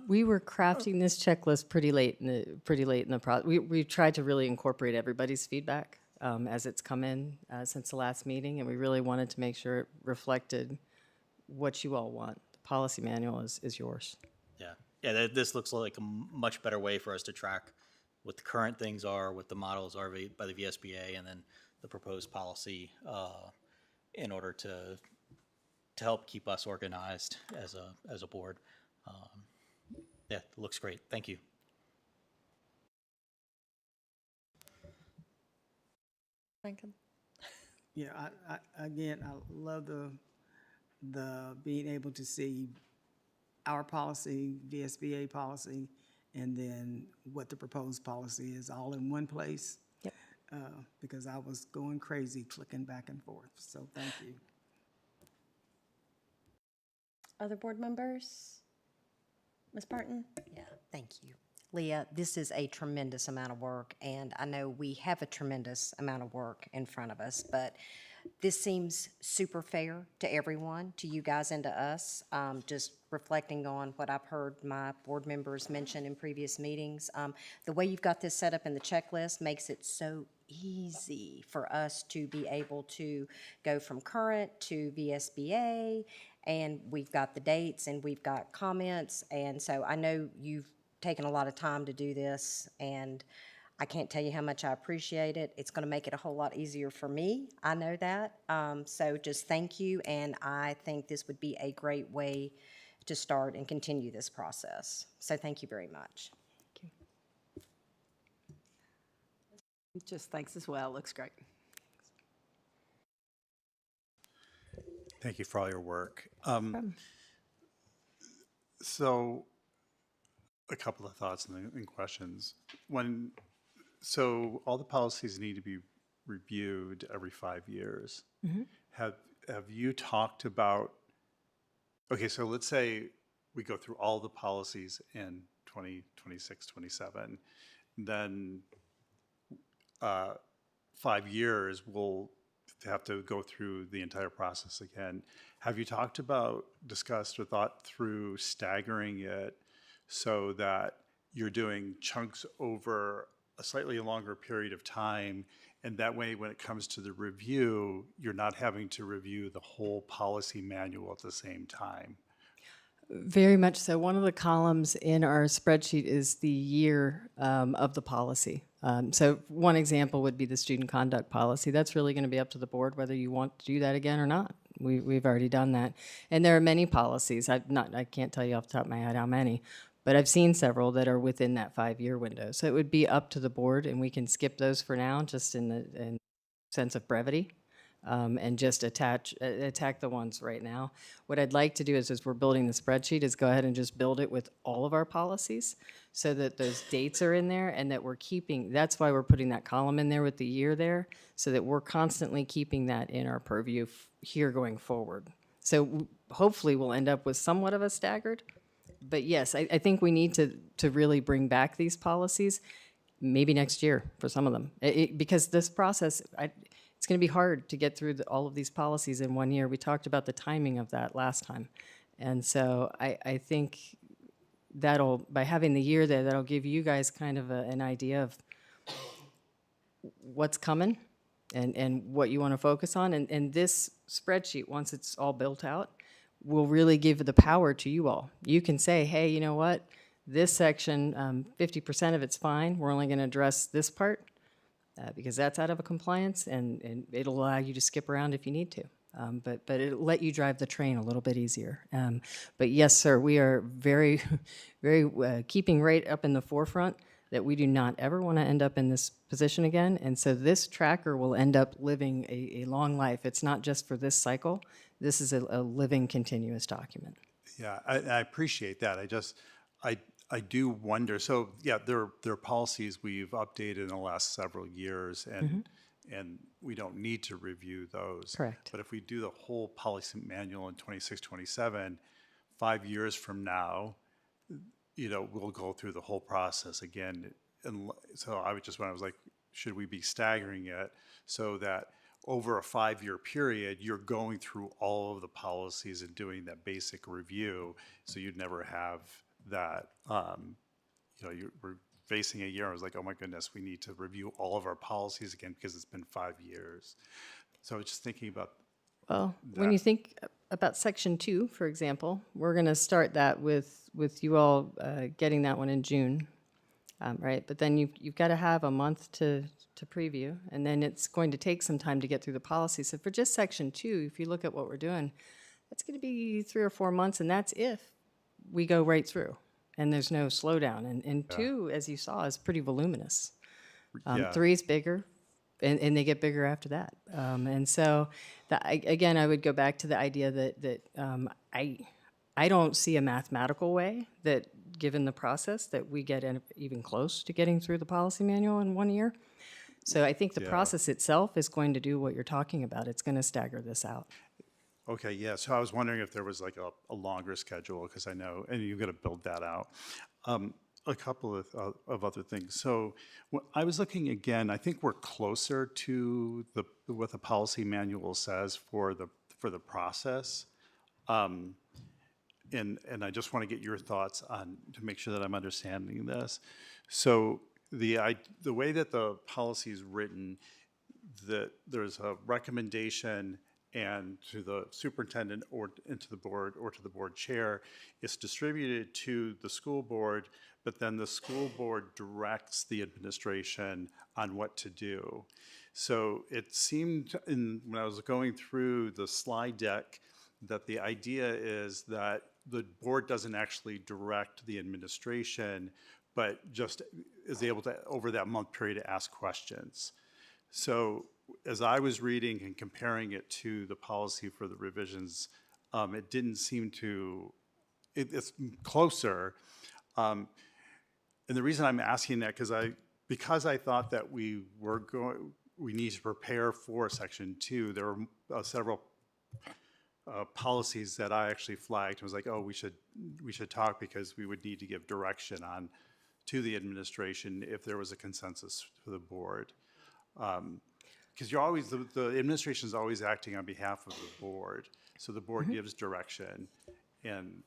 Speaker 18: We were crafting this checklist pretty late in the process. We tried to really incorporate everybody's feedback as it's come in since the last meeting, and we really wanted to make sure it reflected what you all want. The policy manual is yours.
Speaker 17: Yeah. This looks like a much better way for us to track what the current things are, what the models are by the VSBA, and then the proposed policy in order to help keep us organized as a board. Yeah, it looks great. Thank you.
Speaker 1: Franklin?
Speaker 9: Yeah, again, I love the being able to see our policy, VSBA policy, and then what the proposed policy is all in one place.
Speaker 18: Yep.
Speaker 9: Because I was going crazy clicking back and forth. So thank you.
Speaker 1: Other board members? Ms. Barton?
Speaker 20: Yeah, thank you. Leah, this is a tremendous amount of work, and I know we have a tremendous amount of work in front of us, but this seems super fair to everyone, to you guys and to us. Just reflecting on what I've heard my board members mention in previous meetings. The way you've got this set up in the checklist makes it so easy for us to be able to go from current to VSBA, and we've got the dates and we've got comments, and so I know you've taken a lot of time to do this, and I can't tell you how much I appreciate it. It's going to make it a whole lot easier for me. I know that. So just thank you, and I think this would be a great way to start and continue this process. So thank you very much.
Speaker 16: Just thanks as well. Looks great.
Speaker 5: Thank you for all your work. So a couple of thoughts and questions. So all the policies need to be reviewed every 5 years.
Speaker 18: Mm-hmm.
Speaker 5: Have you talked about, okay, so let's say we go through all the policies in 2026, 27, then 5 years we'll have to go through the entire process again. Have you discussed or thought through staggering it so that you're doing chunks over a slightly longer period of time, and that way when it comes to the review, you're not having to review the whole policy manual at the same time?
Speaker 18: Very much so. One of the columns in our spreadsheet is the year of the policy. So one example would be the student conduct policy. That's really going to be up to the board whether you want to do that again or not. We've already done that. And there are many policies. I can't tell you off the top of my head how many, but I've seen several that are within that 5-year window. So it would be up to the board, and we can skip those for now, just in the sense of brevity, and just attack the ones right now. What I'd like to do is, as we're building the spreadsheet, is go ahead and just build it with all of our policies so that those dates are in there and that we're keeping, that's why we're putting that column in there with the year there, so that we're constantly keeping that in our purview here going forward. So hopefully we'll end up with somewhat of a staggered, but yes, I think we need to really bring back these policies, maybe next year for some of them. Because this process, it's going to be hard to get through all of these policies in 1 year. We talked about the timing of that last time. And so I think by having the year there, that'll give you guys kind of an idea of what's coming and what you want to focus on. And this spreadsheet, once it's all built out, will really give the power to you all. You can say, hey, you know what? This section, 50% of it's fine. We're only going to address this part because that's out of a compliance, and it'll allow you to skip around if you need to. But it'll let you drive the train a little bit easier. But yes, sir, we are very, very keeping right up in the forefront that we do not ever want to end up in this position again. And so this tracker will end up living a long life. It's not just for this cycle. This is a living, continuous document.
Speaker 5: Yeah, I appreciate that. I do wonder, so yeah, there are policies we've updated in the last several years, and we don't need to review those.
Speaker 18: Correct.
Speaker 5: But if we do the whole policy manual in 26, 27, 5 years from now, we'll go through the whole process again. And so I was like, should we be staggering it so that over a 5-year period, you're going through all of the policies and doing that basic review, so you'd never have that, we're facing a year. I was like, oh my goodness, we need to review all of our policies again because it's been 5 years. So I was just thinking about
Speaker 18: Well, when you think about Section 2, for example, we're going to start that with you all getting that one in June, right? But then you've got to have a month to preview, and then it's going to take some time to get through the policy. So for just Section 2, if you look at what we're doing, that's going to be 3 or 4 months, and that's if we go right through and there's no slowdown. And 2, as you saw, is pretty voluminous. 3 is bigger, and they get bigger after that. And so, again, I would go back to the idea that I don't see a mathematical way that, given the process, that we get even close to getting through the policy manual in 1 year. So I think the process itself is going to do what you're talking about. It's going to stagger this out.
Speaker 5: Okay, yeah, so I was wondering if there was like a longer schedule, because I know, and you've got to build that out. A couple of other things. So I was looking again, I think we're closer to what the policy manual says for the process. And I just want to get your thoughts on, to make sure that I'm understanding this. So the way that the policy is written, that there's a recommendation, and to the superintendent and to the board or to the board chair, it's distributed to the school board, but then the school board directs the administration on what to do. So it seemed when I was going through the slide deck that the idea is that the board doesn't actually direct the administration, but just is able to, over that month period, to ask questions. So as I was reading and comparing it to the policy for the revisions, it didn't seem to, it's closer. And the reason I'm asking that, because I thought that we need to prepare for Section 2, there were several policies that I actually flagged and was like, oh, we should talk, because we would need to give direction to the administration if there was a consensus for the board. Because you're always, the administration is always acting on behalf of the board, so the board gives direction, and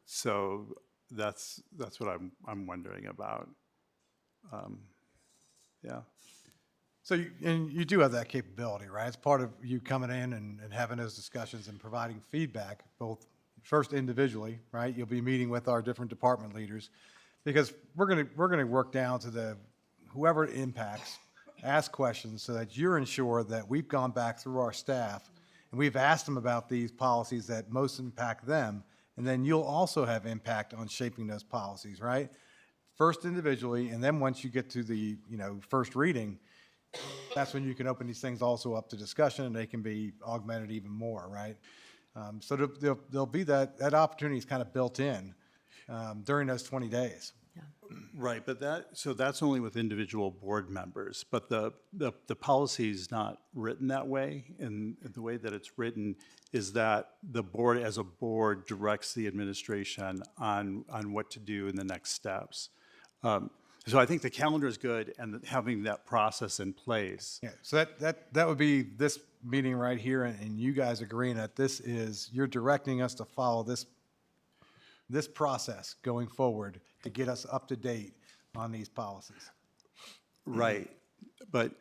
Speaker 5: so that's what I'm wondering about. Yeah.
Speaker 10: So you do have that capability, right? It's part of you coming in and having those discussions and providing feedback, both first individually, right? You'll be meeting with our different department leaders, because we're gonna work down to whoever it impacts, ask questions so that you're ensured that we've gone back through our staff And we've asked them about these policies that most impact them, and then you'll also have impact on shaping those policies, right? First individually, and then once you get to the, first reading, that's when you can open these things also up to discussion, and they can be augmented even more, right? So there'll be that opportunity is kind of built in during those 20 days.
Speaker 5: Right, but that's only with individual board members, but the policy is not written that way, and the way that it's written is that the board, as a board, directs the administration on what to do in the next steps. So I think the calendar is good, and having that process in place.
Speaker 10: Yeah, so that would be this meeting right here, and you guys agreeing that you're directing us to follow this process going forward to get us up to date on these policies.
Speaker 5: Right, but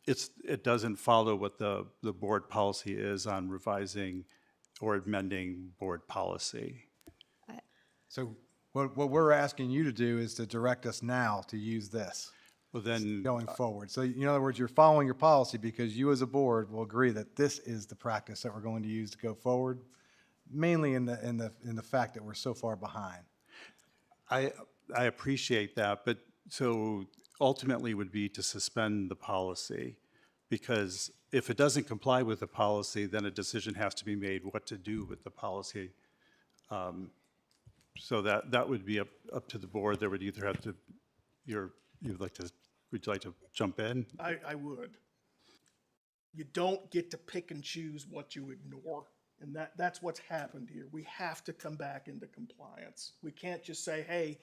Speaker 5: it doesn't follow what the board policy is on revising or amending board policy.
Speaker 10: So what we're asking you to do is to direct us now to use this.
Speaker 5: Well, then
Speaker 10: going forward. So in other words, you're following your policy because you as a board will agree that this is the practice that we're going to use to go forward, mainly in the fact that we're so far behind.
Speaker 5: I appreciate that, but so ultimately would be to suspend the policy, because if it doesn't comply with the policy, then a decision has to be made what to do with the policy. So that would be up to the board. There would either have to, would you like to jump in?
Speaker 2: I would. You don't get to pick and choose what you ignore. And that's what's happened here. We have to come back into compliance. We can't just say, hey,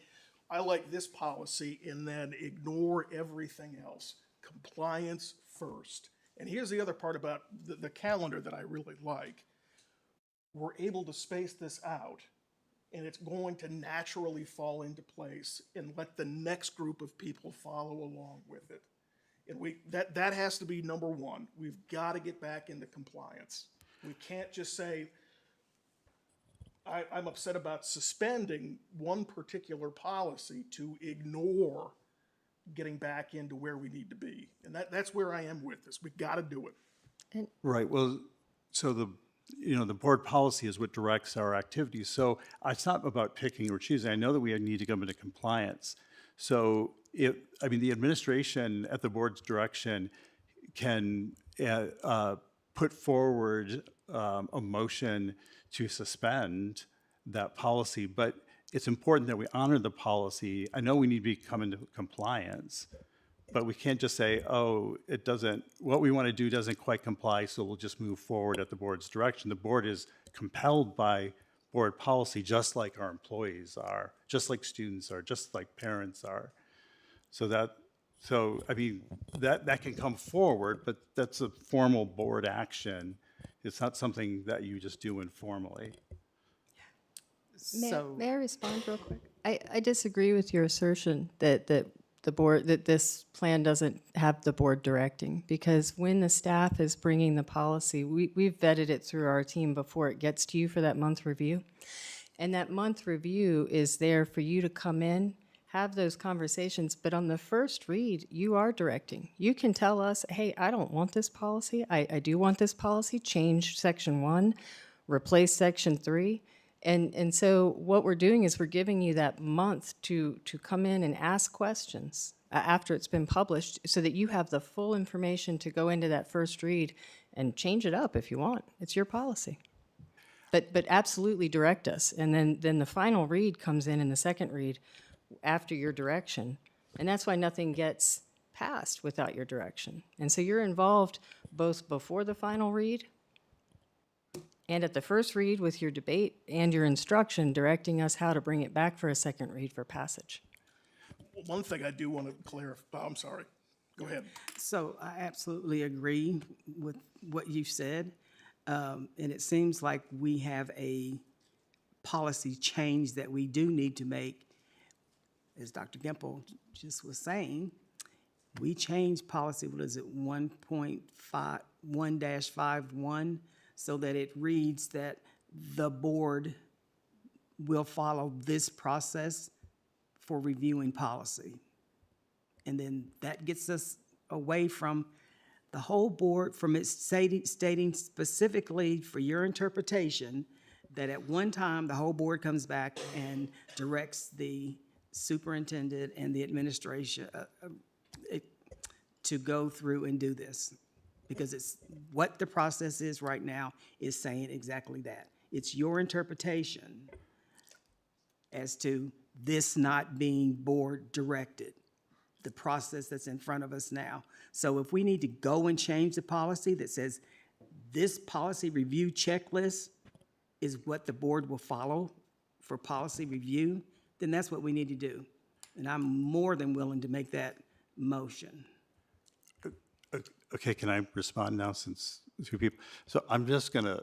Speaker 2: I like this policy and then ignore everything else. Compliance first. And here's the other part about the calendar that I really like. We're able to space this out, and it's going to naturally fall into place and let the next group of people follow along with it. And that has to be number one. We've got to get back into compliance. We can't just say, I'm upset about suspending one particular policy to ignore getting back into where we need to be. And that's where I am with this. We've got to do it.
Speaker 5: Right, well, so the board policy is what directs our activities. So it's not about picking or choosing. I know that we need to come into compliance. So the administration at the board's direction can put forward a motion to suspend that policy, but it's important that we honor the policy. I know we need to come into compliance, but we can't just say, oh, what we want to do doesn't quite comply, so we'll just move forward at the board's direction. The board is compelled by board policy, just like our employees are, just like students are, just like parents are. That can come forward, but that's a formal board action. It's not something that you just do informally.
Speaker 18: May I respond real quick? I disagree with your assertion that this plan doesn't have the board directing, because when the staff is bringing the policy, we've vetted it through our team before it gets to you for that month review. And that month review is there for you to come in, have those conversations, but on the first read, you are directing. You can tell us, hey, I don't want this policy. I do want this policy. Change section 1, replace section 3. And so what we're doing is we're giving you that month to come in and ask questions after it's been published, so that you have the full information to go into that first read and change it up if you want. It's your policy. But absolutely direct us. And then the final read comes in the second read after your direction. And that's why nothing gets passed without your direction. And so you're involved both before the final read and at the first read with your debate and your instruction, directing us how to bring it back for a second read for passage.
Speaker 2: One thing I do want to clarify, I'm sorry, go ahead.
Speaker 9: So I absolutely agree with what you said. And it seems like we have a policy change that we do need to make. As Dr. Gimple just was saying, we changed policy, 1.1-51, so that it reads that the board will follow this process for reviewing policy. And then that gets us away from the whole board from its stating specifically for your interpretation that at one time, the whole board comes back and directs the superintendent and the administration to go through and do this. Because it's what the process is right now is saying exactly that. It's your interpretation as to this not being board directed, the process that's in front of us now. So if we need to go and change the policy that says this policy review checklist is what the board will follow for policy review, then that's what we need to do. And I'm more than willing to make that motion.
Speaker 5: Okay, can I respond now since two people? So I'm just gonna,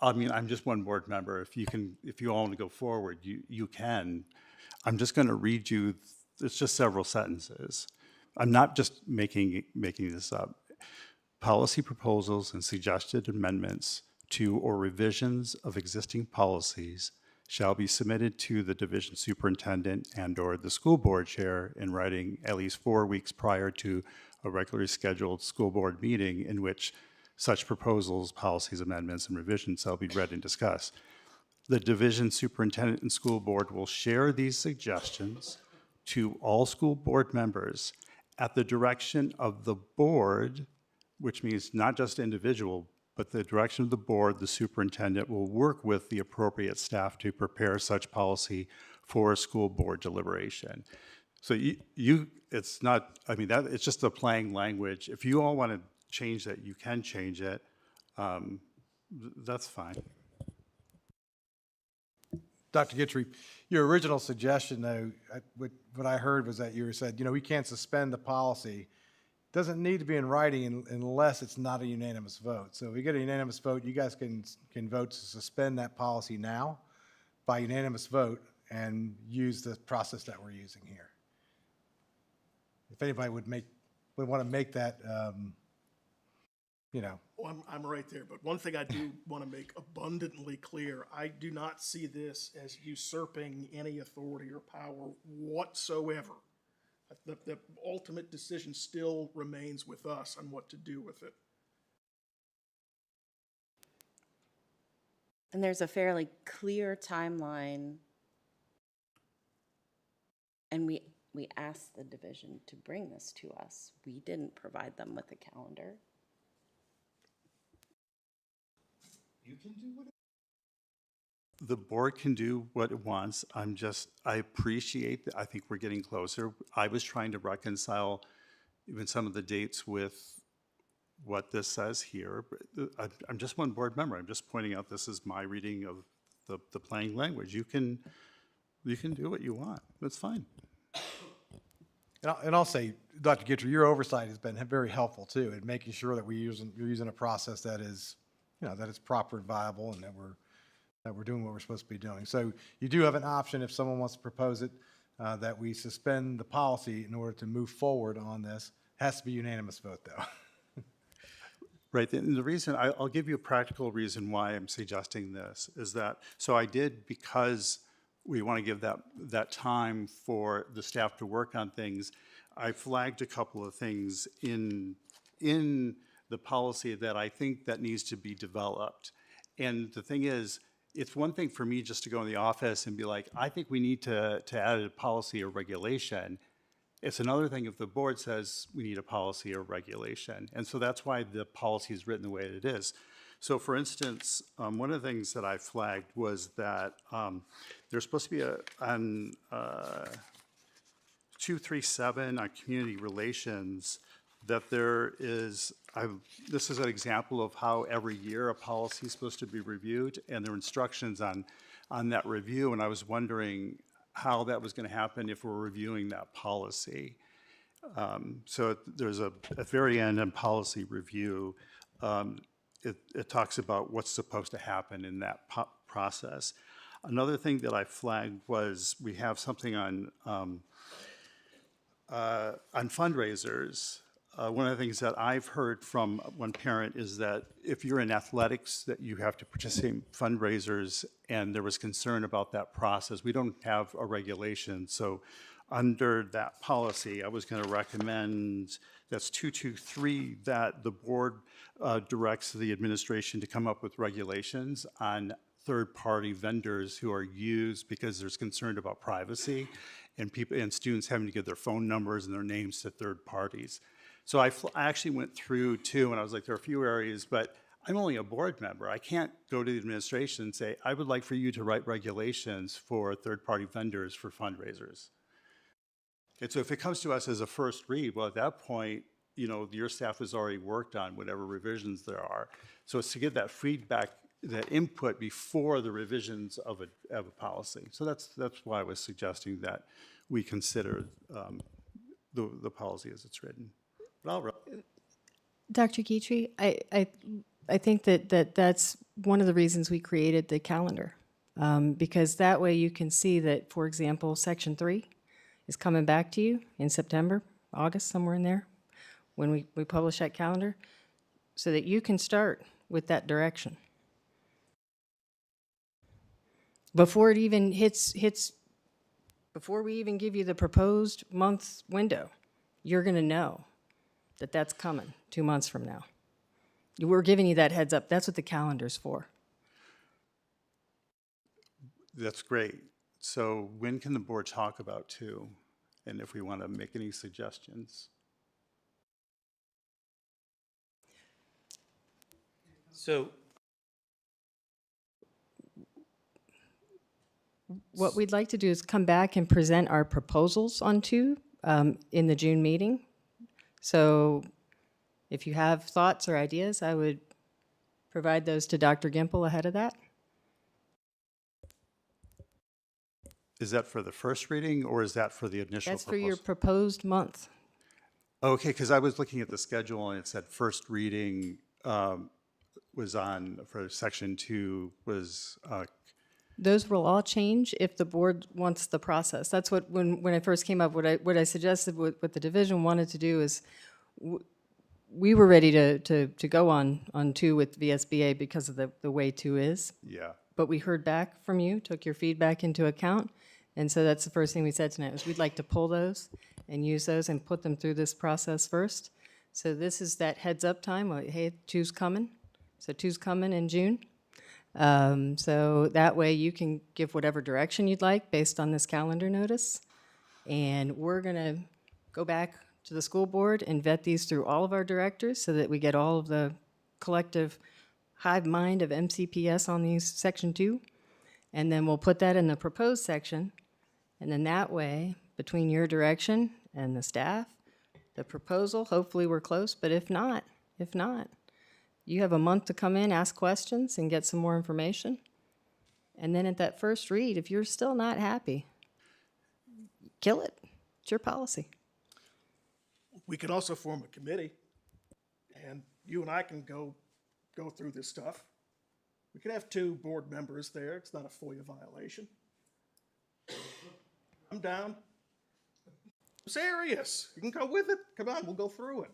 Speaker 5: I'm just one board member. If you all want to go forward, you can. I'm just gonna read you, it's just several sentences. I'm not just making this up. Policy proposals and suggested amendments to or revisions of existing policies shall be submitted to the division superintendent and/or the school board chair in writing at least 4 weeks prior to a regularly scheduled school board meeting in which such proposals, policies, amendments, and revisions shall be read and discussed. The division superintendent and school board will share these suggestions to all school board members at the direction of the board, which means not just individual, but the direction of the board. The superintendent will work with the appropriate staff to prepare such policy for school board deliberation. So it's not, I mean, it's just the plain language. If you all want to change that, you can change it. That's fine.
Speaker 10: Dr. Gitry, your original suggestion, though, what I heard was that you said, we can't suspend the policy. Doesn't need to be in writing unless it's not a unanimous vote. So if we get a unanimous vote, you guys can vote to suspend that policy now by unanimous vote and use the process that we're using here. If anybody would want to make that,
Speaker 2: Well, I'm right there, but one thing I do want to make abundantly clear, I do not see this as usurping any authority or power whatsoever. The ultimate decision still remains with us on what to do with it.
Speaker 1: And there's a fairly clear timeline. And we asked the division to bring this to us. We didn't provide them with a calendar.
Speaker 5: You can do what the board can do what it wants. I appreciate that. I think we're getting closer. I was trying to reconcile even some of the dates with what this says here. But I'm just one board member. I'm just pointing out this is my reading of the plain language. You can do what you want. That's fine.
Speaker 10: and I'll say, Dr. Gitry, your oversight has been very helpful too in making sure that you're using a process that is, that is proper and viable, and that we're doing what we're supposed to be doing. So you do have an option if someone wants to propose it, that we suspend the policy in order to move forward on this. It has to be unanimous vote, though.
Speaker 5: Right, and the reason, I'll give you a practical reason why I'm suggesting this, is that, so I did, because we want to give that time for the staff to work on things, I flagged a couple of things in the policy that I think that needs to be developed. And the thing is, it's one thing for me just to go in the office and be like, I think we need to add a policy or regulation. It's another thing if the board says we need a policy or regulation. And so that's why the policy is written the way it is. So for instance, one of the things that I flagged was that there's supposed to be on 237 on community relations, that there is, this is an example of how every year a policy is supposed to be reviewed, and there are instructions on that review, and I was wondering how that was going to happen if we're reviewing that policy. So there's at the very end in policy review, it talks about what's supposed to happen in that process. Another thing that I flagged was we have something on fundraisers. One of the things that I've heard from one parent is that if you're in athletics, that you have to participate in fundraisers, and there was concern about that process. We don't have a regulation, so under that policy, I was going to recommend, that's 223, that the board directs the administration to come up with regulations on third-party vendors who are used because there's concern about privacy and people and students having to give their phone numbers and their names to third parties. So I actually went through too, and I was like, there are a few areas, but I'm only a board member. I can't go to the administration and say, I would like for you to write regulations for third-party vendors for fundraisers. And so if it comes to us as a first read, well, at that point, you know, your staff has already worked on whatever revisions there are. So it's to get that feedback, that input before the revisions of a policy. So that's why I was suggesting that we consider the policy as it's written. But I'll
Speaker 18: Dr. Guitry, I think that's one of the reasons we created the calendar, because that way you can see that, for example, Section 3 is coming back to you in September, August, somewhere in there, when we publish that calendar, so that you can start with that direction. Before it even hits, before we even give you the proposed month window, you're going to know that that's coming 2 months from now. We're giving you that heads up. That's what the calendar's for.
Speaker 5: That's great. So when can the board talk about two? And if we want to make any suggestions?
Speaker 17: So
Speaker 18: What we'd like to do is come back and present our proposals on two in the June meeting. So if you have thoughts or ideas, I would provide those to Dr. Gimple ahead of that.
Speaker 5: Is that for the first reading or is that for the initial
Speaker 18: That's for
Speaker 5: proposal?
Speaker 18: your proposed month.
Speaker 5: Okay, because I was looking at the schedule and it said first reading was on, for section 2 was,
Speaker 18: Those will all change if the board wants the process. That's what, when I first came up, what I suggested, what the division wanted to do is, we were ready to go on 2 with VSBA because of the way 2 is.
Speaker 5: yeah.
Speaker 18: But we heard back from you, took your feedback into account, and so that's the first thing we said tonight, was we'd like to pull those and use those and put them through this process first. So this is that heads up time, hey, 2's coming. So 2's coming in June. So that way you can give whatever direction you'd like based on this calendar notice. And we're gonna go back to the school board and vet these through all of our directors so that we get all of the collective hive mind of MCPS on these section 2. And then we'll put that in the proposed section. And then that way, between your direction and the staff, the proposal, hopefully we're close, but if not, you have a month to come in, ask questions, and get some more information. And then at that first read, if you're still not happy, kill it. It's your policy.
Speaker 2: We can also form a committee, and you and I can go through this stuff. We can have 2 board members there. It's not a FOIA violation. I'm down. I'm serious. You can go with it. Come on, we'll go through it.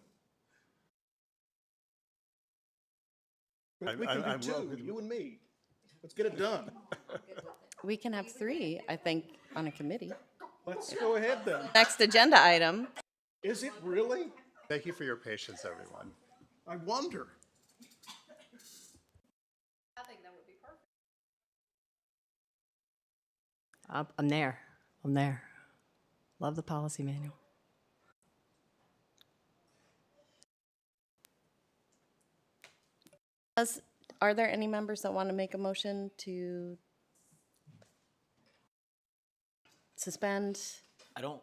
Speaker 2: We can do 2, you and me. Let's get it done.
Speaker 1: We can have 3, I think, on a committee.
Speaker 2: Let's go ahead then.
Speaker 1: Next agenda item.
Speaker 2: Is it really?
Speaker 5: Thank you for your patience, everyone.
Speaker 2: I wonder.
Speaker 15: I think that would be perfect.
Speaker 18: I'm there. I'm there. Love the policy manual.
Speaker 1: Are there any members that want to make a motion to suspend?
Speaker 17: I don't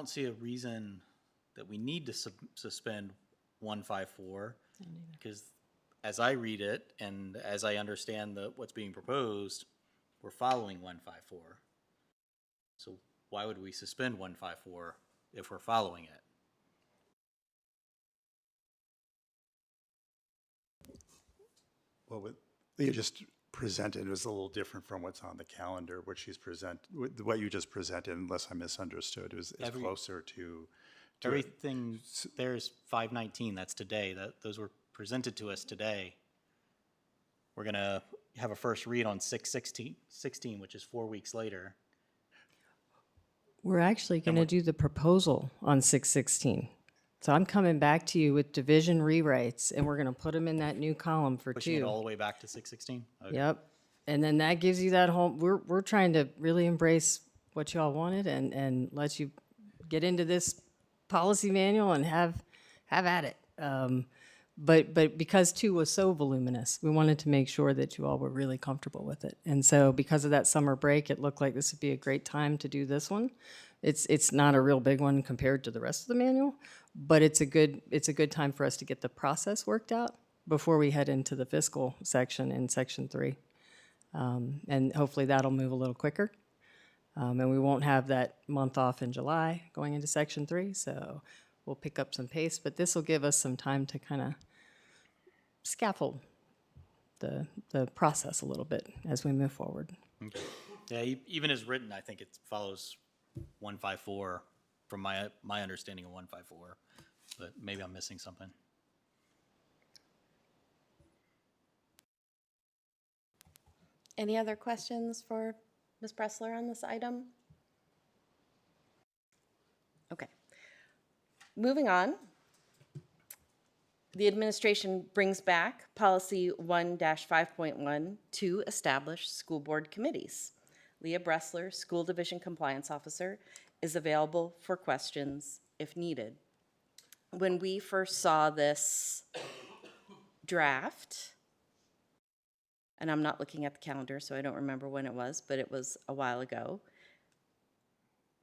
Speaker 17: see a reason that we need to suspend 154, because as I read it and as I understand what's being proposed, we're following 154. So why would we suspend 154 if we're following it?
Speaker 5: Well, what you just presented was a little different from what's on the calendar, what you just presented, unless I misunderstood, is closer to
Speaker 17: Everything there's 519, that's today. Those were presented to us today. We're going to have a first read on 6/16, which is 4 weeks later.
Speaker 18: We're actually going to do the proposal on 616. So I'm coming back to you with division rewrites, and we're going to put them in that new column for
Speaker 17: Pushing it
Speaker 18: 2.
Speaker 17: all the way back to 616? Okay.
Speaker 18: Yep. And then that gives you that whole, we're trying to really embrace what y'all wanted and let you get into this policy manual and have at it. But because 2 was so voluminous, we wanted to make sure that you all were really comfortable with it. And so because of that summer break, it looked like this would be a great time to do this one. It's not a real big one compared to the rest of the manual, but it's a good time for us to get the process worked out before we head into the fiscal section in section 3. And hopefully that'll move a little quicker. And we won't have that month off in July going into section 3, so we'll pick up some pace, but this will give us some time to kind of scaffold the process a little bit as we move forward.
Speaker 17: Okay. Yeah, even as written, I think it follows 154 from my understanding of 154, but maybe I'm missing something.
Speaker 1: Any other questions for Ms. Pressler on this item? Okay. Moving on. The administration brings back policy 1-5.1 to establish school board committees. Leah Bressler, School Division Compliance Officer, is available for questions if needed. When we first saw this draft, and I'm not looking at the calendar, so I don't remember when it was, but it was a while ago,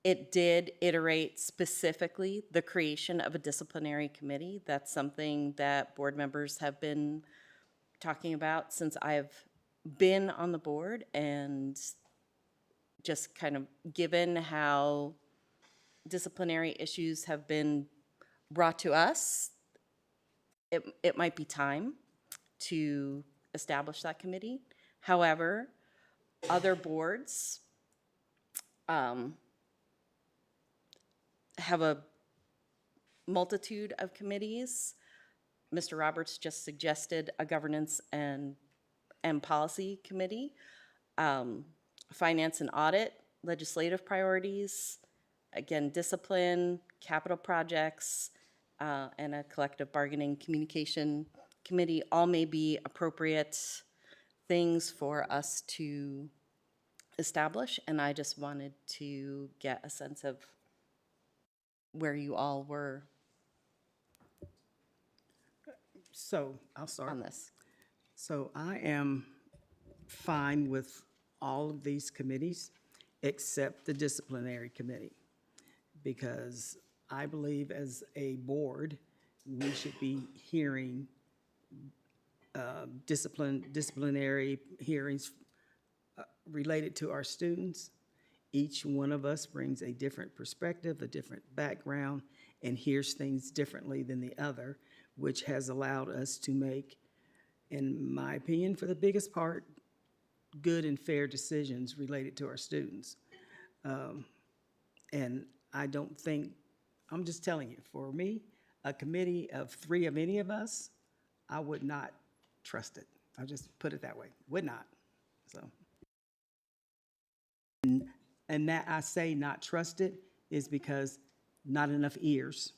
Speaker 1: it did iterate specifically the creation of a disciplinary committee. That's something that board members have been talking about since I've been on the board, and just kind of given how disciplinary issues have been brought to us, it might be time to establish that committee. However, other boards have a multitude of committees. Mr. Roberts just suggested a governance and policy committee, finance and audit, legislative priorities, again, discipline, capital projects, and a collective bargaining communication committee all may be appropriate things for us to establish, and I just wanted to get a sense of where you all were
Speaker 9: So I'll start.
Speaker 1: on this.
Speaker 9: So I am fine with all of these committees except the disciplinary committee, because I believe as a board, we should be hearing disciplinary hearings related to our students. Each one of us brings a different perspective, a different background, and hears things differently than the other, which has allowed us to make, in my opinion, for the biggest part, good and fair decisions related to our students. And I don't think, I'm just telling you, for me, a committee of 3 of any of us, I would not trust it. I'll just put it that way, would not, so. And that I say not trusted is because not enough ears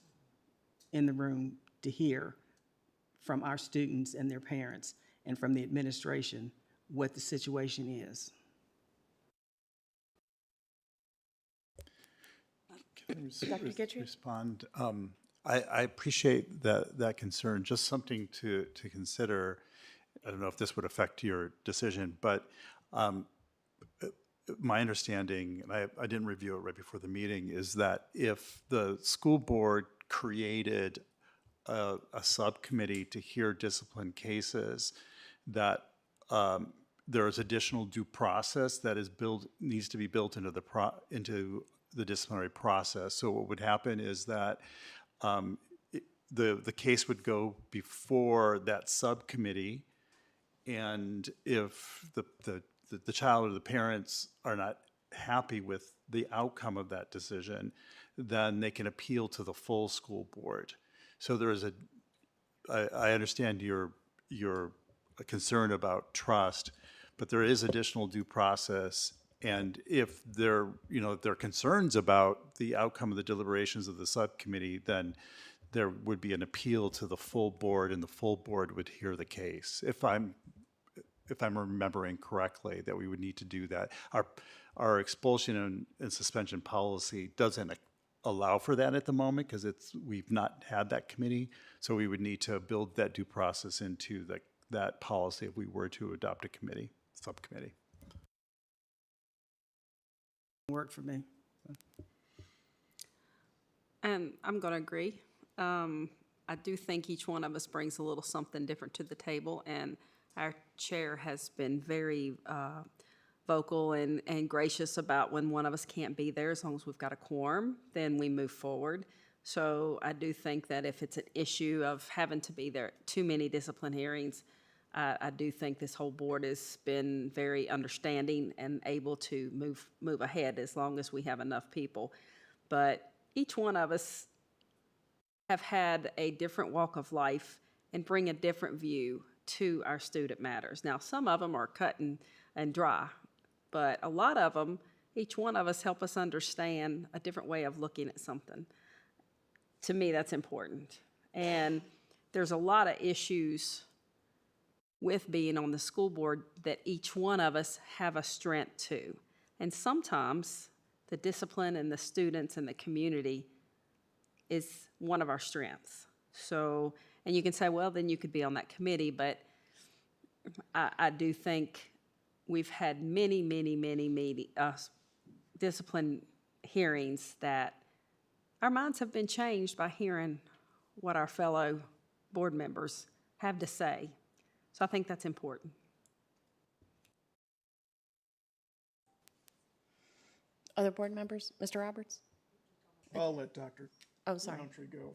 Speaker 9: in the room to hear from our students and their parents and from the administration what the situation is.
Speaker 5: Can
Speaker 1: Dr. Guidry?
Speaker 5: respond? I appreciate that concern. Just something to consider. I don't know if this would affect your decision, but my understanding, and I didn't review it right before the meeting, is that if the school board created a subcommittee to hear discipline cases, that there is additional due process that needs to be built into the disciplinary process. So what would happen is that the case would go before that subcommittee, and if the child or the parents are not happy with the outcome of that decision, then they can appeal to the full school board. So there is I understand your concern about trust, but there is additional due process And if there, if there are concerns about the outcome of the deliberations of the subcommittee, then there would be an appeal to the full board, and the full board would hear the case. If I'm remembering correctly, that we would need to do that. Our expulsion and suspension policy doesn't allow for that at the moment because we've not had that committee. So we would need to build that due process into that policy if we were to adopt a subcommittee.
Speaker 9: Worked for me.
Speaker 16: And I'm going to agree. I do think each one of us brings a little something different to the table, and our chair has been very vocal and gracious about when one of us can't be there. As long as we've got a quorum, then we move forward. So I do think that if it's an issue of having to be there, too many discipline hearings, I do think this whole board has been very understanding and able to move ahead as long as we have enough people. But each one of us have had a different walk of life and bring a different view to our student matters. Now, some of them are cut and dry, but a lot of them, each one of us help us understand a different way of looking at something. To me, that's important. And there's a lot of issues with being on the school board that each one of us have a strength to. And sometimes the discipline and the students and the community is one of our strengths. So, and you can say, well, then you could be on that committee, but I do think we've had many discipline hearings that our minds have been changed by hearing what our fellow board members have to say. So I think that's important.
Speaker 1: Other board members? Mr. Roberts?
Speaker 2: I'll let Dr.
Speaker 1: Oh, sorry.
Speaker 2: Roundtree go.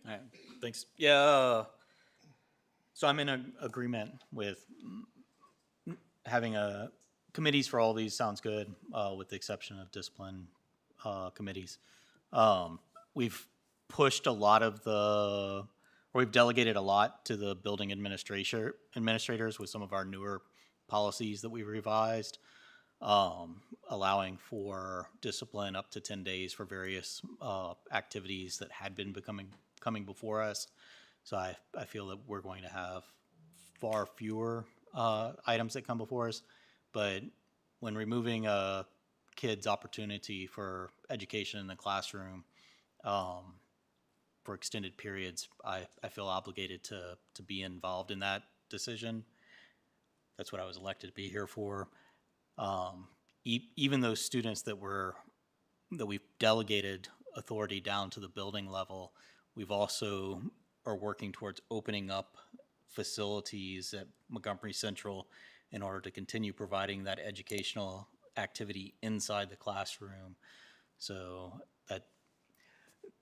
Speaker 17: All right, thanks. Yeah, so I'm in agreement with having committees for all these. Sounds good, with the exception of discipline committees. We've pushed a lot of we've delegated a lot to the building administrators with some of our newer policies that we revised, allowing for discipline up to 10 days for various activities that had been coming before us. So I feel that we're going to have far fewer items that come before us, but when removing a kid's opportunity for education in the classroom for extended periods, I feel obligated to be involved in that decision. That's what I was elected to be here for. Even those students that we've delegated authority down to the building level, we've also are working towards opening up facilities at Montgomery Central in order to continue providing that educational activity inside the classroom. So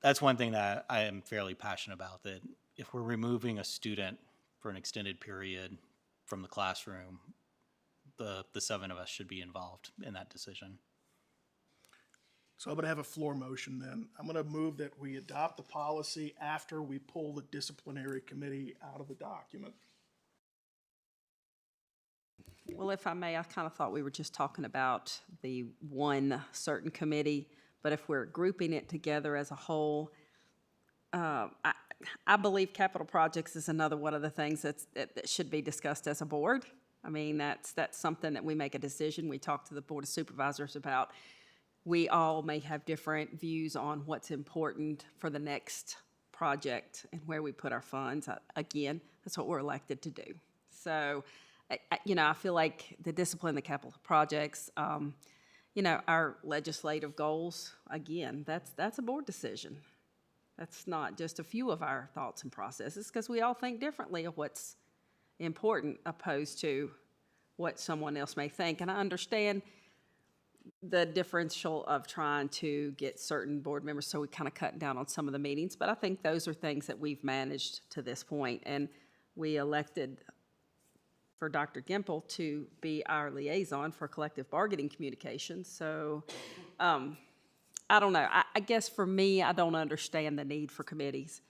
Speaker 17: that's one thing that I am fairly passionate about, that if we're removing a student for an extended period from the classroom, the 7 of us should be involved in that decision.
Speaker 2: So I'm going to have a floor motion then. I'm going to move that we adopt the policy after we pull the disciplinary committee out of the document.
Speaker 16: Well, if I may, I kind of thought we were just talking about the one certain committee, but if we're grouping it together as a whole, I believe capital projects is another one of the things that should be discussed as a board. I mean, that's something that we make a decision. We talk to the Board of Supervisors about. We all may have different views on what's important for the next project and where we put our funds. Again, that's what we're elected to do. So, I feel like the discipline, the capital projects, our legislative goals, again, that's a board decision. That's not just a few of our thoughts and processes, because we all think differently of what's important opposed to what someone else may think. And I understand the differential of trying to get certain board members, so we kind of cut down on some of the meetings, but I think those are things that we've managed to this point. And we elected for Dr. Gimple to be our liaison for collective bargaining communications. So I don't know. I guess for me, I don't understand the need for committees.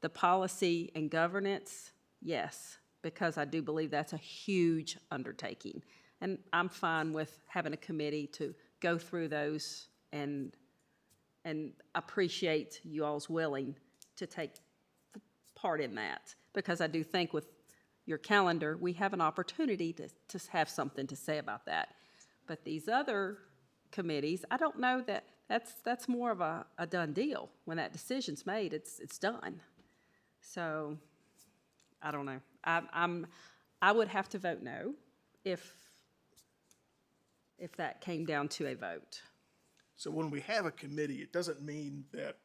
Speaker 16: The policy and governance, yes, because I do believe that's a huge undertaking. And I'm fine with having a committee to go through those and appreciate you all's willing to take part in that. Because I do think with your calendar, we have an opportunity to have something to say about that. But these other committees, I don't know that that's more of a done deal. When that decision's made, it's done. So, I don't know. I would have to vote no if that came down to a vote.
Speaker 2: So when we have a committee, it doesn't mean that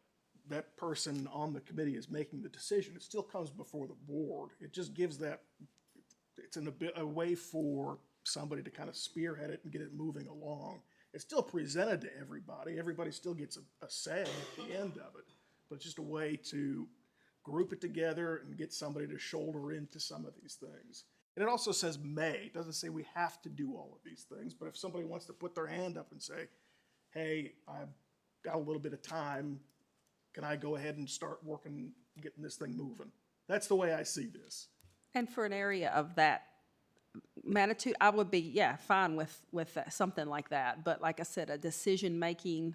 Speaker 2: that person on the committee is making the decision. It still comes before the board. It just gives that, it's a way for somebody to kind of spearhead it and get it moving along. It's still presented to everybody. Everybody still gets a say at the end of it. But it's just a way to group it together and get somebody to shoulder into some of these things. And it also says may. It doesn't say we have to do all of these things. But if somebody wants to put their hand up and say, hey, I've got a little bit of time, can I go ahead and start working, getting this thing moving? That's the way I see this.
Speaker 16: And for an area of that magnitude, I would be, fine with something like that. But like I said, a decision-making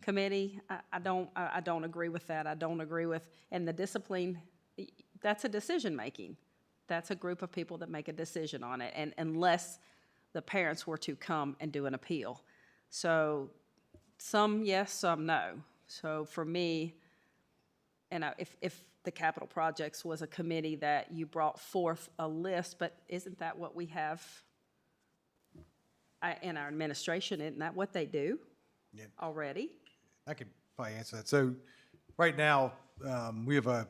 Speaker 16: committee, I don't agree with that. I don't agree with, and the discipline, that's a decision-making. That's a group of people that make a decision on it, and unless the parents were to come and do an appeal. So some yes, some no. So for me, and if the capital projects was a committee that you brought forth a list, but isn't that what we have in our administration? Isn't that what they do already?
Speaker 10: I could probably answer that. So right now, we have a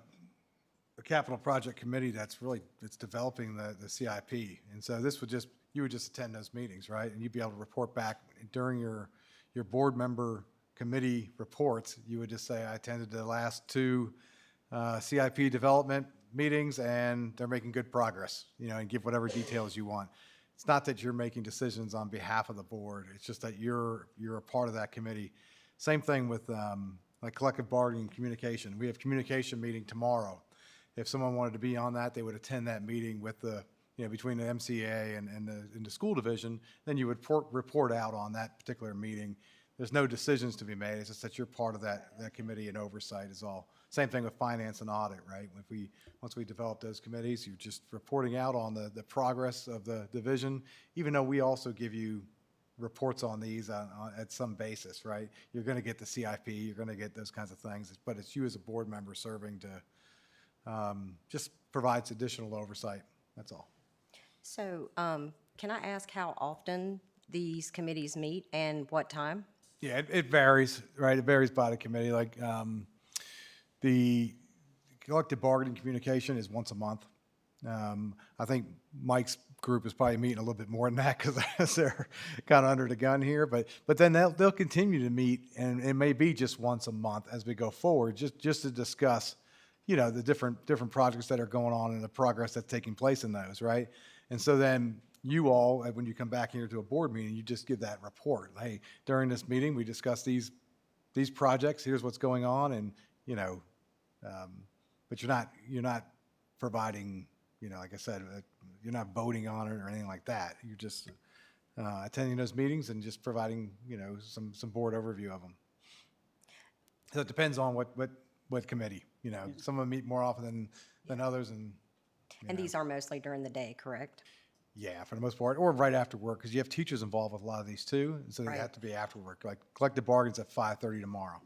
Speaker 10: capital project committee that's developing the CIP. And so you would just attend those meetings, right? And you'd be able to report back during your board member committee reports. You would just say, I attended the last 2 CIP development meetings and they're making good progress, and give whatever details you want. It's not that you're making decisions on behalf of the board. It's just that you're a part of that committee. Same thing with like collective bargaining communication. We have communication meeting tomorrow. If someone wanted to be on that, they would attend that meeting with between the MCA and the school division. Then you would report out on that particular meeting. There's no decisions to be made. It's just that you're part of that committee, and oversight is all. Same thing with finance and audit, right? Once we develop those committees, you're just reporting out on the progress of the division, even though we also give you reports on these at some basis, right? You're going to get the CIP, you're going to get those kinds of things, but it's you as a board member serving to just provides additional oversight. That's all.
Speaker 20: So can I ask how often these committees meet and what time?
Speaker 10: Yeah, it varies, right? It varies by the committee. Like the collective bargaining communication is once a month. I think Mike's group is probably meeting a little bit more than that because they're kind of under the gun here. But then they'll continue to meet, and it may be just once a month as we go forward, just to discuss, the different projects that are going on and the progress that's taking place in those, right? And so then you all, when you come back here to a board meeting, you just give that report. Hey, during this meeting, we discussed these projects. Here's what's going on, and but you're not providing, like I said, you're not voting on it or anything like that. You're just attending those meetings and just providing, some board overview of them. So it depends on what committee. Some of them meet more often than others, and
Speaker 20: these are mostly during the day, correct?
Speaker 10: Yeah, for the most part, or right after work, because you have teachers involved with a lot of these too, and so they have to be after work. Like collective bargains at 5:30 tomorrow.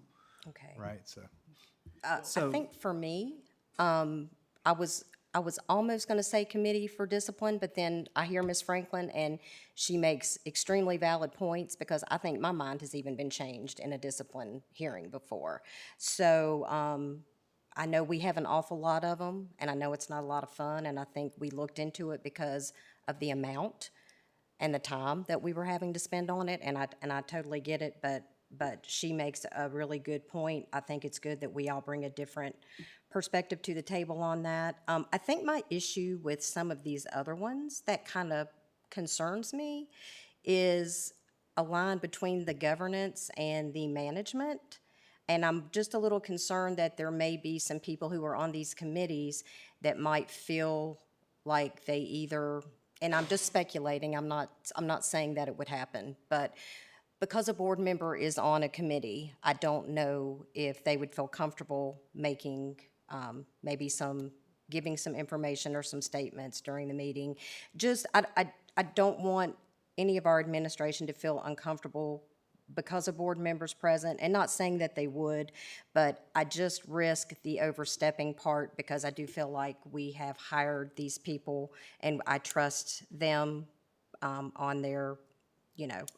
Speaker 20: Okay.
Speaker 10: Right. So
Speaker 20: I think for me, I was almost going to say committee for discipline, but then I hear Ms. Franklin, and she makes extremely valid points, because I think my mind has even been changed in a discipline hearing before. So I know we have an awful lot of them, and I know it's not a lot of fun, and I think we looked into it because of the amount and the time that we were having to spend on it, and I totally get it, but she makes a really good point. I think it's good that we all bring a different perspective to the table on that. I think my issue with some of these other ones that kind of concerns me is a line between the governance and the management. And I'm just a little concerned that there may be some people who are on these committees that might feel like they either and I'm just speculating, I'm not saying that it would happen, but because a board member is on a committee, I don't know if they would feel comfortable making maybe giving some information or some statements during the meeting. I don't want any of our administration to feel uncomfortable because of board members present, and not saying that they would, but I just risk the overstepping part because I do feel like we have hired these people and I trust them on their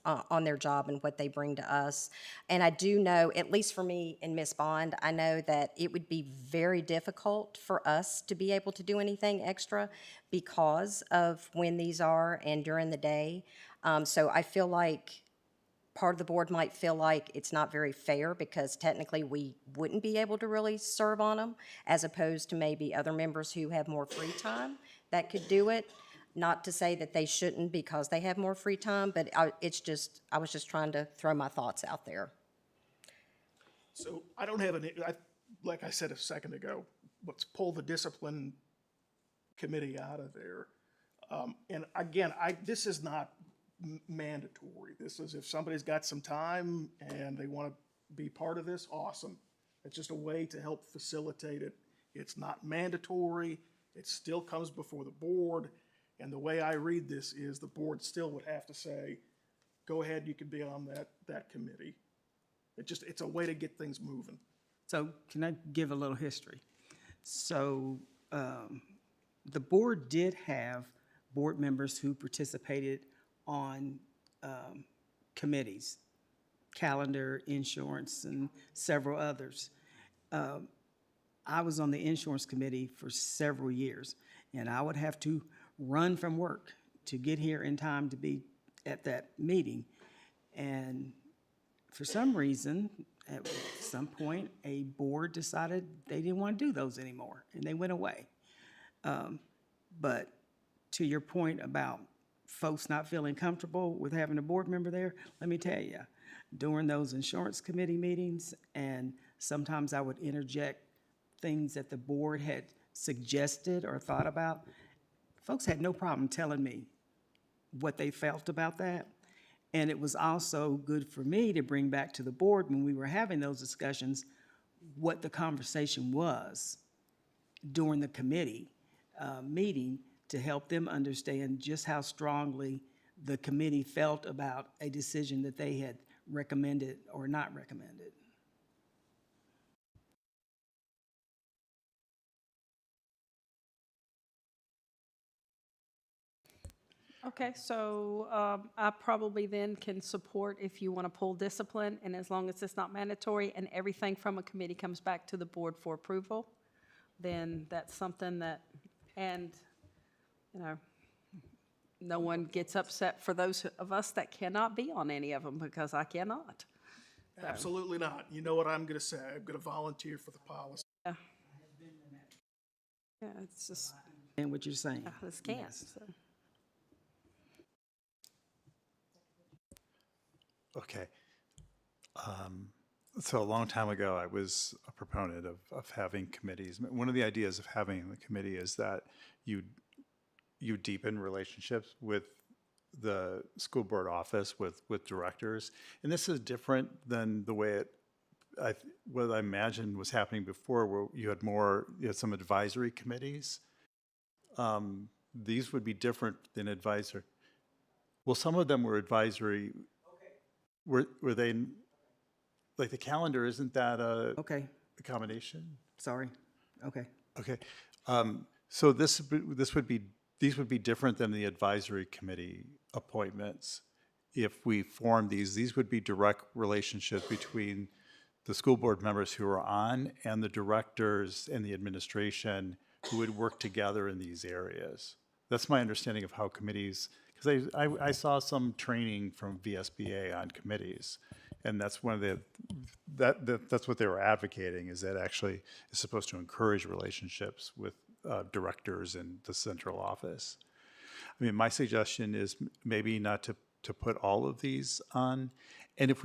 Speaker 20: on their job and what they bring to us. And I do know, at least for me and Ms. Bond, I know that it would be very difficult for us to be able to do anything extra because of when these are and during the day. So I feel like part of the board might feel like it's not very fair because technically we wouldn't be able to really serve on them, as opposed to maybe other members who have more free time that could do it. Not to say that they shouldn't because they have more free time, but I was just trying to throw my thoughts out there.
Speaker 2: So I don't have like I said a second ago, let's pull the discipline committee out of there. And again, this is not mandatory. This is if somebody's got some time and they want to be part of this, awesome. It's just a way to help facilitate it. It's not mandatory. It still comes before the board. And the way I read this is the board still would have to say, go ahead, you can be on that committee. It's a way to get things moving.
Speaker 9: So can I give a little history? So the board did have board members who participated on committees, calendar, insurance, and several others. I was on the insurance committee for several years, and I would have to run from work to get here in time to be at that meeting. And for some reason, at some point, a board decided they didn't want to do those anymore, and they went away. But to your point about folks not feeling comfortable with having a board member there, let me tell you, during those insurance committee meetings, and sometimes I would interject things that the board had suggested or thought about, folks had no problem telling me what they felt about that. And it was also good for me to bring back to the board when we were having those discussions what the conversation was during the committee meeting to help them understand just how strongly the committee felt about a decision that they had recommended or not recommended.
Speaker 16: Okay, so I probably then can support if you want to pull discipline, and as long as it's not mandatory and everything from a committee comes back to the board for approval, then that's something that, and, you know, no one gets upset for those of us that cannot be on any of them, because I cannot.
Speaker 2: Absolutely not. You know what I'm going to say. I'm going to volunteer for the policy.
Speaker 16: Yeah, it's just,
Speaker 9: And what you're saying.
Speaker 16: I just can't.
Speaker 9: Yes.
Speaker 16: So.
Speaker 5: Okay. So a long time ago, I was a proponent of having committees. One of the ideas of having the committee is that you deepen relationships with the school board office, with directors. And this is different than the way what I imagined was happening before, where you had some advisory committees. These would be different than advisory. Well, some of them were advisory. Were they, like the calendar, isn't that a accommodation?
Speaker 9: Sorry. Okay.
Speaker 5: Okay. So these would be different than the advisory committee appointments. If we form these would be direct relationships between the school board members who are on and the directors and the administration who would work together in these areas. That's my understanding of how committees, because I saw some training from VSBA on committees, and that's one of that's what they were advocating, is that actually is supposed to encourage relationships with directors in the central office. I mean, my suggestion is maybe not to put all of these on, and if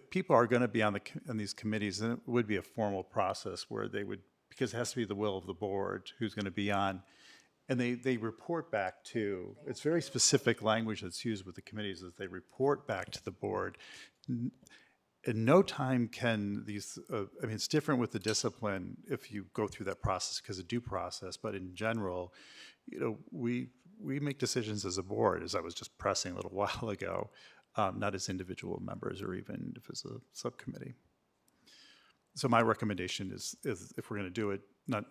Speaker 5: people are going to be on these committees, then it would be a formal process where they would, because it has to be the will of the board who's going to be on. And they report back to, it's very specific language that's used with the committees, is they report back to the board. In no time can these, I mean, it's different with the discipline if you go through that process because of due process, but in general, we make decisions as a board, as I was just pressing a little while ago, not as individual members or even if it's a subcommittee. So my recommendation is if we're going to do it,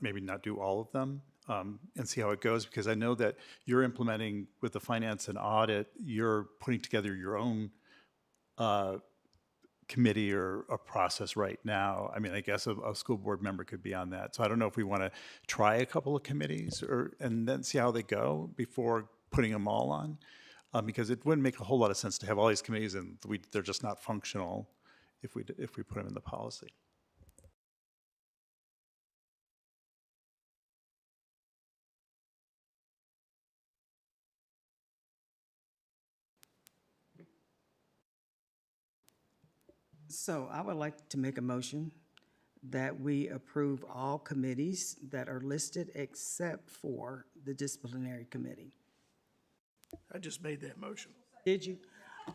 Speaker 5: maybe not do all of them, and see how it goes, because I know that you're implementing with the finance and audit, you're putting together your own committee or a process right now. I mean, I guess a school board member could be on that. So I don't know if we want to try a couple of committees and then see how they go before putting them all on, because it wouldn't make a whole lot of sense to have all these committees and they're just not functional if we put them in the policy.
Speaker 9: So I would like to make a motion that we approve all committees that are listed except for the disciplinary committee.
Speaker 2: I just made that motion.
Speaker 9: Did you?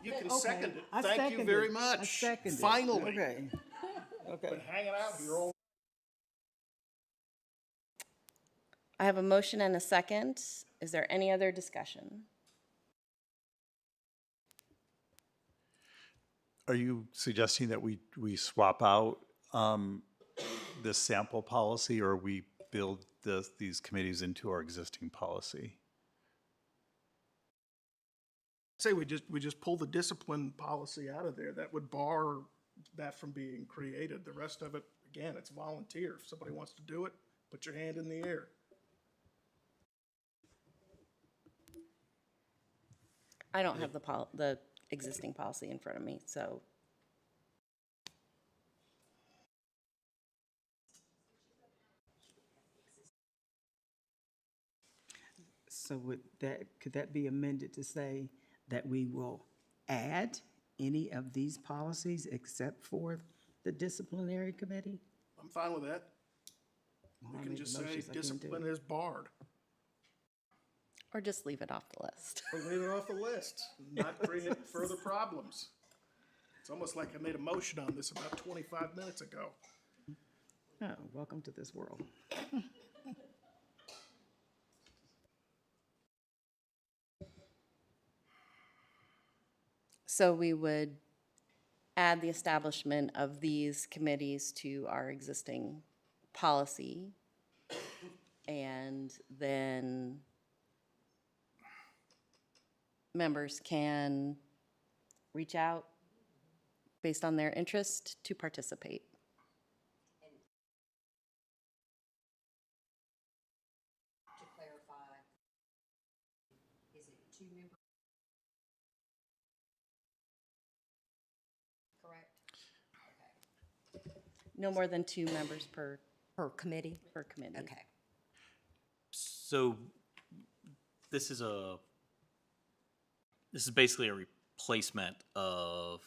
Speaker 2: You can
Speaker 9: Okay,
Speaker 2: second it.
Speaker 9: I
Speaker 2: Thank you
Speaker 9: seconded
Speaker 2: very
Speaker 9: it.
Speaker 2: much.
Speaker 9: I seconded it.
Speaker 2: Finally.
Speaker 9: Okay. Okay.
Speaker 2: Been hanging out here all.
Speaker 1: I have a motion and a second. Is there any other discussion?
Speaker 5: Are you suggesting that we swap out this sample policy, or we build these committees into our existing policy?
Speaker 2: Say we just pull the discipline policy out of there. That would bar that from being created. The rest of it, again, it's volunteer. If somebody wants to do it, put your hand in the air.
Speaker 1: I don't have the existing policy in front of me, so.
Speaker 9: So could that be amended to say that we will add any of these policies except for the disciplinary committee?
Speaker 2: I'm fine with that.
Speaker 9: Well,
Speaker 2: We
Speaker 9: I
Speaker 2: can
Speaker 9: made
Speaker 2: just
Speaker 9: the
Speaker 2: say
Speaker 9: motions, I can't do
Speaker 2: discipline
Speaker 9: it.
Speaker 2: is barred.
Speaker 1: Or just leave it off the list.
Speaker 2: Or leave it off the list, not create further problems. It's almost like I made a motion on this about 25 minutes ago.
Speaker 9: Oh, welcome to this world.
Speaker 1: So we would add the establishment of these committees to our existing policy. And then members can reach out based on their interest to participate.
Speaker 20: To clarify, is it 2 members? Correct?
Speaker 1: No more than 2 members per
Speaker 20: committee?
Speaker 1: Per committee.
Speaker 20: Okay.
Speaker 17: So this is basically a replacement of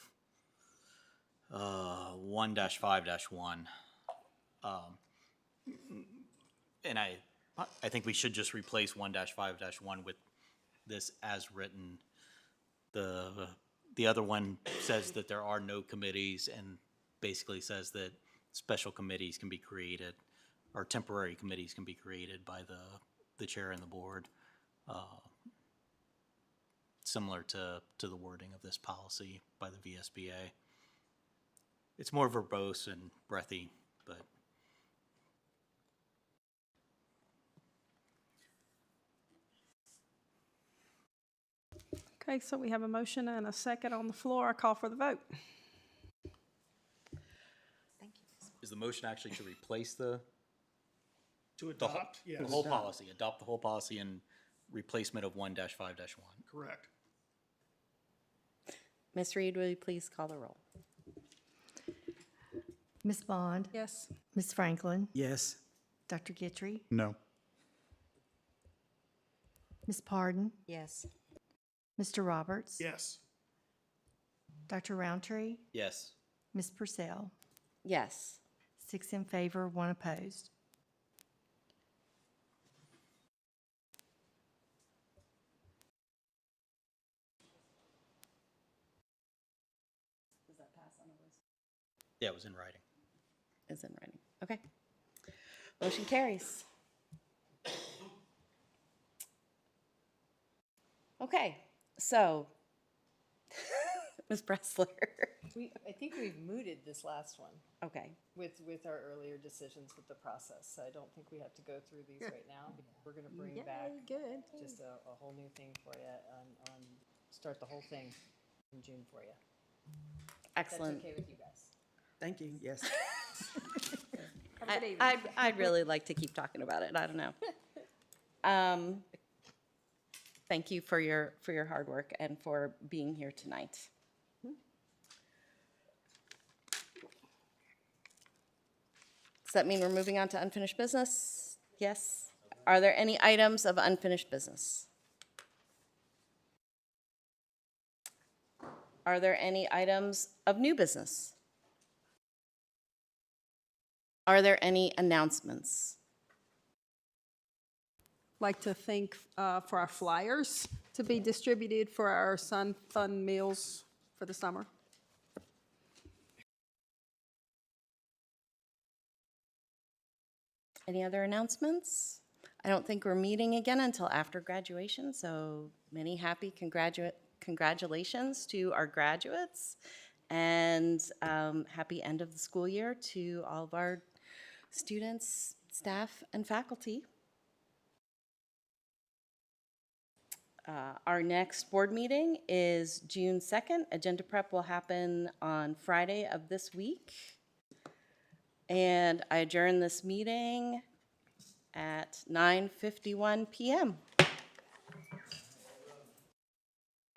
Speaker 17: 1-5-1. And I think we should just replace 1-5-1 with this as written. The other one says that there are no committees and basically says that special committees can be created, or temporary committees can be created by the chair and the board, similar to the wording of this policy by the VSBA. It's more verbose and breathy, but
Speaker 16: Okay, so we have a motion and a second on the floor. I call for the vote.
Speaker 17: is the motion actually to replace the
Speaker 2: To
Speaker 17: the whole,
Speaker 2: adopt, yes.
Speaker 17: the whole policy, adopt the whole policy in replacement of 1-5-1?
Speaker 2: Correct.
Speaker 1: Ms. Reed, will you please call the roll?
Speaker 18: Ms. Bond?
Speaker 16: Yes.
Speaker 18: Ms. Franklin?
Speaker 9: Yes.
Speaker 18: Dr. Guitry?
Speaker 5: No.
Speaker 18: Ms. Pardon?
Speaker 20: Yes.
Speaker 18: Mr. Roberts?
Speaker 2: Yes.
Speaker 18: Dr. Roundtree?
Speaker 17: Yes.
Speaker 18: Ms. Purcell?
Speaker 1: Yes.
Speaker 18: 6 in favor, 1 opposed.
Speaker 17: Yeah, it was in writing.
Speaker 1: Is in writing. Okay. Motion carries. Okay, so, Ms. Bressler.
Speaker 21: I think we've mooted this last one
Speaker 1: Okay,
Speaker 21: with our earlier decisions with the process. I don't think we have to go through these right now. We're gonna bring back
Speaker 16: Good.
Speaker 21: just a whole new thing for you start the whole thing in June for you.
Speaker 1: excellent.
Speaker 21: That's okay with you guys?
Speaker 9: Thank you, yes.
Speaker 1: I'd really like to keep talking about it. I don't know. Thank you for your hard work and for being here tonight. Does that mean we're moving on to unfinished business? Yes. Are there any items of unfinished business? Are there any items of new business? Are there any announcements?
Speaker 16: Like to thank for our flyers to be distributed for our Sun Fun meals for the summer.
Speaker 1: Any other announcements? I don't think we're meeting again until after graduation, so many happy congratulations to our graduates, and happy end of the school year to all of our students, staff, and faculty. Our next board meeting is June 2nd. Agenda prep will happen on Friday of this week. And I adjourn this meeting at 9:51 p.m.